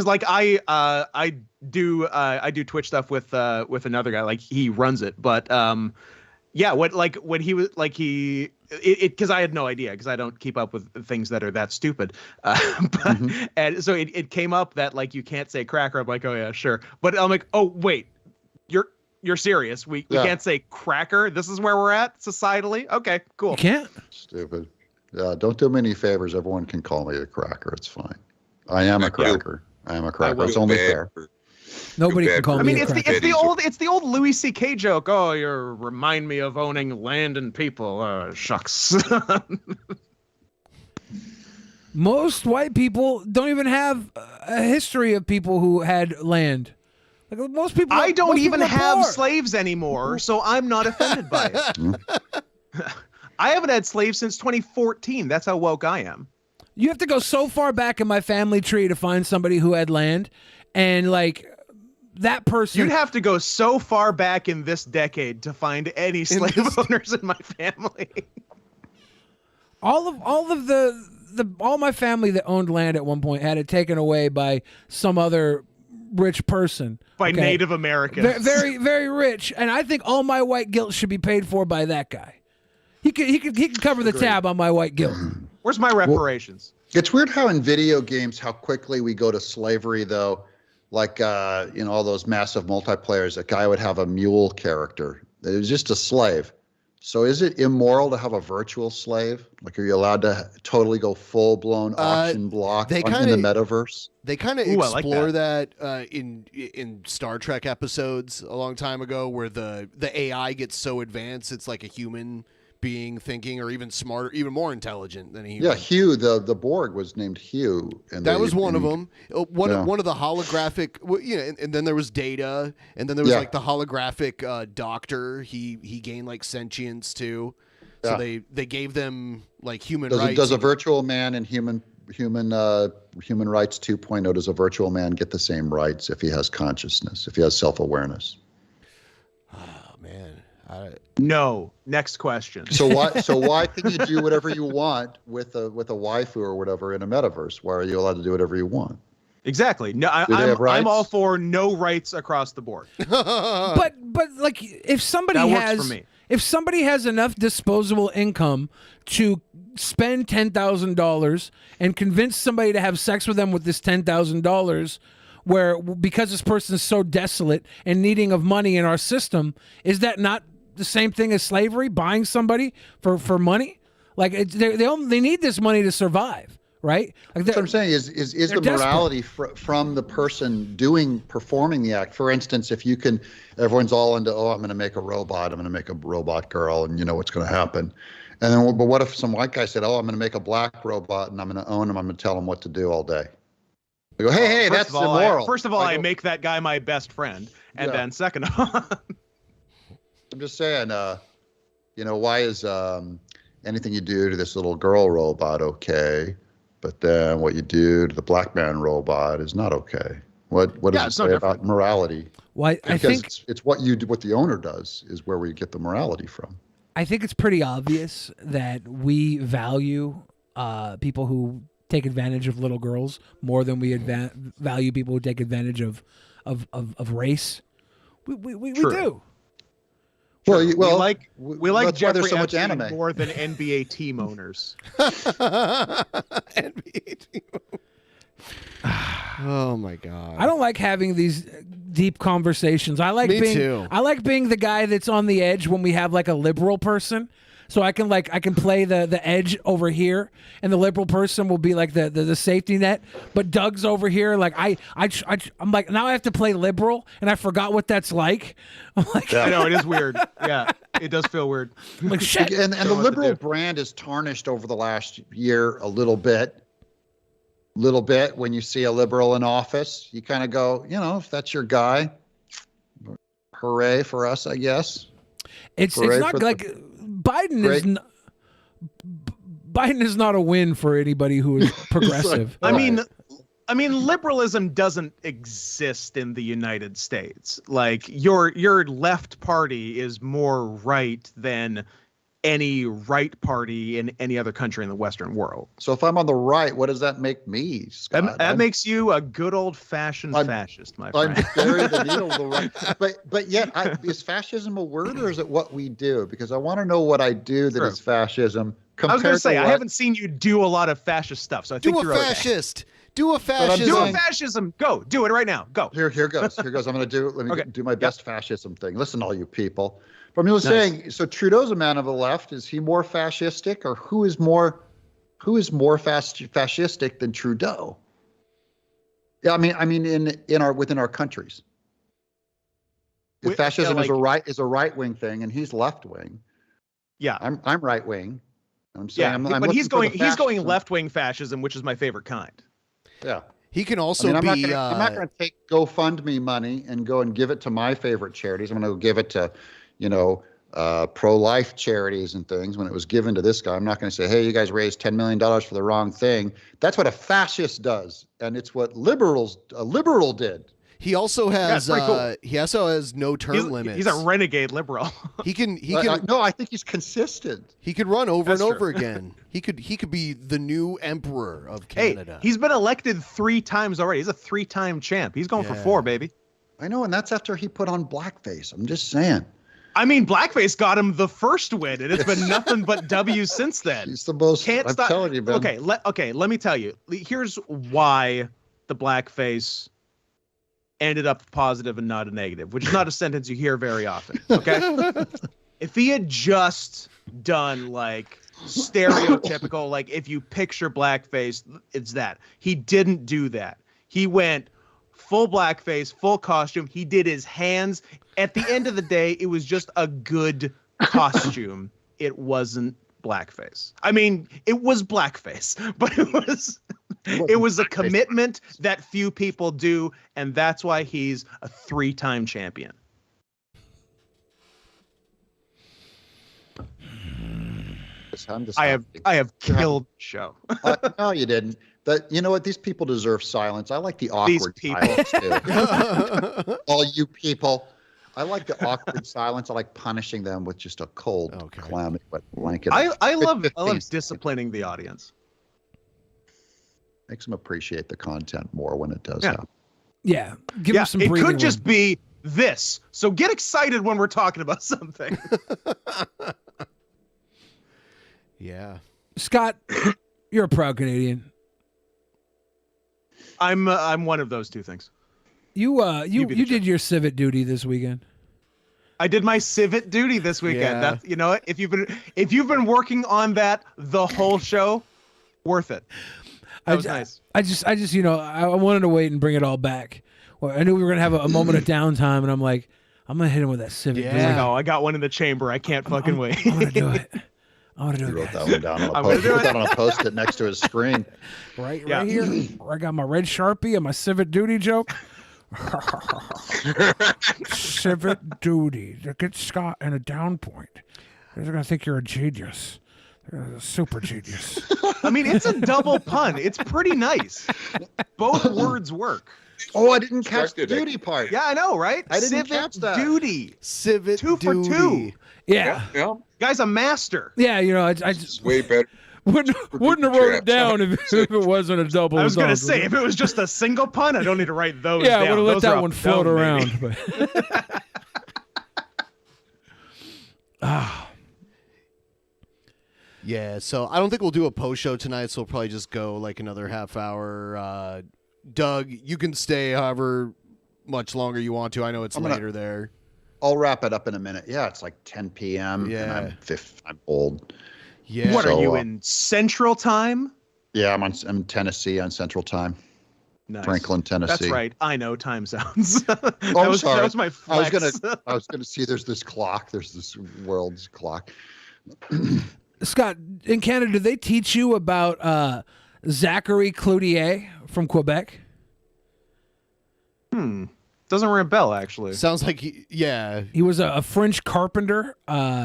like I do Twitch stuff with another guy, like he runs it, but when he was like because I had no idea, because I don't keep up with things that are that stupid, and so it came up that like you can't say cracker. I'm like, oh yeah, sure, but I'm like, oh wait, you're serious? We can't say cracker? This is where we're at societally? Okay, cool. You can't. Stupid. Yeah, don't do me any favors. Everyone can call me a cracker. It's fine. I am a cracker. I am a cracker. It's only fair. Nobody can call me. It's the old Louis C.K. joke. Oh, you remind me of owning land and people. Shucks. Most white people don't even have a history of people who had land. Like, most people. I don't even have poor. slaves anymore, so I'm not offended by it. I haven't had slaves since 2014. That's how woke I am. You have to go so far back in my family tree to find somebody who had land, and like that person. You'd have to go so far back in this decade to find any slave owners in my family. All my family that owned land at one point had it taken away by some other rich person. By Native Americans. Very, very rich, and I think all my white guilt should be paid for by that guy. He could cover the tab on my white guilt. Where's my reparations? It's weird how in video games, how quickly we go to slavery, though. Like, all those massive multiplayers, a guy would have a mule character. It was just a slave. So is it immoral to have a virtual slave? Like, are you allowed to totally go full-blown auction block in the metaverse? They kind of explore that in Star Trek episodes a long time ago, where the AI gets so advanced it's like a human being thinking, or even smarter, even more intelligent than a human. Yeah, Hugh, the Borg was named Hugh, and that was one of them. One of the holographic, and then there was Data, and then there was like the holographic doctor. He gained like sentience too. So they gave them like human rights. Does a virtual man and human rights 2.0, does a virtual man get the same rights if he has consciousness, if he has self-awareness? Oh man. No. Next question. So why can you do whatever you want with a waifu or whatever in a metaverse? Why are you allowed to do whatever you want? Exactly. No, I'm all for no rights across the board. but like if somebody has enough disposable income to spend $10,000 and convince somebody to have sex with them with this $10,000, where because this person is so desolate and needing of money in our system, is that not the same thing as slavery? Buying somebody for money? Like they need this money to survive, right? Like what I'm saying is the morality from the person performing the act. For instance, if everyone's all into, I'm going to make a robot, I'm going to make a robot girl, and you know what's going to happen. And then, but what if some white guy said, I'm going to make a black robot and I'm going to own him, I'm going to tell him what to do all day? I go, hey, that's immoral. First of all, I make that guy my best friend, and then second of all, I'm just saying, why is anything you do to this little girl robot okay, but then what you do to the black man robot is not okay? What does it say about morality? Well, I think it's what the owner does is where we get the morality from. I think it's pretty obvious that we value people who take advantage of little girls more than we value people who take advantage of race. We do. Well, we like Jeffrey so much Epstein anime more than NBA team owners. NBA team owners. Oh my God! I don't like having these deep conversations. I like Me too. I like being the guy that's on the edge when we have like a liberal person. So I can play the edge over here, and the liberal person will be like the safety net. But Doug's over here, like I'm like, now I have to play liberal, and I forgot what that's like. I'm like, I know it is weird. Yeah, it does feel weird. I'm like shit. And the liberal brand is tarnished over the last year a little bit. When you see a liberal in office, you kind of go, if that's your guy, hooray for us, I guess. It's not like Biden is not a win for anybody who is progressive. I mean, liberalism doesn't exist in the United States. Like your left party is more right than any right party in any other country in the Western world. So if I'm on the right, what does that make me, Scott? That makes you a good old-fashioned fascist, my friend. I'm very the needle the right. But yet, is fascism a word or is it what we do? Because I want to know what I do that is fascism. I was going to say, I haven't seen you do a lot of fascist stuff, so I think you're fascist. Do a fascism. Do a fascism. Go. Do it right now. Go. Here goes. I'm going to let me do my best fascism thing. Listen, all you people. But I'm saying, so Trudeau's a man of the left. Is he more fascistic, or who is more fascistic than Trudeau? Yeah, I mean, within our countries. If fascism is a right wing thing, and he's left wing. Yeah, I'm right wing. I'm saying, but he's going left wing fascism, which is my favorite kind. Yeah. He can also I'm not going to take GoFundMe money and go and give it to my favorite charities. I'm going to give it to, pro-life charities and things. When it was given to this guy, I'm not going to say, hey, you guys raised $10 million for the wrong thing. That's what a fascist does. And it's what a liberal did. He also has no term limits. He's a renegade liberal. No, I think he's consistent. He could run over and over again. He could be the new emperor of Canada. Hey, he's been elected 3 times already. He's a 3-time champ. He's going for 4, baby. I know, and that's after he put on blackface. I'm just saying. I mean, blackface got him the first win, and it's been nothing but W's since then. He's the most. Can't I'm stop. telling you, man. Okay, let me tell you. Here's why the blackface ended up positive and not a negative, which is not a sentence you hear very often. Okay, if he had just done like stereotypical, like if you picture blackface, it's that. He didn't do that. He went full blackface, full costume. He did his hands. At the end of the day, it was just a good costume. It wasn't blackface. I mean, it was blackface, but it was a commitment that few people do, and that's why he's a 3-time champion. I have killed the show. No, you didn't. But you know what? These people deserve silence. I like the awkward silence too. All you people. I like the awkward silence. I like punishing them with just a cold, clammy wet blanket. I love disciplining the audience. Makes them appreciate the content more when it does happen. Yeah, give them some it breathing could just room. be this. So get excited when we're talking about something. Yeah. Scott, you're a proud Canadian. I'm one of those two things. You did your civic duty this weekend. I did my civic duty this weekend. Yeah. That's, you know what? If you've been working on that the whole show, worth it. That was nice. I just I wanted to wait and bring it all back. Well, I knew we were gonna have a moment of downtime, and I'm like, I'm gonna hit him with that civic duty. No, I got one in the chamber. I can't fucking wait. I'm gonna do it. I want to do He it. wrote that one down on a post. Put that on a post-it next to his screen. Right here. Where I got my red Sharpie and my civic duty joke. Civic duty to get Scott in a down point. They're gonna think you're a genius. A super genius. I mean, it's a double pun. It's pretty nice. Both words work. Oh, I didn't catch the duty part. Yeah, I know, right? I didn't civic catch that. duty. Civic 2 for duty. 2. Yeah. Guy's a master. Yeah, I just way better. wouldn't have wrote it down if it wasn't a double. I was going to say, if it was just a single pun, I don't need to write those yeah, down. I would have let Those that are one up float down, around. maybe. But Yeah, so I don't think we'll do a post show tonight, so we'll probably just go like another half hour. Doug, you can stay however much longer you want to. I know it's later there. I'll wrap it up in a minute. Yeah, it's like 10 p.m. Yeah. And I'm old. Yeah. What are you in Central Time? Yeah, I'm in Tennessee on Central Time. Nice. Franklin, Tennessee. That's right. I know time zones. I'm sorry. That was my flex. I was gonna see. There's this clock. There's this world's clock. Scott, in Canada, do they teach you about Zachary Cloutier from Quebec? Doesn't ring a bell, actually. Sounds like he was a French carpenter.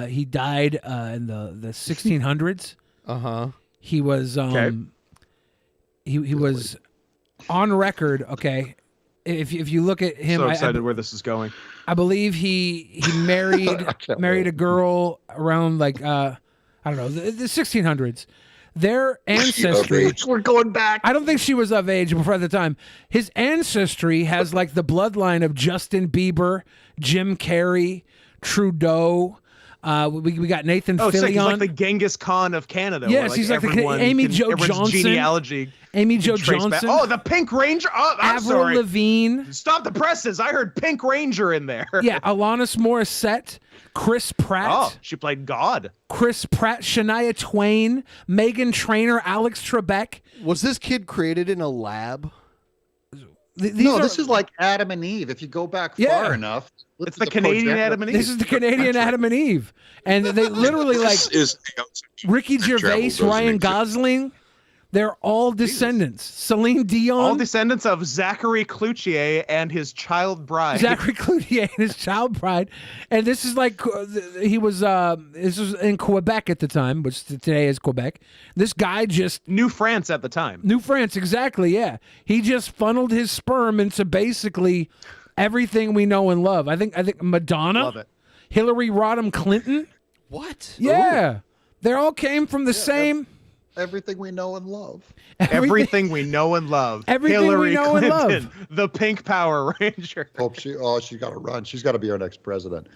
He died in the 1600s. He was he was on record. Okay, if you look at him, So excited where this is going. I believe he married a girl around like I don't know the 1600s. Their ancestry. We're going back. I don't think she was of age before at the time. His ancestry has like the bloodline of Justin Bieber, Jim Carrey, Trudeau. We got Nathan Oh, sick. He's Fillion. like the Genghis Khan of Canada. Yes, where, like, he's like the everyone Amy can- Jo everyone's Johnson. Genealogy. Amy can Jo trace back- Johnson. Oh, the Pink Ranger. Oh, I'm Avril sorry. Lavigne. Stop the presses. I heard Pink Ranger in there. Yeah, Alanis Morissette, Chris Pratt. Oh, she played God. Chris Pratt, Shania Twain, Megan Trainor, Alex Trebek. Was this kid created in a lab? This is like Adam and Eve. If you go back far enough, it's the Canadian Adam and Eve. This is the Canadian Adam and Eve, and they literally like Ricky Gervais, Ryan Gosling. They're all descendants. Celine Dion. All descendants of Zachary Cloutier and his child bride. Zachary Cloutier and his child bride. And this is like, he was, this was in Quebec at the time, which today is Quebec. This guy just. New France at the time. New France, exactly, yeah. He just funneled his sperm into basically everything we know and love. I think Madonna. Love it. Hillary Rodham Clinton. What? Yeah. They all came from the same. Everything we know and love. Everything we know and love. Everything Hillary we know Clinton, and love. The Pink Power Ranger. Hope she's got to run. She's got to be our next president.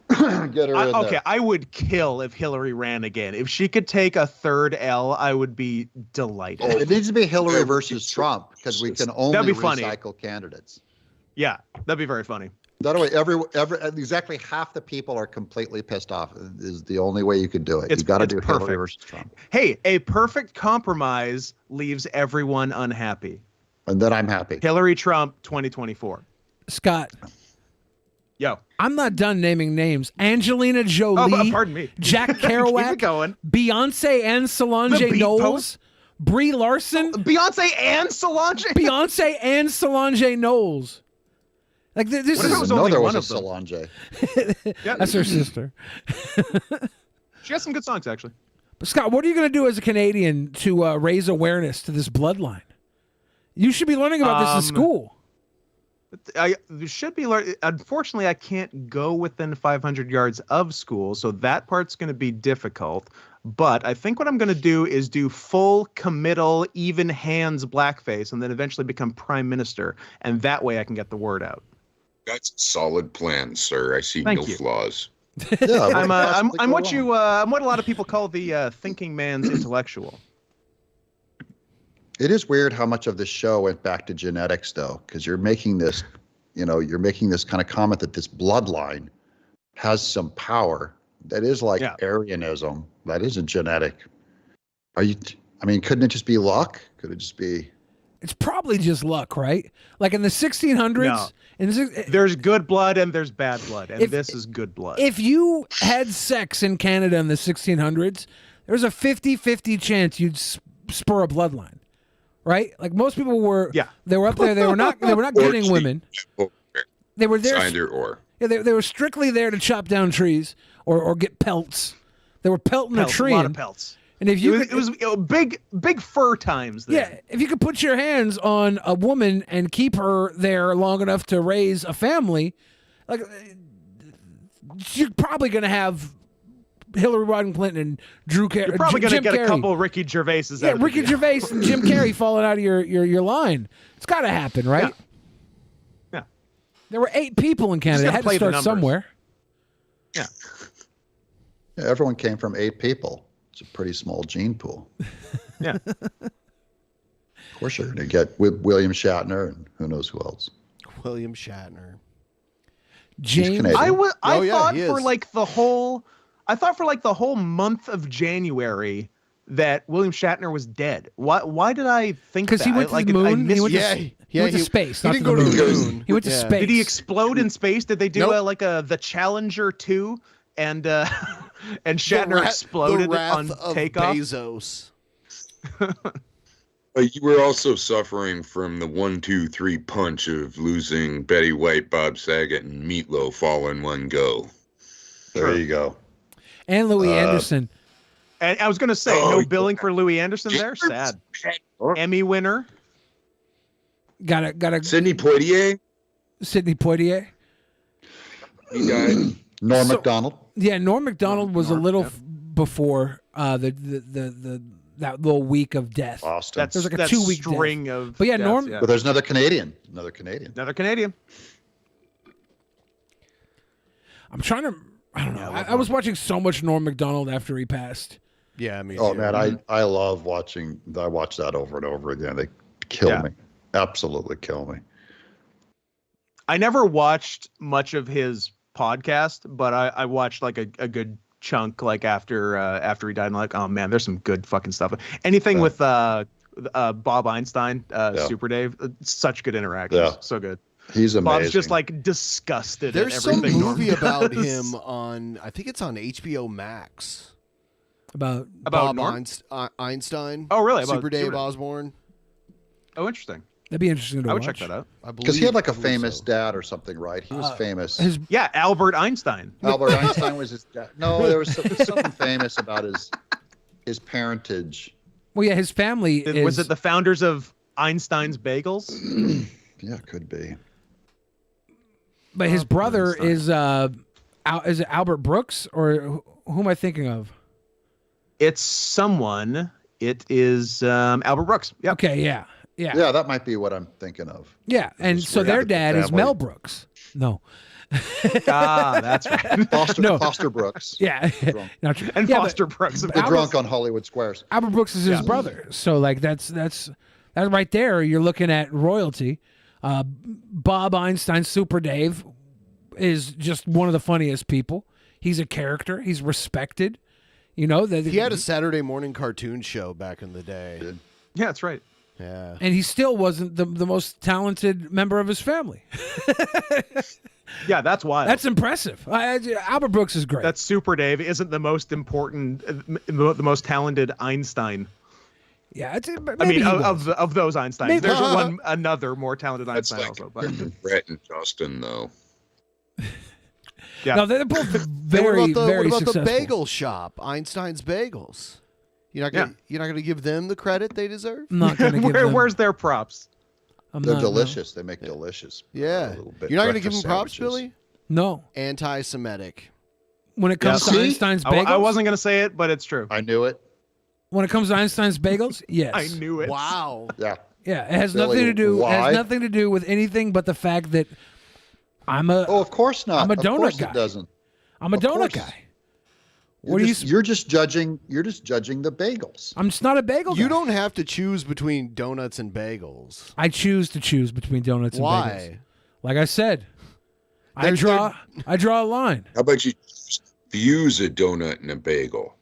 Get her in Okay, there. I would kill if Hillary ran again. If she could take a third L, I would be delighted. It needs to be Hillary versus Trump because we can only That'd be funny. recycle candidates. Yeah, that'd be very funny. That way, exactly half the people are completely pissed off. Is the only way you could do it. You got to do perfect. Hillary versus Trump, Hey, a perfect compromise leaves everyone unhappy. and then I'm happy. Hillary Trump 2024. Scott. Yo. I'm not done naming names. Angelina Jolie. Oh, pardon me. Jack Keep Kerouac. it going. Beyonce and Solange The Beat Knowles. Post? Brie Larson. Beyonce and Solange? Beyonce and Solange Knowles. Like this What if it is was only there one was a of them? Solange. Yeah. that's her sister. She has some good songs, actually. But Scott, what are you going to do as a Canadian to raise awareness to this bloodline? You should be learning about this in school. I should be learning. Unfortunately, I can't go within 500 yards of school, so that part's going to be difficult. But I think what I'm going to do is do full committal, even hands blackface, and then eventually become prime minister. And that way I can get the word out. That's a solid plan, sir. I see Thank no you. flaws. Yeah, I'm what a lot of people call the thinking man's intellectual. It is weird how much of the show went back to genetics, though, because you're making this, you're making this kind of comment that this bloodline has some power that is like Aryanism. That isn't genetic. Couldn't it just be luck? Could it just be? It's probably just luck, right? Like in the 1600s. No. There's good blood and there's bad blood, and this is good blood. If you had sex in Canada in the 1600s, there's a 50-50 chance you'd spur a bloodline. Right? Like most people were they were up there, they were not getting women. They were there. Either or. Yeah, they were strictly there to chop down trees or get pelts. They were pelting a tree. A lot of pelts. And if you it was big fur times then. Yeah, if you could put your hands on a woman and keep her there long enough to raise a family, like you're probably going to have Hillary Rodham Clinton and Drew Carey. You're probably going to get Carrey. a couple Ricky Gervaises Yeah, out of Ricky it. Gervais and Jim Carrey falling out of your line. It's got to happen, right? Yeah. There were 8 people in Canada. It had to play the start numbers. somewhere. Yeah. Yeah, everyone came from 8 people. It's a pretty small gene pool. Yeah. Of course, you're going to get William Shatner and who knows who else. William Shatner. James. I thought he for is. like the whole month of January that William Shatner was dead. Why did I think that? Because he went to the moon. He went to space. He not didn't to go the to the moon. moon. He went to space. Did he explode in space? Did they do Nope. the Challenger 2 and Shatner exploded the wrath on of takeoff? Bezos. But you were also suffering from the 1-2-3 punch of losing Betty White, Bob Saget, and Meatloaf all in one go. There you go. And Louis Anderson. And I was going to say, no billing for Louis Anderson there? Sad. Emmy winner. Got a Sidney Poitier. Sidney Poitier. He died. Norm Macdonald. Yeah, Norm Macdonald was a little before that little week of death. Boston. There's like a That 2-week string death. of But yeah, deaths, Norm. But there's another Canadian. Another Canadian. I'm trying to. I don't know. I was watching so much Norm Macdonald after he passed. Yeah, me Oh too. man, I love watching. I watch that over and over again. They kill me. Absolutely kill me. I never watched much of his podcast, but I watched like a good chunk like after he died. And like, oh man, there's some good fucking stuff. Anything with Bob Einstein, Super Dave, such good interactions. Yeah. So good. He's amazing. Bob's just like disgusted. There's at some everything movie Norm about does. him on, I think it's on HBO Max. About Bob Norm? Einstein. Oh, really? About Super Dave Super Dave. Osborne. Oh, interesting. That'd be interesting to I watch. would check that out. Because he had like a famous dad or something, right? He was famous. Yeah, Albert Einstein. Albert Einstein was his dad. No, there was something famous about his parentage. Well, yeah, his family is. Was it the founders of Einstein's Bagels? Yeah, could be. But his brother is is it Albert Brooks or who am I thinking of? It's someone. It is Albert Brooks. Yeah. Okay, yeah. Yeah, that might be what I'm thinking of. Yeah, and Just so right their after the dad is family. Mel Brooks. No. That's right. Foster Brooks. Yeah, not true. And Yeah, Foster Brooks. The drunk on Hollywood Squares. Albert Brooks is his brother, so like that's right there. You're looking at royalty. Bob Einstein, Super Dave, is just one of the funniest people. He's a character. He's respected. You know that he had a Saturday morning cartoon show back in the day. Yeah, that's right. Yeah, and he still wasn't the most talented member of his family. Yeah, that's wild. That's impressive. Albert Brooks is great. That Super Dave isn't the most important, the most talented Einstein. Yeah, I mean, of those Einsteins, maybe. There's another more talented Einstein like also. But Brett and Justin, though. Yeah, no, they're both very what about successful. the bagel shop, Einstein's Bagels? You're not gonna give them the credit they deserve. I'm not gonna give them. Where's their props? They're delicious. They make delicious. Yeah, you're not gonna give them props, Billy? No. Anti-Semitic. When it comes to Einstein's bagels, I wasn't gonna say it, but it's true. I knew it. When it comes to Einstein's bagels, yes, I knew it. Wow. Yeah. Yeah, it has Billy, nothing to do. why? It has nothing to do with anything but the fact that I'm a. Oh, of course not. I'm a Of donut course guy. It doesn't. I'm a donut guy. What are you? You're just judging. You're just judging the bagels. I'm just not a bagel guy. You don't have to choose between donuts and bagels. I choose to choose between donuts and bagels. Why? Like I said, I draw a line. How about you use a donut and a bagel?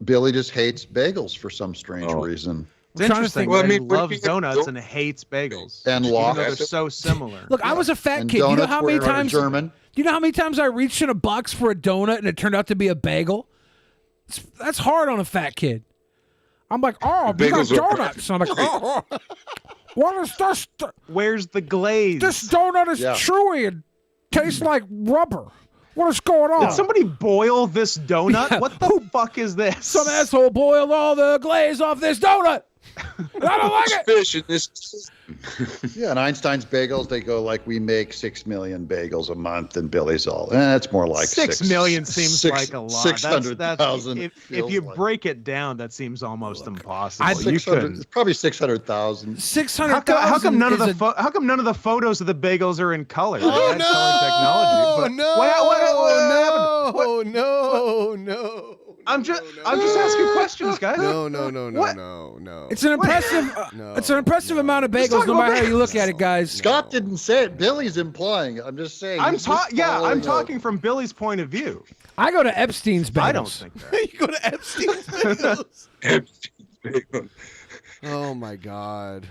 Billy just hates bagels for some strange reason. It's interesting. Well, he loves donuts and hates bagels. And even though lost. they're so similar. Look, I was a fat And kid. You know donuts how many were times? German. You know how many times I reached in a box for a donut and it turned out to be a bagel? That's hard on a fat kid. I'm like, oh, we got donuts. I'm like, oh, what is this? Where's the glaze? This donut is chewy and tastes like rubber. What is going on? Did somebody boil this donut? Yeah. What the fuck is this? Some asshole boiled all the glaze off this donut. And I don't like it. Fish in this. Yeah, and Einstein's bagels, they go like, we make 6 million bagels a month, and Billy's all, it's more like 6 million seems like a lot. 600,000. If you break it down, that seems almost impossible. It's probably 600,000. 600,000. How come none of the photos of the bagels are in color? Oh They had color technology. No. I'm just asking questions, guys. No. It's an impressive. It's an impressive amount of bagels, no matter how you look at it, guys. Scott didn't say it. Billy's implying. I'm just saying. I'm talking from Billy's point of view. I go to Epstein's bagels. I don't think that. You go to Epstein's bagels. Epstein's bagels. Oh my God.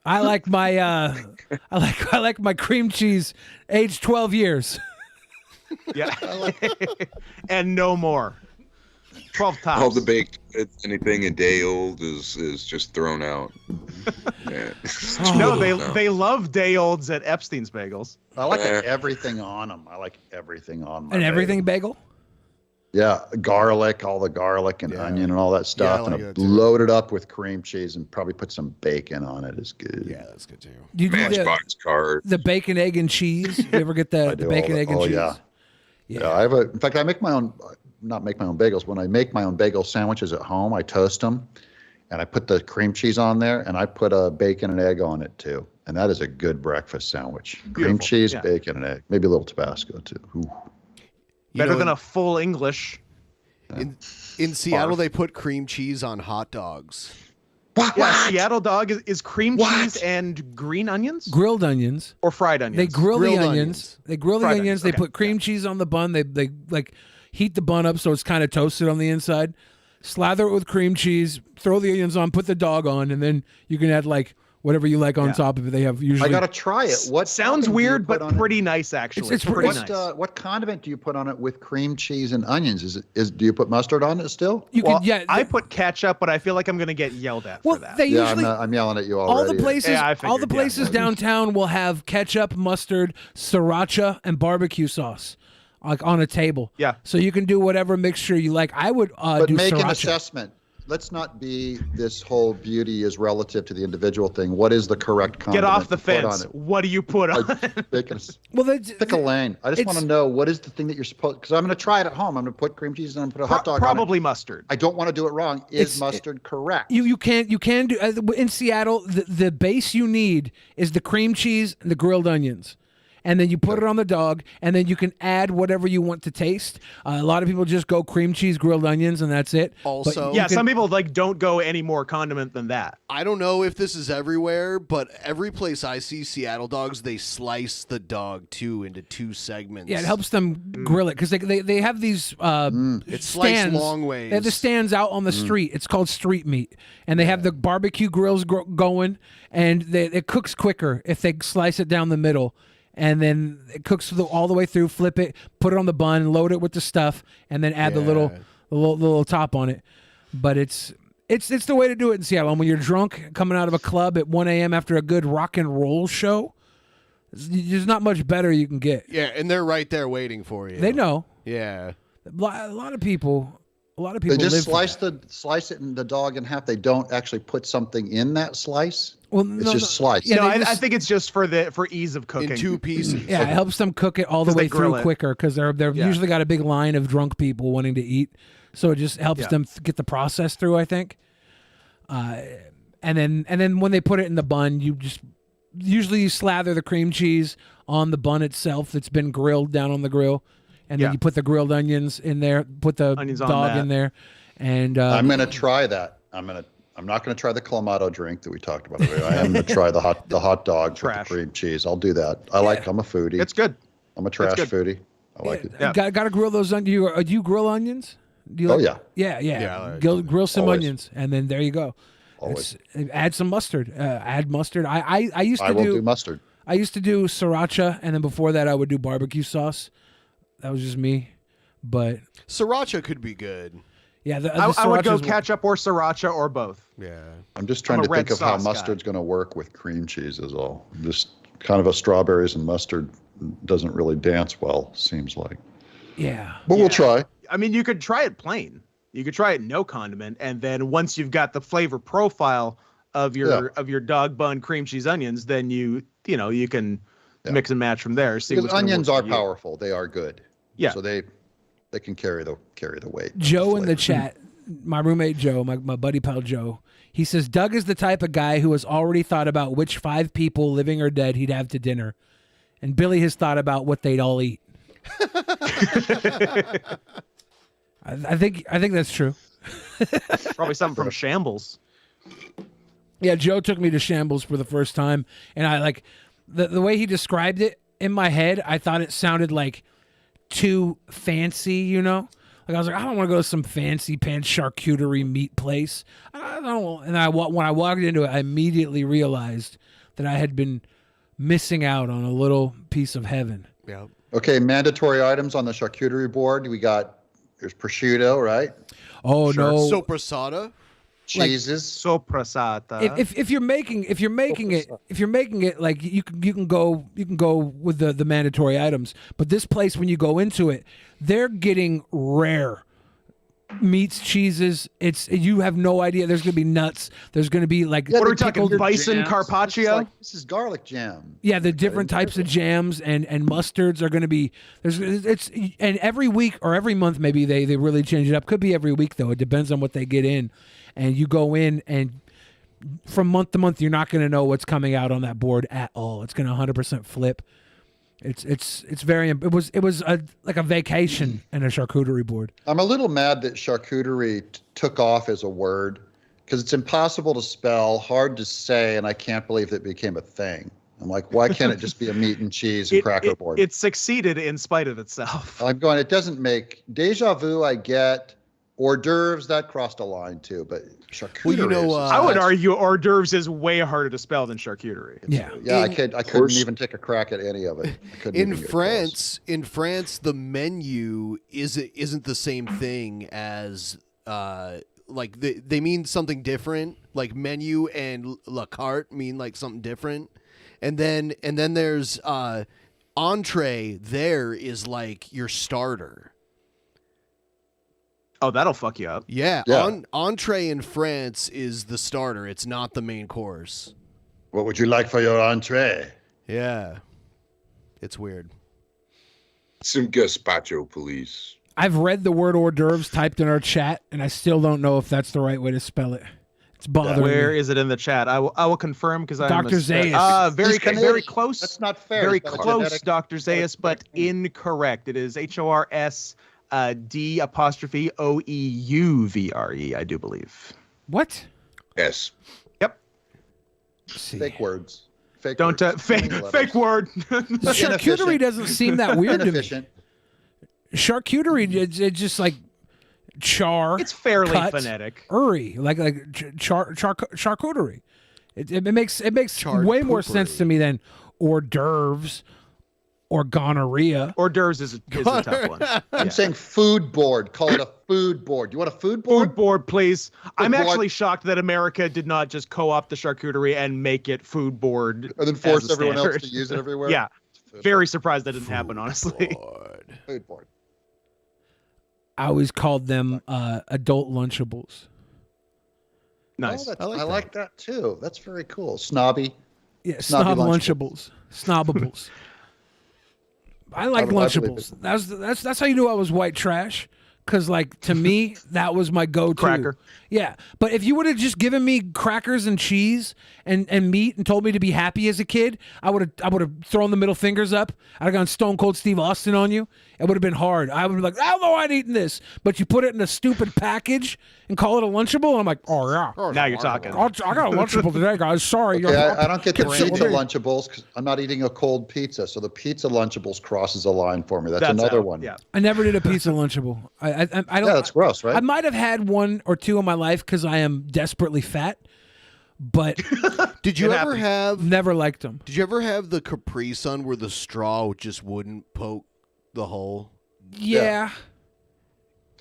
I like my I like my cream cheese aged 12 years. Yeah. And no more. 12 tops. All the baked goods, anything a day old is just thrown out. Yeah. No, they love day olds at Epstein's Bagels. I like everything on them. I like everything on my And everything bagel? Yeah, garlic, all the garlic and onion and all that stuff, and load it up with cream cheese and probably put some bacon on it is good. Yeah, that's good too. Do you do Matchbox card. the bacon, egg, and cheese? You ever get the bacon, egg, and cheese? Yeah. I have in fact, I make my own. Not make my own bagels. When I make my own bagel sandwiches at home, I toast them, and I put the cream cheese on there, and I put a bacon and egg on it too. And that is a good breakfast sandwich. Beautiful. Cream cheese, bacon, and egg. Maybe a little Tabasco too. Ooh. Better than a full English. In Seattle, they put cream cheese on hot dogs. Yeah, Seattle dog is cream cheese and green onions? Grilled onions. Or fried onions? They grill Grilled the onions. onions. They grill the Fried onions. onions, They okay. put cream cheese on the bun. They like heat the bun up so it's kind of toasted on the inside. Slather it with cream cheese. Throw the onions on. Put the dog on, and then you can add like whatever you like on top of it. They have usually. I gotta try it. What sounds weird, but pretty nice actually. It's pretty nice. nice. What condiment do you put on it with cream cheese and onions? Do you put mustard on it still? You Well, can, yeah. I put ketchup, but I feel like I'm going to get yelled at well, for that. they Yeah, usually I'm yelling at you all already. the places. Yeah, I all the figured, places downtown will have ketchup, mustard, sriracha, and barbecue sauce. Like on a table. Yeah. So you can do whatever mixture you like. I would But do make sriracha. an assessment. Let's not be this whole beauty is relative to the individual thing. What is the correct Get condiment off the to put fence. on it? What do you put on? Well, Pick a lane. I just want to know what is the thing that you're supposed. Because I'm going to try it at home. I'm going to put cream cheese and I'm going to put a hot dog on it. Probably mustard. I don't want to do it wrong. Is mustard correct? You can do in Seattle. The base you need is the cream cheese and the grilled onions, and then you put it on the dog, and then you can add whatever you want to taste. A lot of people just go cream cheese, grilled onions, and that's it. Also, some people like don't go any more condiment than that. I don't know if this is everywhere, but every place I see Seattle dogs, they slice the dog too into 2 segments. Yeah, it helps them grill it because they have these It's sliced stands. long ways. They have the stands out on the street. It's called street meat, and they have the barbecue grills going, and it cooks quicker if they slice it down the middle. And then it cooks all the way through. Flip it, put it on the bun, load it with the stuff, and then add the little top on it. But it's the way to do it in Seattle. And when you're drunk, coming out of a club at 1 a.m. after a good rock and roll show, there's not much better you can get. Yeah, and they're right there waiting for you. They know. Yeah, a lot of people. They just slice it in the dog in half. They don't actually put something in that slice. Well, it's just sliced. Yeah, I think it's just for ease of cooking. In 2 pieces. Yeah, it helps them cook it all the way through quicker because they're usually got a big line of drunk people wanting to eat, so it just helps them get the process through. I think, and then when they put it in the bun, you usually slather the cream cheese on the bun itself that's been grilled down on the grill, and then you put the grilled onions in there, put the dog in there, and I'm gonna try that. I'm not going to try the Clamato drink that we talked about earlier. I am going to try the hot dog with the cream cheese. I'll do that. I'm a foodie. It's good. I'm a trash foodie. I like it. Got to grill those onions. Do you grill onions? Do you Yeah. Grill some onions, and then there you go. Always. Add some mustard. Add mustard. I used to I will do mustard. I used to do sriracha, and then before that I would do barbecue sauce. That was just me, but sriracha could be good. Yeah, I would go ketchup or sriracha or both. Yeah. I'm just trying to think of how mustard's going to work with cream cheese is all. Just kind of a strawberries and mustard doesn't really dance well, seems like. Yeah. But we'll try. I mean, you could try it plain. You could try it no condiment, and then once you've got the flavor profile of your dog bun cream cheese onions, then you can mix and match from there. See, because onions are powerful. They are good. Yeah. So they can carry the weight. Joe in the chat, my roommate Joe, my buddy pal Joe, he says Doug is the type of guy who has already thought about which 5 people, living or dead, he'd have to dinner, and Billy has thought about what they'd all eat. I think that's true. Probably something from Shambles. Yeah, Joe took me to Shambles for the first time, and I like the way he described it in my head. I thought it sounded like too fancy, Like I was like, I don't want to go to some fancy pants charcuterie meat place. I don't. And when I walked into it, I immediately realized that I had been missing out on a little piece of heaven. Yeah. Okay, mandatory items on the charcuterie board. There's prosciutto, right? Oh no, sopressata. Cheeses. Sopressata. If you're making it like you can go with the mandatory items, but this place, when you go into it, they're getting rare meats, cheeses. You have no idea. There's gonna be nuts. There's gonna be like what are we talking? Bison carpaccio. This is garlic jam. Yeah, the different types of jams and mustards are gonna be and every week or every month maybe they really change it up. Could be every week though. It depends on what they get in. And you go in, and from month to month, you're not going to know what's coming out on that board at all. It's going to 100% flip. It's very. It was like a vacation in a charcuterie board. I'm a little mad that charcuterie took off as a word because it's impossible to spell, hard to say, and I can't believe it became a thing. I'm like, why can't it just be a meat and cheese and cracker board? It succeeded in spite of itself. I'm going. It doesn't make deja vu. I get. Hors d'oeuvres, that crossed a line too, but charcuterie. I would argue hors d'oeuvres is way harder to spell than charcuterie. I couldn't even take a crack at any of it. In France, the menu isn't the same thing as like they mean something different. Like menu and la carte mean like something different, and then there's entree. There is like your starter. Oh, that'll fuck you up. Yeah. Entree in France is the starter. It's not the main course. What would you like for your entree? Yeah. It's weird. Some gazpacho, please. I've read the word hors d'oeuvres typed in our chat, and I still don't know if that's the right way to spell it. It's bothering Where me. is it in the chat? I will confirm because I'm Dr. Zayas. Very close. That's not fair. Very He's got a close, genetic- Dr. Zayas, but incorrect. It is HORSD'Oeuvre, I do believe. What? Yes. Yep. Fake words. Fake Don't words. fake word. Charcuterie doesn't seem that weird to me. Inefficient. Charcuterie, it's just like char. It's fairly cut, phonetic. Uri, like charcuterie. It makes way more sense to me than hors d'oeuvres or gonorrhea. Hors d'oeuvres is a tough one. I'm saying food board. Call it a food board. You want a food board? Food board, please. I'm board. actually shocked that America did not just co-opt the charcuterie and make it food board. And then force as a everyone else standard. to use it everywhere? Yeah. Very surprised that didn't happen, honestly. Food board. I always called them adult Lunchables. Nice. Oh, I like that too. That's very cool. Snobby. Yeah, Snobby snob Lunchables. Snobbables. I like I believe Lunchables. That's how you knew I was white trash. Because, like, to me, that was my go-to. Cracker. Yeah. But if you would have just given me crackers and cheese and meat and told me to be happy as a kid, I would have thrown the middle fingers up. I'd have gone Stone Cold Steve Austin on you. It would have been hard. I would be like, I don't know I'd eaten this. But you put it in a stupid package and call it a Lunchable, and I'm like, oh, yeah. Now you're talking. I got a Lunchable today, guys. Sorry. Okay, I don't get the Shit pizza with me. Lunchables because I'm not eating a cold pizza. So the pizza Lunchables crosses a line for me. That's another out. one. Yeah. I never did a pizza Lunchable. I don't. Yeah, that's gross, right? I might have had one or two in my life because I am desperately fat, but Did you ever have? never liked them. Did you ever have the Capri Sun where the straw just wouldn't poke the hole? Yeah.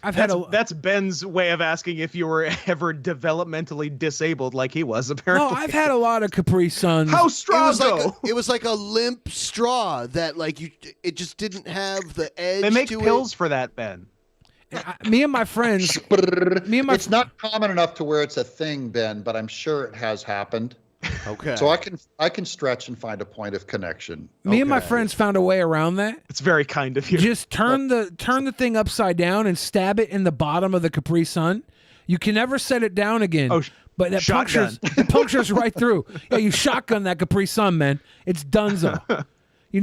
I've had That's Ben's way of asking if you were ever developmentally disabled like he was, apparently. No, I've had a lot of Capri Suns. How straws go? It was like a limp straw that it just didn't have the edge. They make to pills for that, Ben. Me and my friends. It's not common enough to where it's a thing, Ben, but I'm sure it has happened. Okay. So I can stretch and find a point of connection. Me and my friends found a way around that. It's very kind of you. Just turn the thing upside down and stab it in the bottom of the Capri Sun. You can never set it down again. Oh, but that shotgun. punctures right through. Yeah, you shotgun that Capri Sun, man. It's donezo. You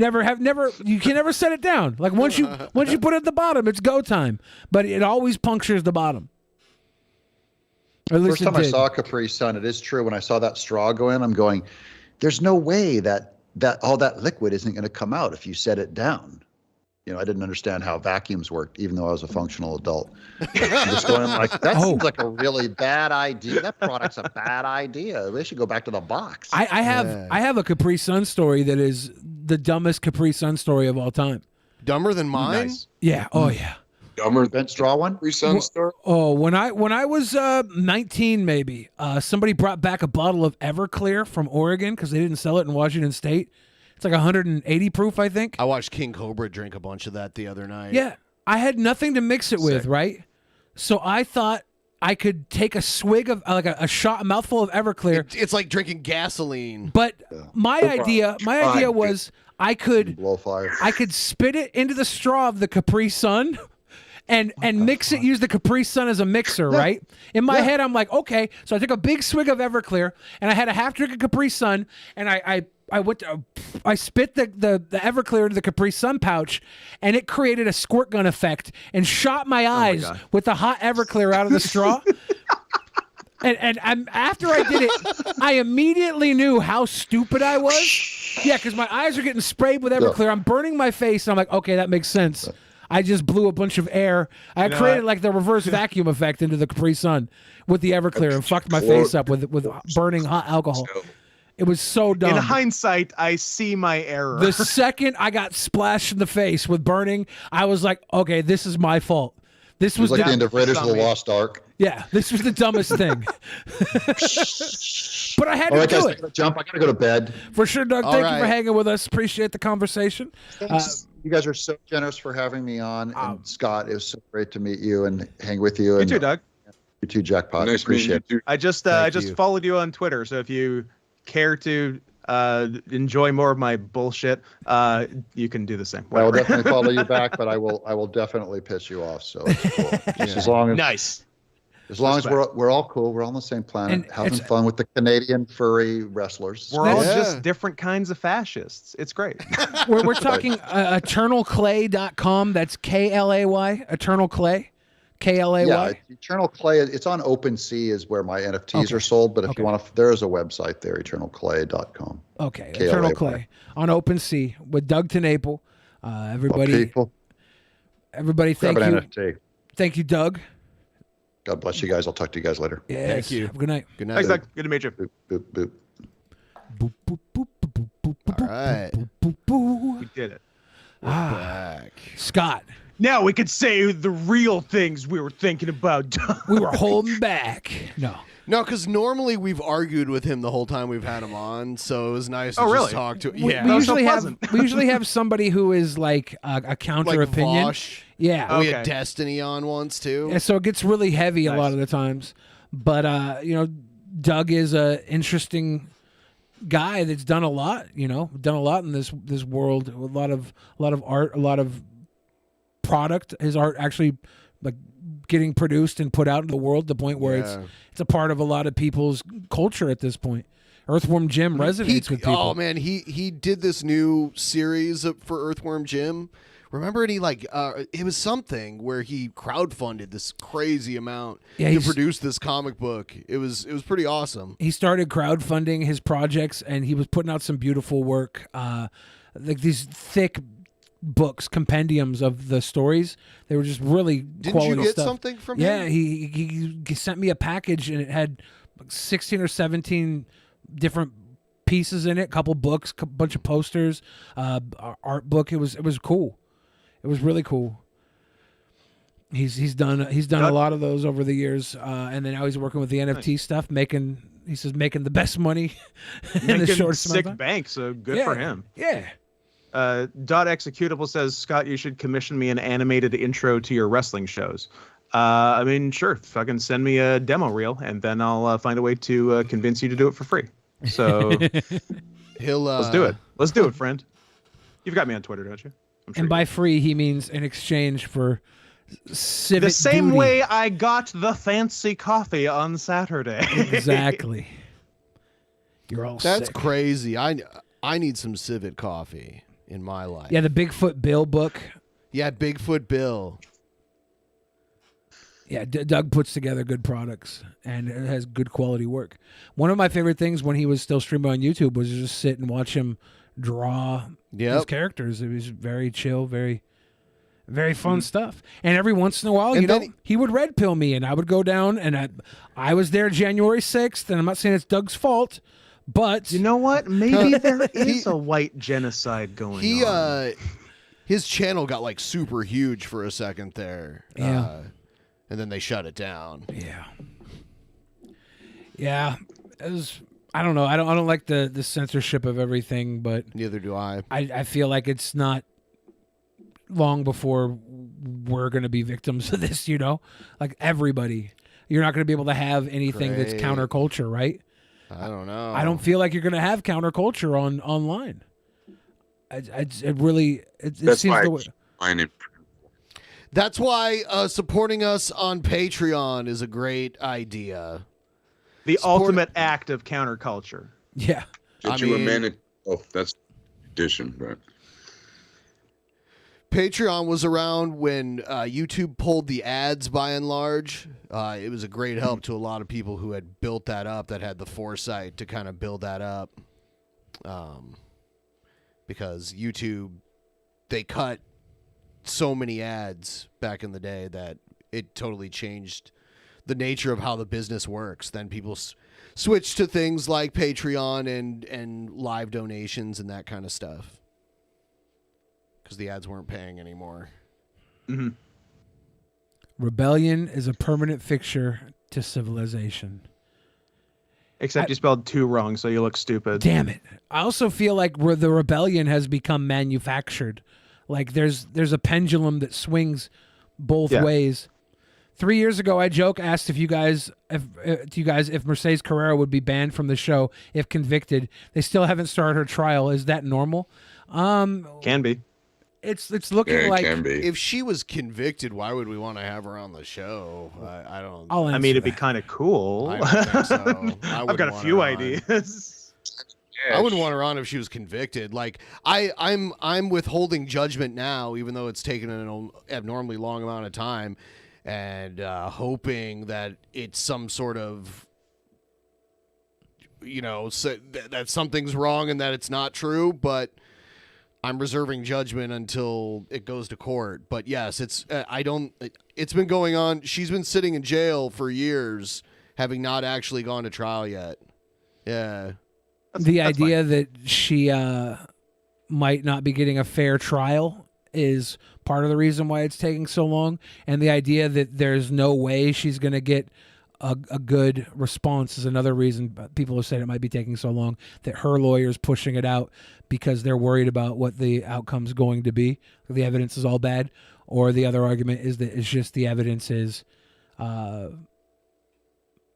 you can never set it down. Like once you put it at the bottom, it's go time. But it always punctures the bottom. Or at least First time I saw a Capri Sun, it is true. When I saw that straw go in, I'm going, there's no way that all that liquid isn't going to come out if you set it down. You know, I didn't understand how vacuums worked, even though I was a functional adult. I'm just going like, that seems like a really bad idea. That product's a bad idea. They should go back to the box. I have a Capri Sun story that is the dumbest Capri Sun story of all time. Dumber than mine? Nice. Yeah. Oh yeah. Dumber than straw one? Capri Sun store? Oh, when I was 19, maybe somebody brought back a bottle of Everclear from Oregon because they didn't sell it in Washington State. It's like 180 proof, I think. I watched King Cobra drink a bunch of that the other night. Yeah, I had nothing to mix it with, right? So I thought I could take a swig of like a mouthful of Everclear. It's like drinking gasoline. But my idea was I could blow fire. I could spit it into the straw of the Capri Sun. And mix it, use the Capri Sun as a mixer, right? In my head, I'm like, okay. So I took a big swig of Everclear, and I had a half drink of Capri Sun, and I spit the Everclear into the Capri Sun pouch, and it created a squirt gun effect and shot my eyes with the hot Everclear out of the straw. And after I did it, I immediately knew how stupid I was. Yeah, because my eyes are getting sprayed with Everclear. I'm burning my face, and I'm like, okay, that makes sense. I just blew a bunch of air. I created like the reverse vacuum effect into the Capri Sun with the Everclear and fucked my face up with burning hot alcohol. It was so dumb. In hindsight, I see my error. The second I got splashed in the face with burning, I was like, okay, this is my fault. This was like the end of Raiders of the Lost Ark. Yeah, this was the dumbest thing. But I had to do it. I gotta go to bed. For sure, Doug. Thank you for hanging with us. Appreciate the conversation. You guys are so generous for having me on. And Scott, it was so great to meet you and hang with you. And too, Doug. You too, Jackpot. Nice Appreciate it. I just followed you on Twitter, so if you care to enjoy more of my bullshit, you can do the same. I will definitely follow you back, but I will definitely piss you off. So it's cool. Just as long as nice. As long as we're all cool, we're all on the same planet, And having it's- fun with the Canadian furry wrestlers. We're all just different kinds of fascists. It's great. We're talking eternalclay.com. That's Klay. Eternal Clay. Klay. Yeah, Eternal Clay. It's on OpenSea is where my NFTs are sold. But if you want to, there is a website there, eternalclay.com. Okay, Klay. Eternal Clay on OpenSea with Doug TenNaple. Everybody, everybody, thank Grab you. an NFT. Thank you, Doug. God bless you guys. I'll talk to you guys later. Yes. Thank you. Have a good night. Good night. Thanks, Doug. Good to meet you. Boop, boop, boop. All right. We did it. Back. Scott. Now we could say the real things we were thinking about. We were holding back. No, because normally we've argued with him the whole time we've had him on, so it was nice to really? just talk to him. We, Yeah. we usually have somebody who is like a counter Like opinion. Vosh. Yeah. We had Destiny on once, too. Yeah, so it gets really heavy a lot of the times. But Doug is a interesting guy that's done a lot, done a lot in this world. A lot of art, a lot of product. His art actually like getting produced and put out in the world to the point where it's a part of a lot of people's culture at this point. Earthworm Jim resonates with people. Oh man, he did this new series for Earthworm Jim. Remember, and he it was something where he crowdfunded this crazy amount to produce this comic book. It was pretty awesome. He started crowdfunding his projects, and he was putting out some beautiful work, like these thick books, compendiums of the stories. They were just really quality Didn't you get stuff. something from Yeah, him? he sent me a package, and it had 16 or 17 different pieces in it, a couple books, a bunch of posters, art book. It was cool. It was really cool. He's done a lot of those over the years, and then now he's working with the NFT stuff, making the best money in the shortest amount of sick time. bank, so good for him. Yeah. Dot Executable says, Scott, you should commission me an animated intro to your wrestling shows. I mean, sure, fucking send me a demo reel, and then I'll find a way to convince you to do it for free. So let's do it. Let's do it, friend. You've got me on Twitter, don't you? And by free, he means in exchange for civic the same duty. way I got the fancy coffee on Saturday. Exactly. You're all That's sick. crazy. I need some civet coffee in my life. Yeah, the Bigfoot Bill book. Yeah, Bigfoot Bill. Yeah, Doug puts together good products and it has good quality work. One of my favorite things when he was still streaming on YouTube was just sit and watch him draw his characters. It was very chill, very, very fun stuff. And every once in a while, he would red pill me, and I would go down, and I was there January 6th, and I'm not saying it's Doug's fault, but you know what? Maybe there is a white genocide going on. His channel got like super huge for a second there. Yeah. And then they shut it down. Yeah. Yeah. It was, I don't know. I don't like the censorship of everything, but neither do I. I feel like it's not long before we're going to be victims of this, like everybody. You're not going to be able to have anything that's counterculture, right? I don't know. I don't feel like you're going to have counterculture online. It seems the way. That's why supporting us on Patreon is a great idea. The ultimate act of counterculture. Yeah. Get you a minute. Oh, that's addition, but Patreon was around when YouTube pulled the ads by and large. It was a great help to a lot of people who had built that up, that had the foresight to kind of build that up. Because YouTube, they cut so many ads back in the day that it totally changed the nature of how the business works. Then people switched to things like Patreon and live donations and that kind of stuff, because the ads weren't paying anymore. Mm-hmm. Rebellion is a permanent fixture to civilization. Except you spelled two wrong, so you look stupid. Damn it. I also feel like the rebellion has become manufactured. Like there's a pendulum that swings both ways. 3 years ago, I asked if Mercedes Carrera would be banned from the show if convicted. They still haven't started her trial. Is that normal? Can be. It's looking Yeah, it like can be. If she was convicted, why would we want to have her on the show? I don't. I mean, it'd be kind of cool. I don't think so. I've got a few ideas. I wouldn't want her on if she was convicted. Like I'm withholding judgment now, even though it's taken an abnormally long amount of time, and hoping that it's some sort of, that something's wrong and that it's not true. But I'm reserving judgment until it goes to court. But yes, it's been going on. She's been sitting in jail for years, having not actually gone to trial yet. Yeah. The idea that she might not be getting a fair trial is part of the reason why it's taking so long, and the idea that there's no way she's going to get a good response is another reason people have said it might be taking so long, that her lawyer's pushing it out because they're worried about what the outcome's going to be. The evidence is all bad, or the other argument is that it's just the evidence is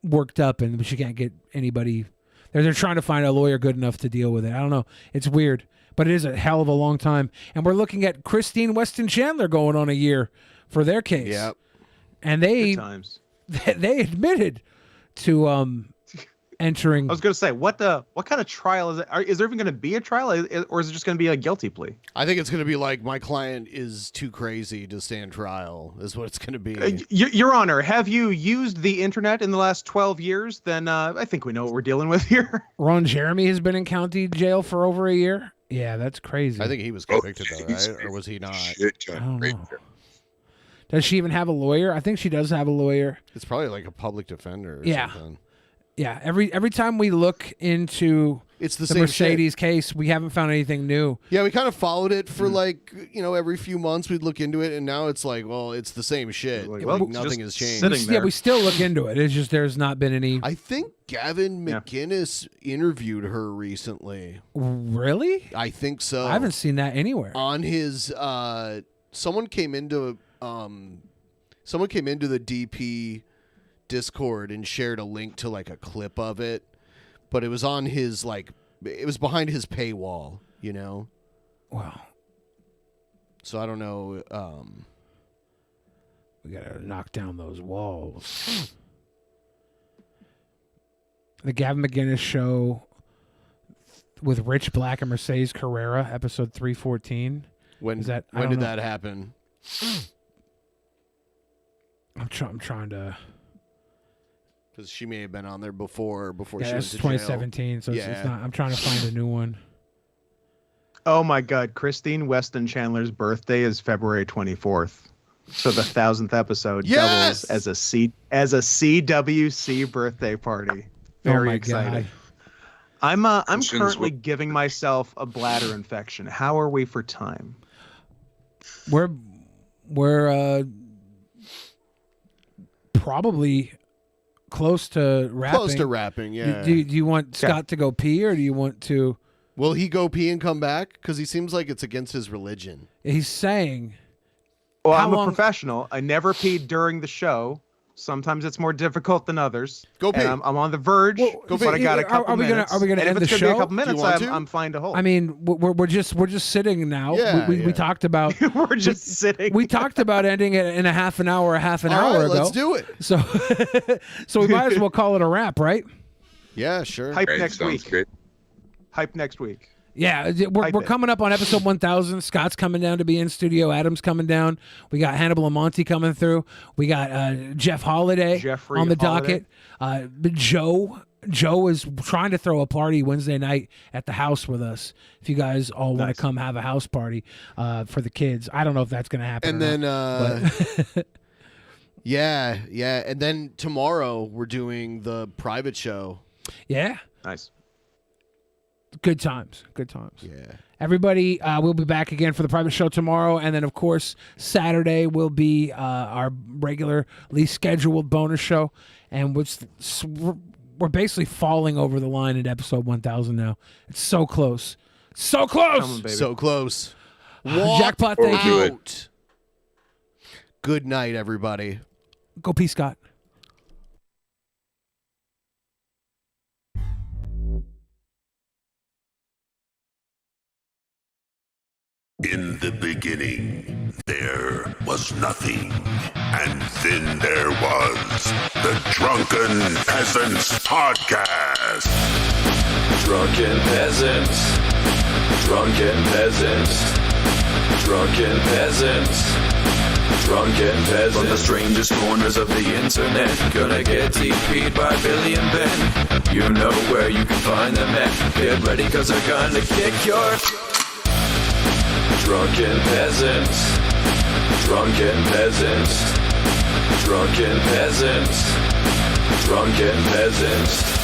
worked up and she can't get anybody. They're trying to find a lawyer good enough to deal with it. I don't know. It's weird, but it is a hell of a long time. And we're looking at Christine Weston Chandler going on a year for their case. Yep. And they admitted to entering. I was going to say, what kind of trial is it? Is there even going to be a trial, or is it just going to be a guilty plea? I think it's going to be like, my client is too crazy to stand trial, is what it's going to be. Your Honor, have you used the internet in the last 12 years? Then I think we know what we're dealing with here. Ron Jeremy has been in county jail for over a year. Yeah, that's crazy. I think he was convicted though, right? Or was he not? I don't know. Does she even have a lawyer? I think she does have a lawyer. It's probably like a public defender or something. Yeah, every time we look into it's the the same Mercedes case, we haven't found anything new. Yeah, we kind of followed it for every few months we'd look into it, and now it's like, well, it's the same shit. Nothing has changed. Yeah, we still look into it. It's just there's not been any. I think Gavin McInnes interviewed her recently. Really? I think so. I haven't seen that anywhere. On his, someone came into the DP Discord and shared a link to like a clip of it, but it was on his it was behind his paywall, Wow. So I don't know. We gotta knock down those walls. The Gavin McInnes Show with Rich Black and Mercedes Carrera, episode 314. When did that happen? I'm trying to. Because she may have been on there before she went that's to 2017, so it's not. I'm trying to find a new one. Oh my God, Christine Weston Chandler's birthday is February 24th, so the 1000th episode doubles as a CWC birthday party. Very excited. God. I'm currently giving myself a bladder infection. How are we for time? We're probably close to wrapping. Close to wrapping, yeah. Do you want Scott to go pee, or do you want to? Will he go pee and come back? Because he seems like it's against his religion. He's saying. Well, I'm a professional. I never peed during the show. Sometimes it's more difficult than others. Go pee. I'm on the verge, but I got a couple minutes. Are we gonna and end if it's the gonna show? be a couple minutes, I'm fine to hold. I mean, we're just sitting now. Yeah, we talked about we're just sitting. We talked about ending it in a half an hour All ago. right, let's do it. So we might as well call it a wrap, right? Yeah, sure. Hype next week. Great. Hype next week. Yeah, we're coming up on episode 1000. Scott's coming down to be in studio. Adam's coming down. We got Hannibal and Monty coming through. We got Jeff Holiday on the docket. Joe is trying to throw a party Wednesday night at the house with us. If you guys all want to come have a house party for the kids, I don't know if that's going to happen. And then, yeah, and then tomorrow we're doing the private show. Yeah, nice. Good times. Yeah. Everybody, we'll be back again for the private show tomorrow. And then, of course, Saturday will be our regularly scheduled bonus show. And we're basically falling over the line at episode 1000 now. It's so close. So close. Come on, baby. So close. Jackpot, thank you. Good night, everybody. Go pee, Scott. In the beginning, there was nothing. And then there was the Drunken Peasants Podcast. Drunken Peasants. Drunken Peasants. Drunken Peasants. Drunken Peasants. From the strangest corners of the internet, gonna get TP'd by Billy and Ben. You know where you can find them at. Get ready, cause they're gonna kick your... Drunken Peasants. Drunken Peasants. Drunken Peasants. Drunken Peasants.